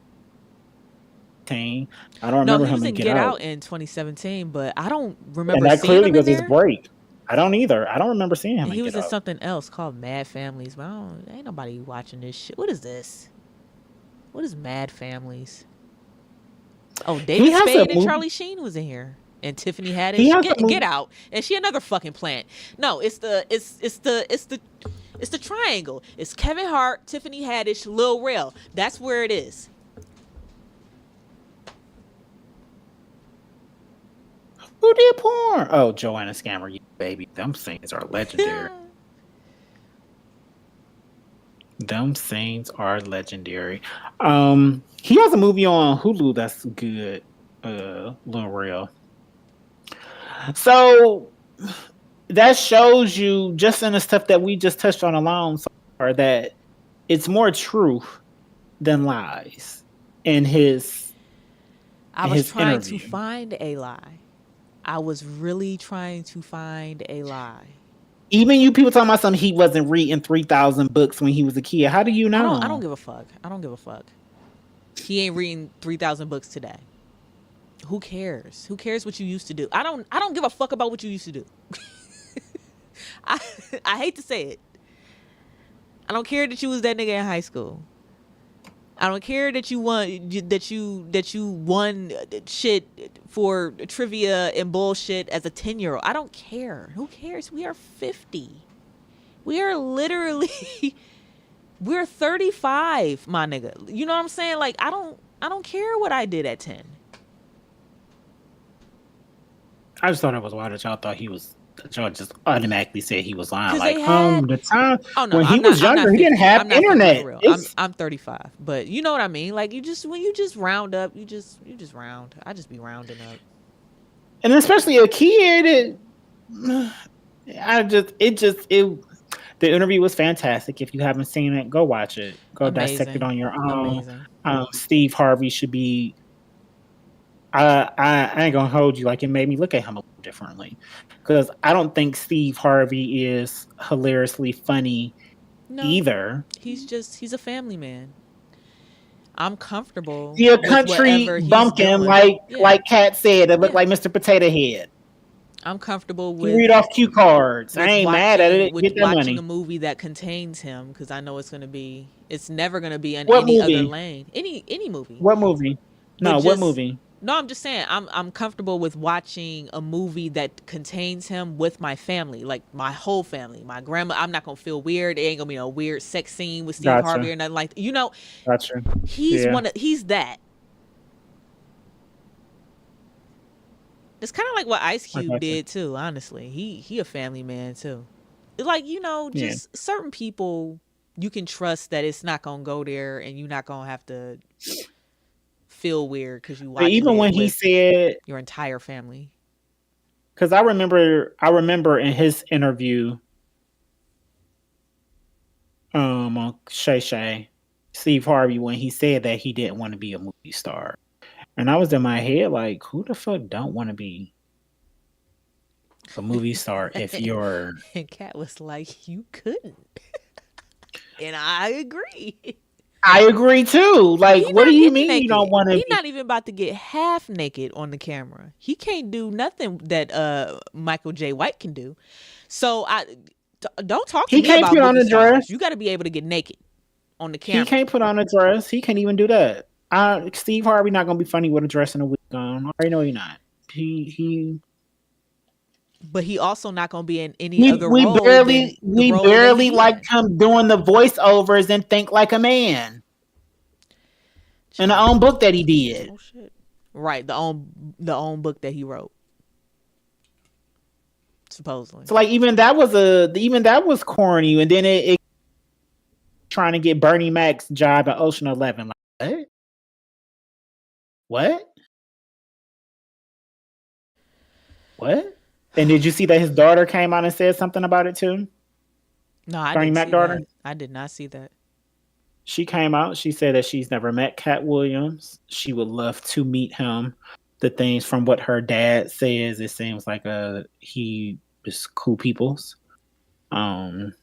Speaker 5: I don't remember him in Get Out
Speaker 4: in 2017, but I don't remember.
Speaker 5: And that
Speaker 4: seeing
Speaker 5: clearly
Speaker 4: him in
Speaker 5: was his
Speaker 4: there.
Speaker 5: break. I don't either. I don't remember seeing him.
Speaker 4: He was in
Speaker 5: Get Out.
Speaker 4: something else called Mad Families, but ain't nobody watching this shit. What is this? What is Mad Families? Oh, David Spade and Charlie Sheen was in here, and Tiffany Haddish. Get Out, and she another fucking plant. No, it's the triangle. It's Kevin Hart, Tiffany Haddish, Lil Rel. That's where it is.
Speaker 5: Who did porn? Oh, Joanna Scammer, you baby. Them scenes are legendary. Them scenes are legendary. He has a movie on Hulu that's good. Lil Rel. So that shows you, just in the stuff that we just touched on alone, so far, that it's more truth than lies in his.
Speaker 4: I was trying to find a lie. I was really trying to find a lie.
Speaker 5: Even you people talking about something, he wasn't reading 3,000 books when he was a kid. How do you know?
Speaker 4: I don't give a fuck. I don't give a fuck. He ain't reading 3,000 books today. Who cares? Who cares what you used to do? I don't give a fuck about what you used to do. I hate to say it. I don't care that you was that nigga in high school. I don't care that you won shit for trivia and bullshit as a 10-year-old. I don't care. Who cares? We are 50. We are literally we're 35, my nigga. You know what I'm saying? Like I don't care what I did at 10.
Speaker 5: I just thought it was wild that y'all thought he was. Y'all just automatically said he was lying.
Speaker 4: Like
Speaker 5: the time when he was younger, he didn't have internet.
Speaker 4: I'm 35, but you know what I mean. Like when you just round up, you just round. I just be rounding up.
Speaker 5: And especially a kid, the interview was fantastic. If you haven't seen it, go watch it. Go dissect it on your own. Steve Harvey should be. I ain't gonna hold you. Like it made me look at him a little differently, because I don't think Steve Harvey is hilariously funny either.
Speaker 4: He's a family man. I'm comfortable.
Speaker 5: He a country bumpkin, like Kat said. It looked like Mr. Potato Head.
Speaker 4: I'm comfortable with.
Speaker 5: Read off cue cards. I ain't mad at it. Get that
Speaker 4: watching
Speaker 5: money.
Speaker 4: A movie that contains him, because I know it's never gonna be in any other lane. Any movie.
Speaker 5: What movie? No, what movie?
Speaker 4: No, I'm just saying I'm comfortable with watching a movie that contains him with my family, like my whole family, my grandma. I'm not gonna feel weird. It ain't gonna be a weird sex scene with Steve Harvey or nothing like that. You know,
Speaker 5: gotcha.
Speaker 4: He's that. It's kind of like what Ice Cube did too. Honestly, he a family man too. Like just certain people you can trust that it's not gonna go there, and you're not gonna have to feel weird because you watch.
Speaker 5: Even when he said
Speaker 4: your entire family,
Speaker 5: because I remember in his interview, on Shay Shay, Steve Harvey, when he said that he didn't want to be a movie star, And I was in my head like, who the fuck don't want to be a movie star if you're...
Speaker 4: And Kat was like, you couldn't. And I agree.
Speaker 5: I agree too. Like, what do you mean you don't want to?
Speaker 4: He's not even about to get half naked on the camera. He can't do nothing that Michael J. White can do. So don't talk to me about
Speaker 5: put on a dress.
Speaker 4: You got to be able to get naked on the camera.
Speaker 5: He can't put on a dress. He can't even do that. Steve Harvey not gonna be funny with a dress and a wig on. I already know he's not.
Speaker 4: But he also not gonna be in any other role.
Speaker 5: We barely liked him doing the voiceovers and Think Like a Man. In the own book that he did.
Speaker 4: Oh shit! Right, the own book that he wrote. Supposedly.
Speaker 5: So like even that was corny, and then it trying to get Bernie Mac's job at Ocean 11. Like what? What? And did you see that his daughter came out and said something about it too?
Speaker 4: No, I
Speaker 5: Bernie
Speaker 4: didn't
Speaker 5: Mac
Speaker 4: see
Speaker 5: daughter.
Speaker 4: that. I did not see that.
Speaker 5: She came out. She said that she's never met Cat Williams. She would love to meet him. The things from what her dad says, it seems like he is cool peoples. And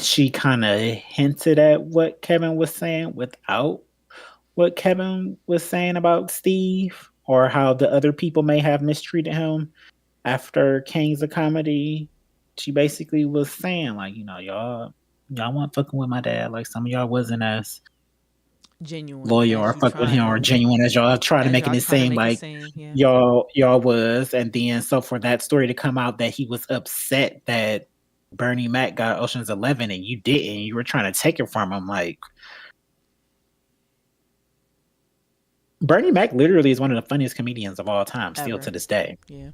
Speaker 5: she kind of hinted at what Kevin was saying without what Kevin was saying about Steve, or how the other people may have mistreated him after Kings of Comedy. She basically was saying, like, you know, y'all weren't fucking with my dad. Like, some of y'all wasn't as
Speaker 4: genuine,
Speaker 5: loyal or fuck with him or genuine as y'all try to make it seem like y'all was. And then so for that story to come out that he was upset that Bernie Mac got Ocean's 11 and you didn't, you were trying to take it from him. Like, Bernie Mac literally is one of the funniest comedians of all time, still to this day.
Speaker 4: Yeah.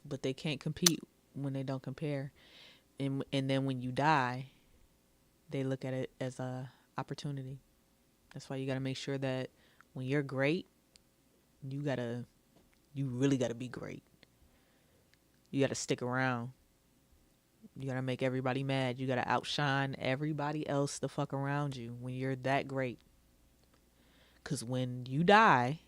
Speaker 4: But they can't compete when they don't compare. And then when you die, they look at it as a opportunity. That's why you got to make sure that when you're great, you really got to be great. You got to stick around. You got to make everybody mad. You got to outshine everybody else the fuck around you when you're that great. Because when you die,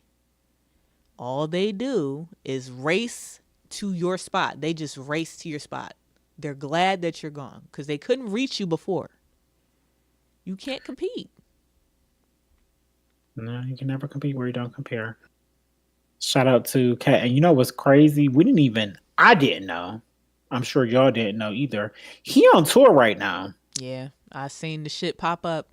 Speaker 4: all they do is race to your spot. They just race to your spot. They're glad that you're gone because they couldn't reach you before. You can't compete.
Speaker 5: No, you can never compete where you don't compare. Shout out to Kat. And you know what's crazy? I didn't know. I'm sure y'all didn't know either. He on tour right now.
Speaker 4: Yeah, I seen the shit pop up.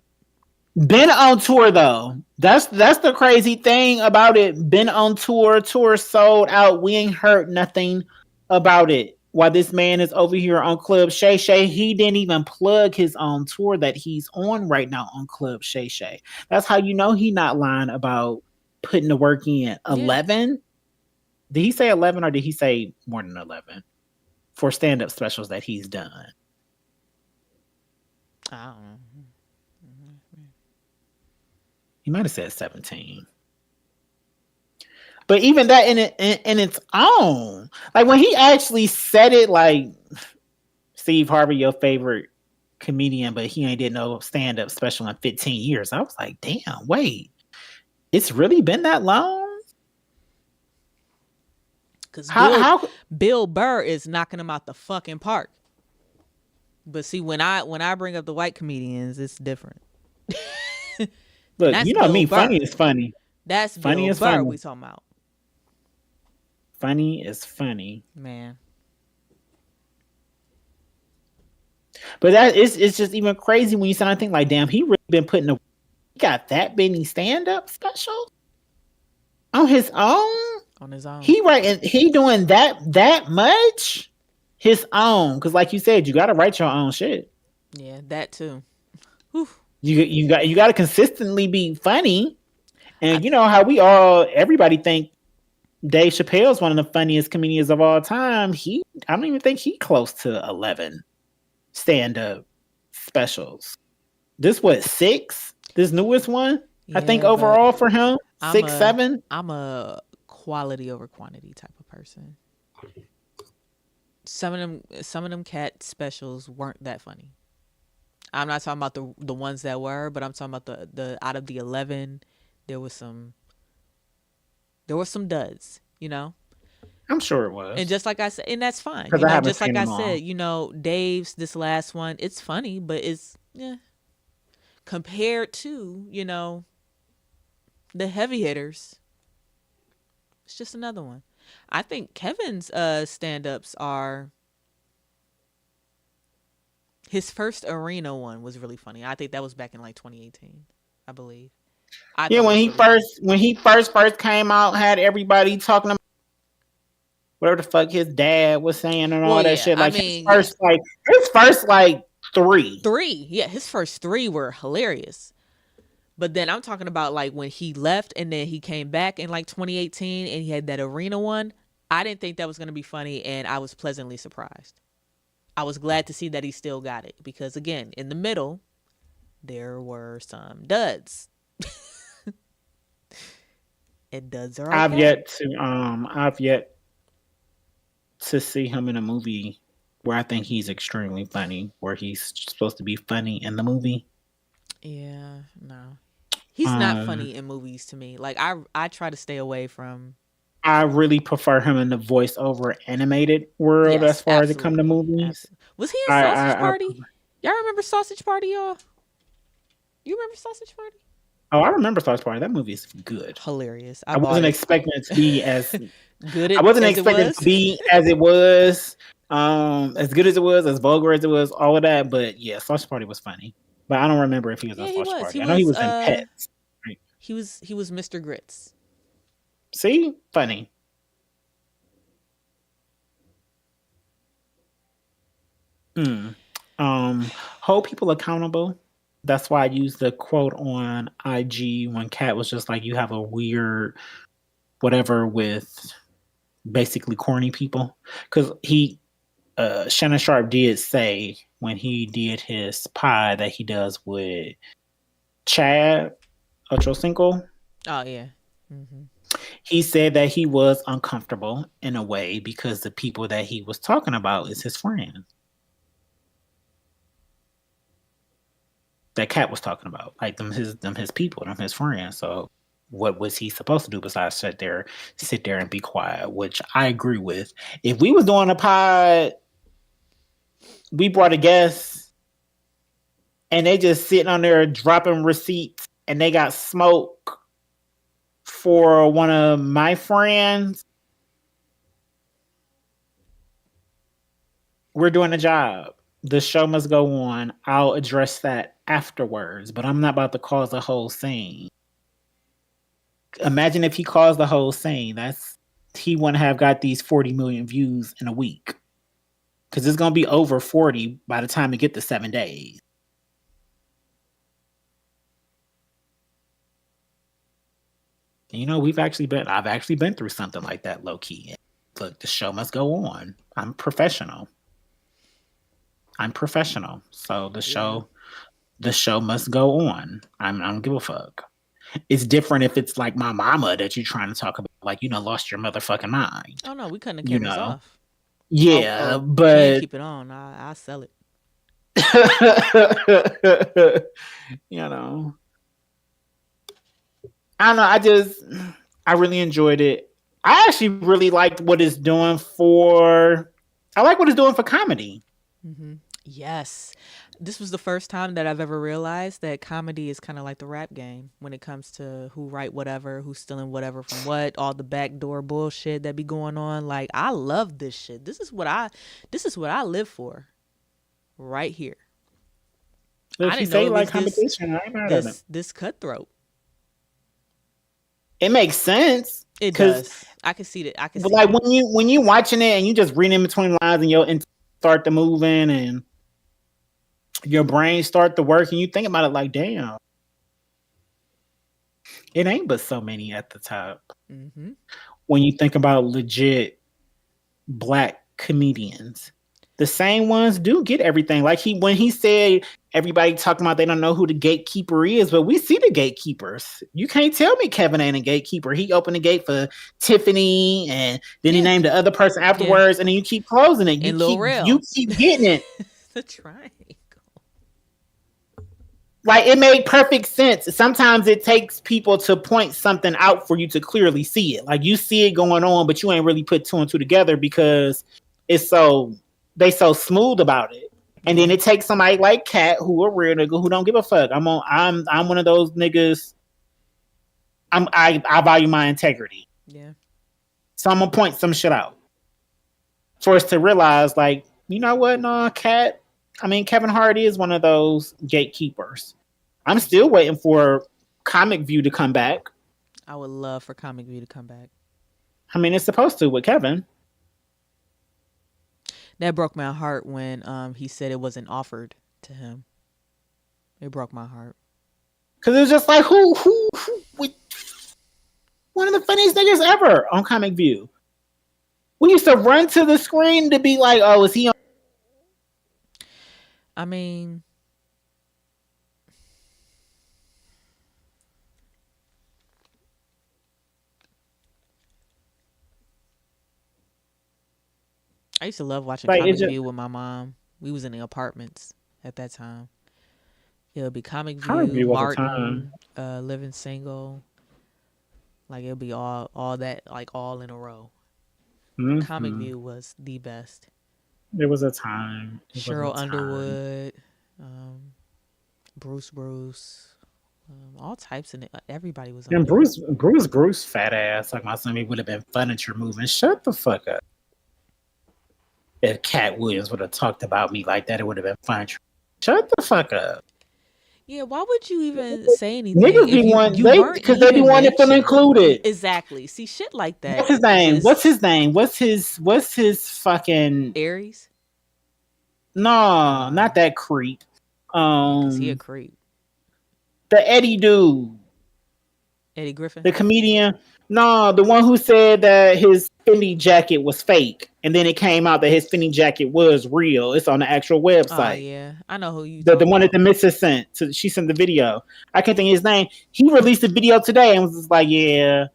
Speaker 5: Been on tour though. That's the crazy thing about it. Been on tour. Tour sold out. We ain't heard nothing about it. While this man is over here on Club Shay Shay, he didn't even plug his own tour that he's on right now on Club Shay Shay. That's how you know he not lying about putting the work in. 11? Did he say 11 or did he say more than 11 for stand-up specials that he's done?
Speaker 4: I don't know.
Speaker 5: He might have said 17. But even that in its own, like when he actually said it, like Steve Harvey, your favorite comedian, but he ain't did no stand-up special in 15 years. I was like, damn, wait, it's really been that long?
Speaker 4: Because Bill Burr is knocking him out the fucking park. But see, when I bring up the white comedians, it's different.
Speaker 5: Look, you know me, funny is funny.
Speaker 4: That's
Speaker 5: funny
Speaker 4: Bill
Speaker 5: is
Speaker 4: Burr
Speaker 5: funny.
Speaker 4: we talking about.
Speaker 5: Funny is funny.
Speaker 4: Man.
Speaker 5: But it's just even crazy when you sound and think like, damn, he really been putting he got that many stand-up specials on his own?
Speaker 4: On his own.
Speaker 5: He doing that much? His own. Because like you said, you gotta write your own shit.
Speaker 4: Yeah, that too. Whew.
Speaker 5: You got to consistently be funny, and you know how everybody think Dave Chappelle's one of the funniest comedians of all time. I don't even think he close to 11 stand-up specials. This 6? This newest one? Yeah, I think overall for him 6, 7.
Speaker 4: I'm a quality over quantity type of person. Some of them Cat specials weren't that funny. I'm not talking about the ones that were, but I'm talking about the out of the 11, there were some duds, you know.
Speaker 5: I'm sure it was.
Speaker 4: And just like I said, and that's fine.
Speaker 5: Because
Speaker 4: You
Speaker 5: I
Speaker 4: know,
Speaker 5: haven't
Speaker 4: just like
Speaker 5: seen
Speaker 4: I
Speaker 5: them all.
Speaker 4: said, you know, Dave's this last one, it's funny, but it's compared to, you know, the heavy hitters. It's just another one. I think Kevin's stand-ups are his first arena one was really funny. I think that was back in like 2018, I believe. I
Speaker 5: Yeah,
Speaker 4: thought
Speaker 5: when
Speaker 4: it was
Speaker 5: he first came out, had everybody talking about whatever the fuck his dad was saying and all
Speaker 4: Well,
Speaker 5: that
Speaker 4: yeah,
Speaker 5: shit.
Speaker 4: I
Speaker 5: Like
Speaker 4: mean,
Speaker 5: his first three.
Speaker 4: yeah, his first 3 were hilarious. But then I'm talking about like when he left and then he came back in like 2018 and he had that arena one. I didn't think that was going to be funny, and I was pleasantly surprised. I was glad to see that he still got it because, again, in the middle, there were some duds. And duds are okay.
Speaker 5: I've yet to see him in a movie where I think he's extremely funny, where he's supposed to be funny in the movie.
Speaker 4: Yeah, no. He's not funny in movies to me. Like, I try to stay away from...
Speaker 5: I really prefer him in the voiceover animated world as far as it comes to movies.
Speaker 4: Was he in Sausage Party? Y'all remember Sausage Party, y'all? You remember Sausage Party?
Speaker 5: Oh, I remember Sausage Party. That movie is good.
Speaker 4: Hilarious.
Speaker 5: I wasn't expecting it to be as
Speaker 4: good.
Speaker 5: I wasn't expecting it to be as it was, as good as it was, as vulgar as it was, all of that. But yeah, Sausage Party was funny. But I don't remember if he was in Sausage Party. I know he was in Pets. Right?
Speaker 4: He was Mr. Grits.
Speaker 5: See? Funny. Hold people accountable. That's why I used the quote on IG when Kat was just like, you have a weird whatever with basically corny people. Because Shannon Sharp did say when he did his pod that he does with Chad Ochocinco.
Speaker 4: Oh, yeah. Mm-hmm.
Speaker 5: He said that he was uncomfortable in a way because the people that he was talking about is his friends. That Kat was talking about, like them his people, them his friends. So what was he supposed to do besides sit there and be quiet? Which I agree with. If we was doing a pod, we brought a guest, and they just sitting on there dropping receipts, and they got smoke for one of my friends, we're doing a job. The show must go on. I'll address that afterwards, but I'm not about to cause a whole scene. Imagine if he caused the whole scene. He wouldn't have got these 40 million views in a week. Because it's going to be over 40 by the time we get to 7 days. And, you know, I've actually been through something like that, low key. Look, the show must go on. I'm professional. So the show must go on. I don't give a fuck. It's different if it's like my mama that you're trying to talk about, like, you know, lost your motherfucking mind.
Speaker 4: Oh no, we couldn't have kept this off.
Speaker 5: Yeah, but
Speaker 4: keep it on. I'll sell it.
Speaker 5: You know, I don't know. I really enjoyed it. I actually really liked what it's doing for. I like what it's doing for comedy.
Speaker 4: Mm-hmm. Yes. This was the first time that I've ever realized that comedy is kind of like the rap game when it comes to who write whatever, who's stealing whatever from what, all the backdoor bullshit that be going on. Like, I love this shit. This is what I live for right here.
Speaker 5: If I didn't know like competition, I ain't mad at it.
Speaker 4: This cutthroat.
Speaker 5: It makes sense.
Speaker 4: It does. I can see that.
Speaker 5: But like when you watching it and you just reading in between lines and start to moving and your brain start to work and you think about it like, damn, it ain't but so many at the top.
Speaker 4: Mm-hmm.
Speaker 5: When you think about legit black comedians, the same ones do get everything. Like when he said everybody talking about they don't know who the gatekeeper is, but we see the gatekeepers. You can't tell me Kevin ain't a gatekeeper. He opened the gate for Tiffany, and then he named the other person afterwards, and then you keep closing it. You keep getting it.
Speaker 4: The triangle.
Speaker 5: Like, it made perfect sense. Sometimes it takes people to point something out for you to clearly see it. Like, you see it going on, but you ain't really put two and two together because they so smooth about it. And then it takes somebody like Kat, who a real nigga who don't give a fuck. I'm one of those niggas. I value my integrity.
Speaker 4: Yeah.
Speaker 5: So I'm gonna point some shit out for us to realize, like, you know what? No, Kevin Hart is one of those gatekeepers. I'm still waiting for Comic View to come back.
Speaker 4: I would love for Comic View to come back.
Speaker 5: I mean, it's supposed to with Kevin.
Speaker 4: That broke my heart when he said it wasn't offered to him. It broke my heart.
Speaker 5: Because it was just like, who one of the funniest niggas ever on Comic View. We used to run to the screen to be like, oh, is he on?
Speaker 4: I mean, I used to love watching
Speaker 5: Like,
Speaker 4: Comic
Speaker 5: it's just-
Speaker 4: View with my mom. We was in the apartments at that time. It would be Comic
Speaker 5: Comic
Speaker 4: View,
Speaker 5: View was a
Speaker 4: Martin, Living Single. Like, it would be all that, like, all in a row.
Speaker 5: Mhm.
Speaker 4: Comic View was the best.
Speaker 5: It was a time. It was
Speaker 4: Cheryl
Speaker 5: a time.
Speaker 4: Underwood, Bruce, all types of everybody was on
Speaker 5: And
Speaker 4: there.
Speaker 5: Bruce, fat ass, like my son, he would have been furniture moving. Shut the fuck up. If Cat Williams would have talked about me like that, it would have been furniture. Shut the fuck up.
Speaker 4: Yeah, why would you even say anything?
Speaker 5: Niggas
Speaker 4: if
Speaker 5: be wanting,
Speaker 4: weren't
Speaker 5: because they be
Speaker 4: even
Speaker 5: wanting to feel
Speaker 4: mentioned?
Speaker 5: included.
Speaker 4: Exactly. See, shit like that.
Speaker 5: What's his name?
Speaker 4: just-
Speaker 5: What's his name? What's his fucking?
Speaker 4: Aries?
Speaker 5: No, not that creep.
Speaker 4: Is he a creep?
Speaker 5: The Eddie dude,
Speaker 4: Eddie Griffin?
Speaker 5: the comedian. No, the one who said that his Fendi jacket was fake, and then it came out that his Fendi jacket was real. It's on the actual
Speaker 4: Oh,
Speaker 5: website.
Speaker 4: yeah. I know who you
Speaker 5: The
Speaker 4: talking
Speaker 5: one that
Speaker 4: about.
Speaker 5: the missus sent. She sent the video. I can't think of his name. He released a video today and was just like, yeah,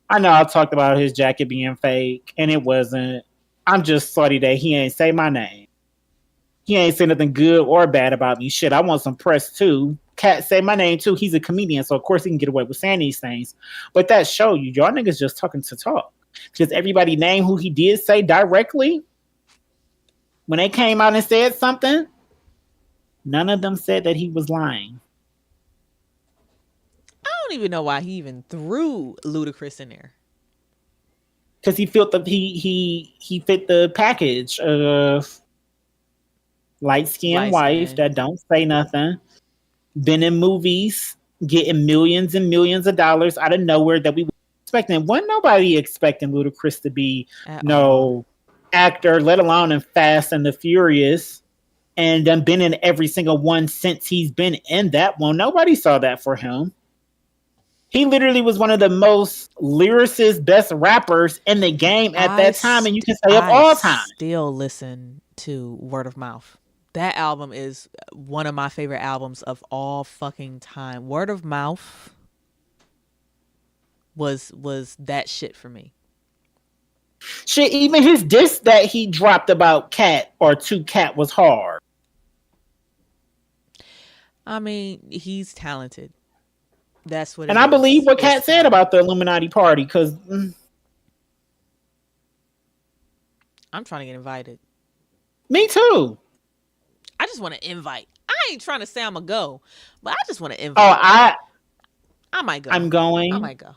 Speaker 5: I know I talked about his jacket being fake, and it wasn't. I'm just sorry that he ain't say my name. He ain't say nothing good or bad about me. Shit, I want some press too. Cat say my name too. He's a comedian, so of course he can get away with saying these things. But that show you, y'all niggas just talking to talk. Because everybody named who he did say directly. When they came out and said something, none of them said that he was lying.
Speaker 4: I don't even know why he even threw Ludacris in there.
Speaker 5: Because he felt he fit the package of light-skinned wife
Speaker 4: Light-skinned.
Speaker 5: that don't say nothing, been in movies, getting millions and millions of dollars out of nowhere that we were expecting. Wasn't nobody expecting Ludacris to be
Speaker 4: At
Speaker 5: no
Speaker 4: all.
Speaker 5: actor, let alone in Fast and the Furious, and then been in every single one since he's been in that one. Nobody saw that for him. He literally was one of the most lyricist, best rappers in the game at that time, and you can say of all time.
Speaker 4: Still listen to Word of Mouth. That album is one of my favorite albums of all fucking time. Word of Mouth was that shit for me.
Speaker 5: Shit, even his diss that he dropped about Cat or to Cat was hard.
Speaker 4: I mean, he's talented. That's what.
Speaker 5: And
Speaker 4: it
Speaker 5: I
Speaker 4: is.
Speaker 5: believe what
Speaker 4: It's
Speaker 5: Cat said
Speaker 4: talent.
Speaker 5: about the Illuminati party, because
Speaker 4: I'm trying to get invited.
Speaker 5: me too.
Speaker 4: I just want to invite. I ain't trying to say I'm gonna go, but I just want to
Speaker 5: Oh,
Speaker 4: invite. I might go.
Speaker 5: I'm going.
Speaker 4: I might go.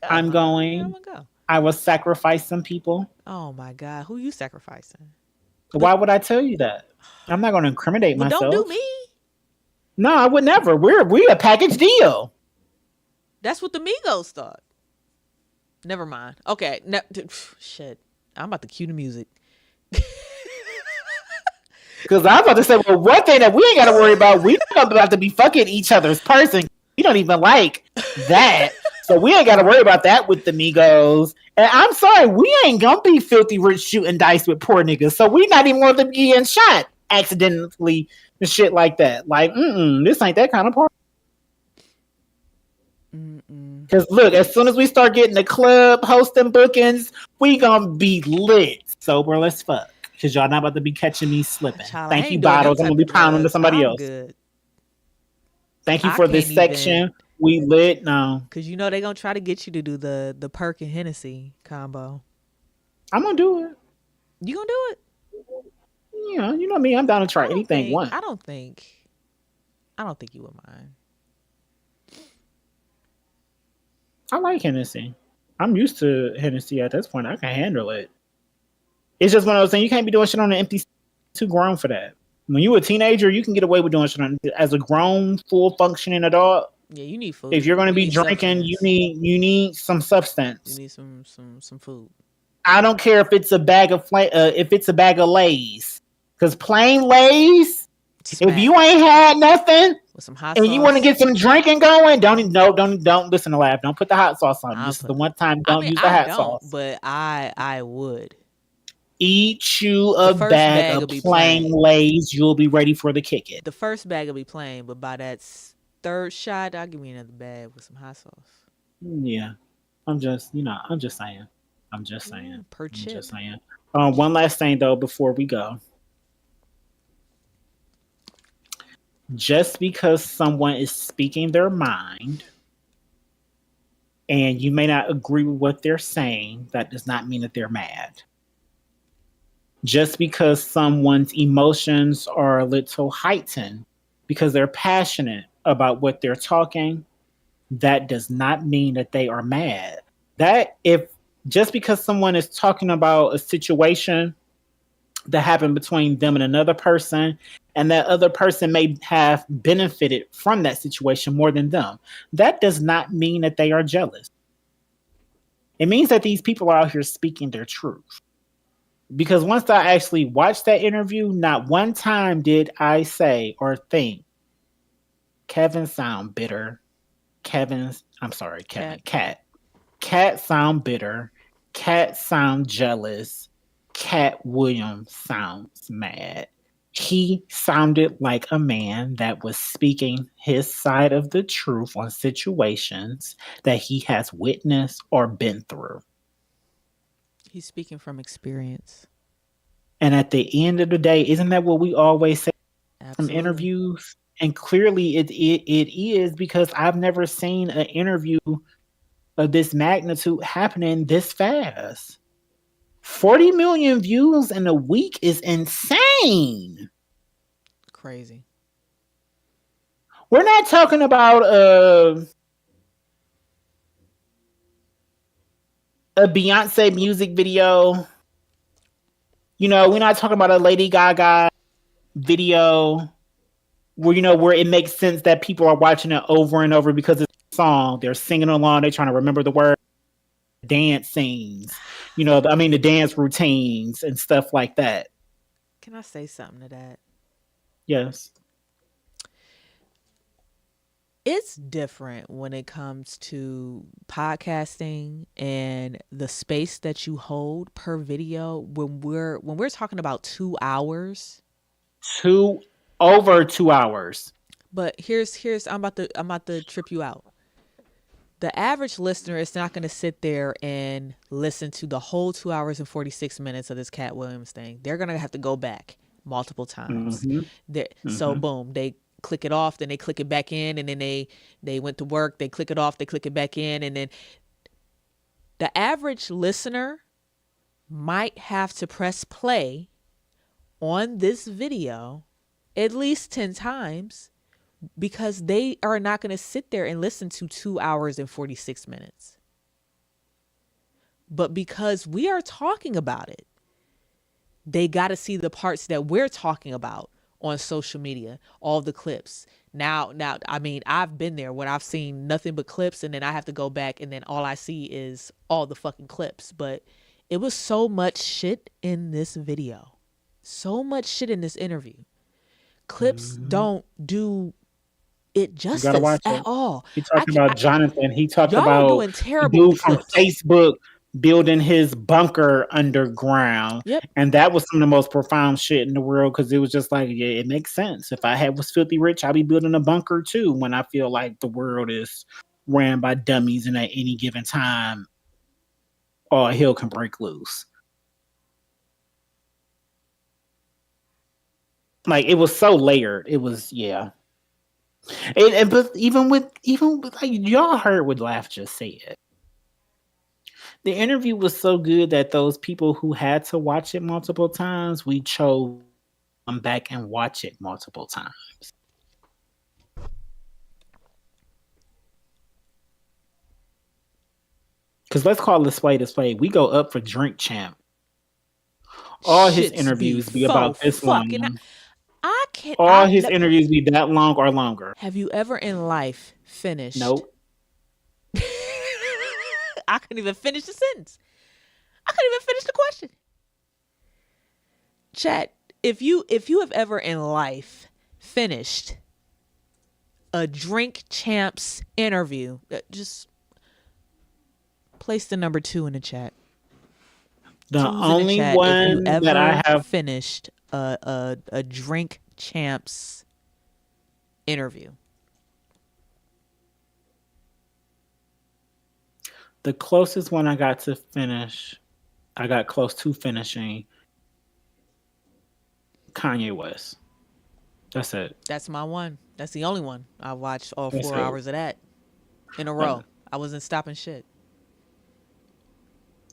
Speaker 5: I'm going.
Speaker 4: I'm gonna go.
Speaker 5: I will sacrifice some people.
Speaker 4: Oh my God, who you sacrificing?
Speaker 5: Why would I tell you that? I'm not going to incriminate
Speaker 4: Well,
Speaker 5: myself.
Speaker 4: don't do me.
Speaker 5: No, I would never. We a package deal.
Speaker 4: That's what the Migos thought. Never mind. Okay. Shit. I'm about to cue the music.
Speaker 5: Because I was about to say, well, one thing that we ain't got to worry about, we not about to be fucking each other's person. We don't even like that. So we ain't got to worry about that with the Migos. And I'm sorry, we ain't going to be filthy rich shooting dice with poor niggas. So we not even going to be getting shot accidentally and shit like that. Like, this ain't that kind of party. Because look, as soon as we start getting the club hosting bookings, we going to be lit. Sober, let's fuck. Because y'all not about to be catching me slipping.
Speaker 4: Child, I
Speaker 5: Thank
Speaker 4: ain't
Speaker 5: you,
Speaker 4: doing them
Speaker 5: bottles. I'm
Speaker 4: type
Speaker 5: going to
Speaker 4: of
Speaker 5: be pounding to
Speaker 4: drugs.
Speaker 5: somebody
Speaker 4: I'm
Speaker 5: else.
Speaker 4: good.
Speaker 5: Thank you
Speaker 4: I
Speaker 5: for this
Speaker 4: can't
Speaker 5: section.
Speaker 4: even,
Speaker 5: We lit now.
Speaker 4: because you know they're going to try to get you to do the Perk and Hennessy combo.
Speaker 5: I'm gonna do it.
Speaker 4: You going to do it?
Speaker 5: Yeah, you know me. I'm down to try anything once.
Speaker 4: I don't think you would mind.
Speaker 5: I like Hennessy. I'm used to Hennessy at this point. I can handle it. It's just one of those things. You can't be doing shit on an empty. Too grown for that. When you a teenager, you can get away with doing shit on. As a grown, full functioning adult,
Speaker 4: Yeah, you need food.
Speaker 5: if you're going to
Speaker 4: You
Speaker 5: be
Speaker 4: need
Speaker 5: drinking,
Speaker 4: substance.
Speaker 5: you need some substance.
Speaker 4: You need some food.
Speaker 5: I don't care if it's a bag of if it's a bag of Lay's, because plain Lay's.
Speaker 4: Smack.
Speaker 5: If you ain't had nothing
Speaker 4: with some hot
Speaker 5: and
Speaker 4: sauce.
Speaker 5: you want to get some drinking going, don't listen to Lab. Don't put the hot sauce on. This is the one time. Don't use the hot sauce.
Speaker 4: But I would.
Speaker 5: Eat you a bag of plain Lay's. You'll be ready for the kick it.
Speaker 4: The first bag will be plain, but by that third shot, I'll give me another bag with some hot sauce.
Speaker 5: Yeah, I'm just saying.
Speaker 4: Per chip.
Speaker 5: Just saying. One last thing though before we go. Just because someone is speaking their mind and you may not agree with what they're saying, that does not mean that they're mad. Just because someone's emotions are a little heightened because they're passionate about what they're talking, that does not mean that they are mad. Just because someone is talking about a situation that happened between them and another person, and that other person may have benefited from that situation more than them, that does not mean that they are jealous. It means that these people are out here speaking their truth. Because once I actually watched that interview, not one time did I say or think, Kevin sound bitter. Kat sound bitter. Kat sound jealous. Cat Williams sounds mad. He sounded like a man that was speaking his side of the truth on situations that he has witnessed or been through.
Speaker 4: He's speaking from experience.
Speaker 5: And at the end of the day, isn't that what we always say
Speaker 4: Absolutely.
Speaker 5: from interviews? And clearly it is, because I've never seen an interview of this magnitude happening this fast. 40 million views in a week is insane.
Speaker 4: Crazy.
Speaker 5: We're not talking about a Beyonce music video. You know, we're not talking about a Lady Gaga video where it makes sense that people are watching it over and over because it's a song. They're singing along. They're trying to remember the words. Dance scenes, the dance routines and stuff like that.
Speaker 4: Can I say something to that?
Speaker 5: Yes.
Speaker 4: It's different when it comes to podcasting and the space that you hold per video. When we're talking about 2 hours,
Speaker 5: over 2 hours.
Speaker 4: But here's I'm about to trip you out. The average listener is not going to sit there and listen to the whole 2 hours and 46 minutes of this Cat Williams thing. They're going to have to go back multiple times.
Speaker 5: Mm-hmm.
Speaker 4: So boom, they click it off, then they click it back in, and then they went to work, they click it off, they click it back in, and then the average listener might have to press play on this video at least 10 times because they are not going to sit there and listen to 2 hours and 46 minutes. But because we are talking about it, they got to see the parts that we're talking about on social media, all the clips. Now, I mean, I've been there when I've seen nothing but clips, and then I have to go back and then all I see is all the fucking clips. But it was so much shit in this video. So much shit in this interview. Clips don't do it justice at all.
Speaker 5: He talked about Jonathan. He talked
Speaker 4: y'all
Speaker 5: about
Speaker 4: doing terrible
Speaker 5: dude from
Speaker 4: clips.
Speaker 5: Facebook building his bunker underground.
Speaker 4: Yep.
Speaker 5: And that was some of the most profound shit in the world, because it was just like, yeah, it makes sense. If I was filthy rich, I'd be building a bunker too when I feel like the world is ran by dummies and at any given time all hell can break loose. Like, it was so layered. It was, yeah. But even with like y'all heard what Laugh just said. The interview was so good that those people who had to watch it multiple times, we chose to come back and watch it multiple times. Because let's call this play this play. We go up for Drink Champ. All his
Speaker 4: Shits
Speaker 5: interviews be about this long.
Speaker 4: I can't.
Speaker 5: All his interviews be that long or longer.
Speaker 4: Have you ever in life finished?
Speaker 5: Nope.
Speaker 4: I couldn't even finish the sentence. I couldn't even finish the question. Chat, if you have ever in life finished a Drink Champs interview, just place the number 2 in the chat.
Speaker 5: The only one that I have
Speaker 4: finished a Drink Champs interview.
Speaker 5: The closest one I got to finish, I got close to finishing Kanye West. That's it.
Speaker 4: That's my one. That's the only one. I watched all
Speaker 5: That's
Speaker 4: 4
Speaker 5: it.
Speaker 4: hours of that in a row. I wasn't stopping shit.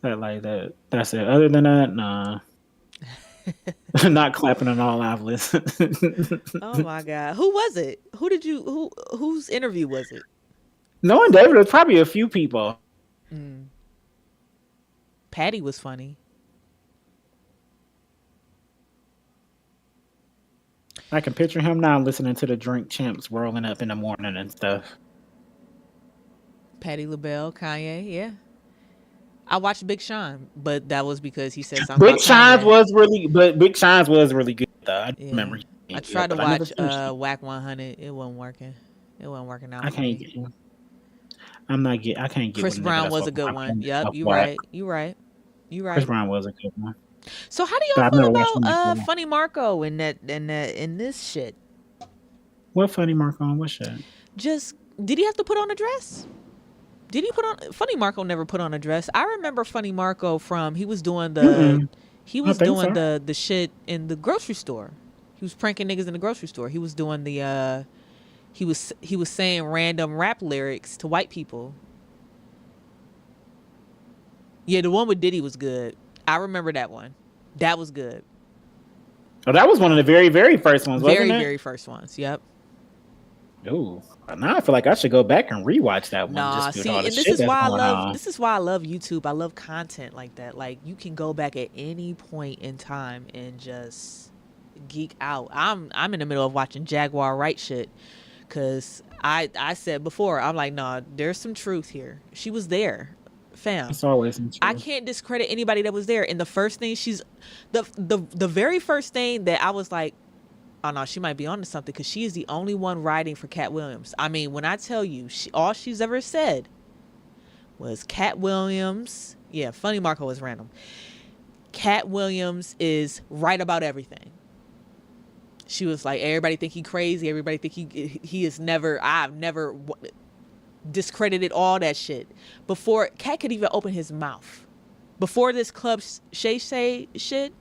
Speaker 5: Like that. That's it. Other than that, nah. Not clapping on all I've listened.
Speaker 4: Oh my God. Who was it? Whose interview was it?
Speaker 5: Knowing David, was probably a few people.
Speaker 4: Patty was funny.
Speaker 5: I can picture him now listening to the Drink Champs rolling up in the morning and stuff.
Speaker 4: Patti LaBelle, Kanye, yeah. I watched Big Sean, but that was because he said something. Big
Speaker 5: Sean was really good though. I remember.
Speaker 4: I tried to watch Whack 100. It wasn't working. It wasn't working out.
Speaker 5: I can't get. I can't get.
Speaker 4: Chris Brown was a good one. Yep, you right. Chris
Speaker 5: Brown was a good one.
Speaker 4: So how do y'all feel about Funny Marco in this shit?
Speaker 5: What Funny Marco on what shit?
Speaker 4: Just did he have to put on a dress? Did he put on? Funny Marco never put on a dress. I remember Funny Marco from he was doing the the shit in the grocery store. He was pranking niggas in the grocery store. He was doing the he was saying random rap lyrics to white people. Yeah, the one with Diddy was good. I remember that one. That was good.
Speaker 5: Oh, that was one of the very, very first ones, wasn't it?
Speaker 4: Very, very first ones. Yep.
Speaker 5: Ooh, now I feel like I should go back and rewatch that one.
Speaker 4: Nah, see, and this is why I love YouTube. I love content like that. Like you can go back at any point in time and just geek out. I'm in the middle of watching Jaguar Wright shit because I said before, I'm like, nah, there's some truth here. She was there. Fam,
Speaker 5: it's always some truth.
Speaker 4: I can't discredit anybody that was there. And the first thing the very first thing that I was like, oh no, she might be onto something because she is the only one writing for Cat Williams. I mean, when I tell you, all she's ever said was Cat Williams. Yeah, Funny Marco is random. Cat Williams is right about everything. She was like, everybody think he crazy. Everybody think he is never. I've never discredited all that shit before Cat could even open his mouth. Before this Club Shay Shay shit,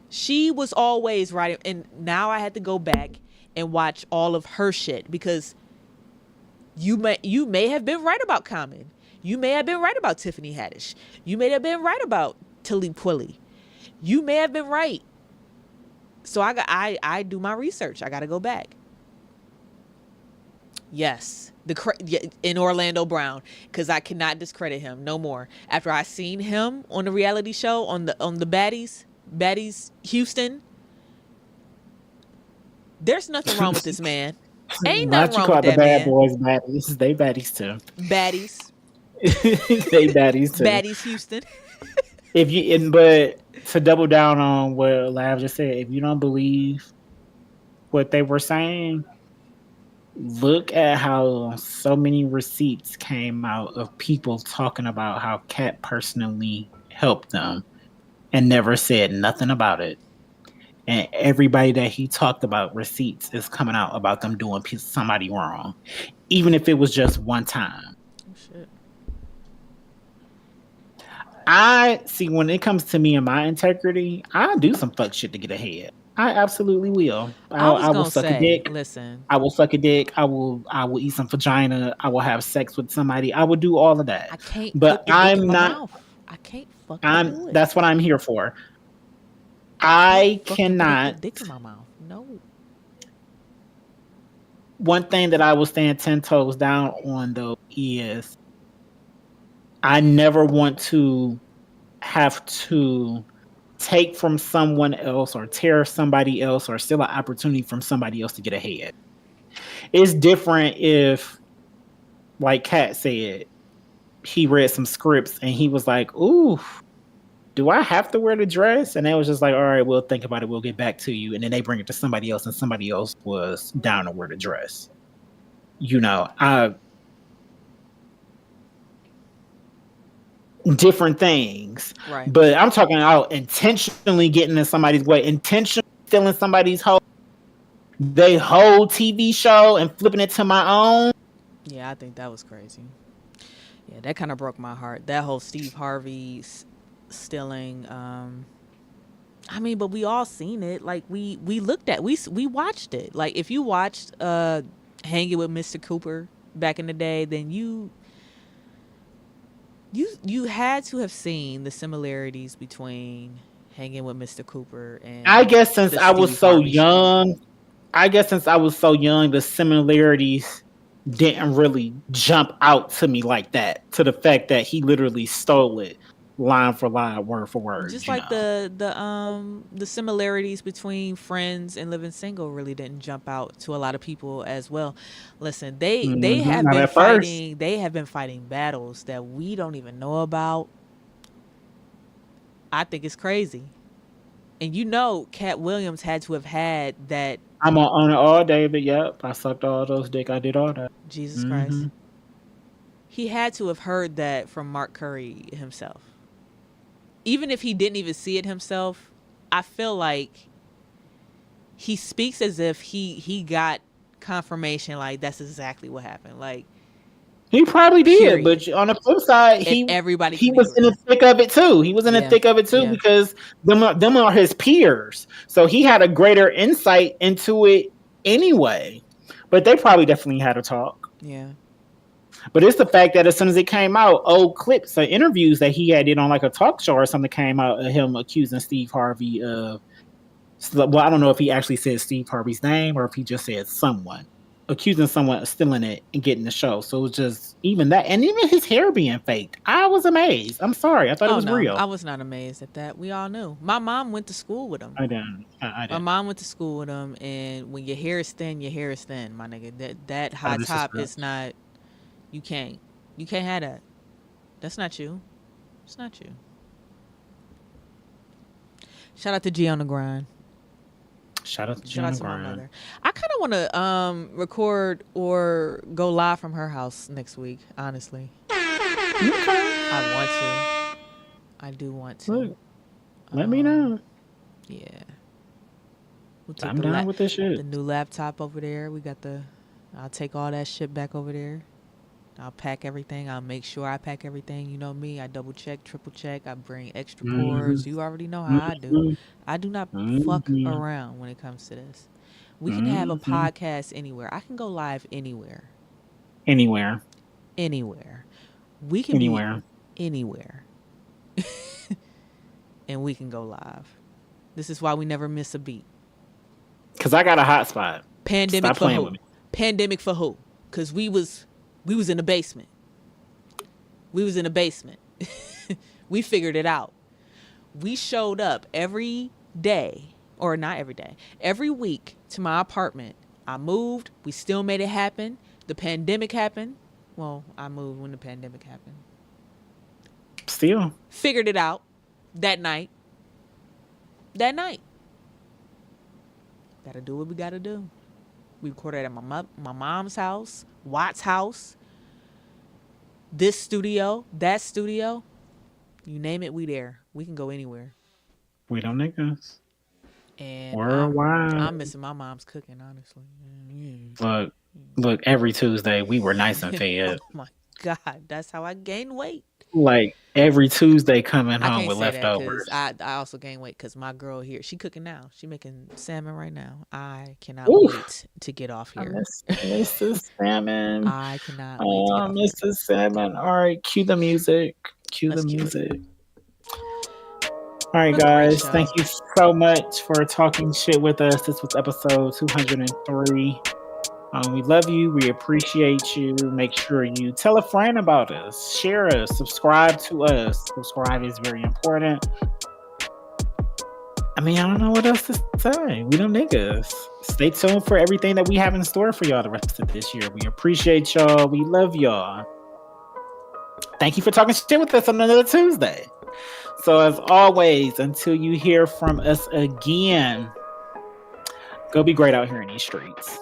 Speaker 4: she was always writing. And now I had to go back and watch all of her shit because you may have been right about Common. You may have been right about Tiffany Haddish. You may have been right about Talib Kweli. You may have been right. So I do my research. I got to go back. Yes. In Orlando Brown, because I cannot discredit him no more. After I seen him on the reality show on the Baddies Houston, there's nothing wrong with this man. Ain't nothing wrong with that man.
Speaker 5: Bad boys baddies. They baddies too.
Speaker 4: Baddies.
Speaker 5: They baddies too.
Speaker 4: Baddies Houston.
Speaker 5: But to double down on what Lav just said, if you don't believe what they were saying, look at how so many receipts came out of people talking about how Cat personally helped them and never said nothing about it. And everybody that he talked about receipts is coming out about them doing somebody wrong, even if it was just one time.
Speaker 4: Oh, shit.
Speaker 5: I see when it comes to me and my integrity, I do some fuck shit to get ahead. I absolutely will.
Speaker 4: I was
Speaker 5: I will
Speaker 4: gonna
Speaker 5: suck a
Speaker 4: say,
Speaker 5: dick.
Speaker 4: listen,
Speaker 5: I will suck a dick. I will eat some vagina. I will have sex with somebody. I will do all of
Speaker 4: I
Speaker 5: that.
Speaker 4: can't
Speaker 5: But
Speaker 4: put the dick
Speaker 5: I'm
Speaker 4: in my
Speaker 5: not.
Speaker 4: mouth. I can't fucking do it.
Speaker 5: That's what I'm here for.
Speaker 4: I
Speaker 5: I
Speaker 4: fucking put
Speaker 5: cannot.
Speaker 4: the dick in my mouth. No.
Speaker 5: One thing that I will stand 10 toes down on though is I never want to have to take from someone else or tear somebody else or steal an opportunity from somebody else to get ahead. It's different if, like Kat said, he read some scripts and he was like, ooh, do I have to wear the dress? And they was just like, all right, we'll think about it. We'll get back to you. And then they bring it to somebody else and somebody else was down to wear the dress. You know, different things.
Speaker 4: Right.
Speaker 5: But I'm talking about intentionally getting in somebody's way, intentionally stealing somebody's whole TV show and flipping it to my own.
Speaker 4: Yeah, I think that was crazy. Yeah, that kind of broke my heart. That whole Steve Harvey stealing. I mean, but we all seen it. Like we looked at, we watched it. Like if you watched Hanging with Mr. Cooper back in the day, then you had to have seen the similarities between Hanging with Mr. Cooper and
Speaker 5: I guess since
Speaker 4: the
Speaker 5: I was
Speaker 4: Steve
Speaker 5: so
Speaker 4: Harvey show.
Speaker 5: young, the similarities didn't really jump out to me like that. To the fact that he literally stole it line for line, word for word.
Speaker 4: Just
Speaker 5: you
Speaker 4: like
Speaker 5: know?
Speaker 4: the similarities between Friends and Living Single really didn't jump out to a lot of people as well. Listen, they have
Speaker 5: Not
Speaker 4: been
Speaker 5: at first.
Speaker 4: fighting. They have been fighting battles that we don't even know about. I think it's crazy. And you know, Cat Williams had to have had that.
Speaker 5: I'm on it all day, but yep, I sucked all those dick. I did all that.
Speaker 4: Jesus Christ. He had to have heard that from Mark Curry himself. Even if he didn't even see it himself, I feel like he speaks as if he got confirmation, like that's exactly what happened. Like
Speaker 5: He probably did,
Speaker 4: Period.
Speaker 5: but on the flip side,
Speaker 4: everybody
Speaker 5: he
Speaker 4: can
Speaker 5: was
Speaker 4: hear
Speaker 5: in the thick of it too. He was in the
Speaker 4: Yeah,
Speaker 5: thick of it too
Speaker 4: yeah.
Speaker 5: because them are his peers, so he had a greater insight into it anyway. But they probably definitely had a talk.
Speaker 4: Yeah.
Speaker 5: But it's the fact that as soon as it came out, old clips or interviews that he had did on like a talk show or something came out of him accusing Steve Harvey of. Well, I don't know if he actually said Steve Harvey's name or if he just said someone. Accusing someone of stealing it and getting the show. So it was just even that, and even his hair being faked. I was amazed. I'm sorry. I thought it was real.
Speaker 4: I was not amazed at that. We all knew. My mom went to school with him.
Speaker 5: I didn't.
Speaker 4: My mom went to school with him, and when your hair is thin, your hair is thin, my nigga. That high
Speaker 5: this is
Speaker 4: top
Speaker 5: real.
Speaker 4: is not. You can't have that. That's not you. It's not you. Shout out to G on the grind.
Speaker 5: Shout out to
Speaker 4: Shout out
Speaker 5: John
Speaker 4: to my
Speaker 5: Grind.
Speaker 4: mother. I kind of want to record or go live from her house next week. Honestly, I want to. I do want to.
Speaker 5: Look, let me know.
Speaker 4: Yeah. We'll take
Speaker 5: I'm
Speaker 4: the
Speaker 5: down with this
Speaker 4: the
Speaker 5: shit.
Speaker 4: new laptop over there. We got I'll take all that shit back over there. I'll pack everything. I'll make sure I pack everything. You know me. I double check, triple check. I bring extra cords. You already know how I do. I do not fuck around when it comes to this. We can have a podcast anywhere. I can go live anywhere.
Speaker 5: Anywhere.
Speaker 4: Anywhere. We can
Speaker 5: Anywhere.
Speaker 4: be anywhere. And we can go live. This is why we never miss a beat.
Speaker 5: Because I got a hot spot.
Speaker 4: Pandemic
Speaker 5: Stop
Speaker 4: for
Speaker 5: playing
Speaker 4: who?
Speaker 5: with me.
Speaker 4: Pandemic for who? Because we was in the basement. We was in the basement. We figured it out. We showed up every day, or not every day, every week to my apartment. I moved. We still made it happen. The pandemic happened. Well, I moved when the pandemic happened.
Speaker 5: Still.
Speaker 4: Figured it out that night. Gotta do what we gotta do. We recorded at my mom's house, Watt's house, this studio, that studio. You name it, we there. We can go anywhere.
Speaker 5: We don't niggas.
Speaker 4: And
Speaker 5: Worldwide.
Speaker 4: I'm missing my mom's cooking, honestly. Yeah.
Speaker 5: Look, every Tuesday we were nice and fed.
Speaker 4: Oh my God, that's how I gained weight.
Speaker 5: like every Tuesday coming
Speaker 4: I
Speaker 5: home
Speaker 4: can't
Speaker 5: with
Speaker 4: say that
Speaker 5: leftovers.
Speaker 4: because I also gain weight because my girl here, she cooking now. She making salmon right now. I cannot
Speaker 5: Oof.
Speaker 4: wait to get off
Speaker 5: I
Speaker 4: here.
Speaker 5: miss Mrs. Salmon.
Speaker 4: I cannot wait to get off here.
Speaker 5: Mrs. Salmon. All right, cue the music.
Speaker 4: Let's cue it.
Speaker 5: music. All right,
Speaker 4: What a great
Speaker 5: guys.
Speaker 4: show.
Speaker 5: Thank you so much for talking shit with us. This was episode 203. We love you. We appreciate you. Make sure you tell a friend about us. Share us. Subscribe to us. Subscribe is very important. I mean, I don't know what else to say. We don't niggas. Stay tuned for everything that we have in store for y'all the rest of this year. We appreciate y'all. We love y'all. Thank you for talking shit with us on another Tuesday. So as always, until you hear from us again, go be great out here in these streets.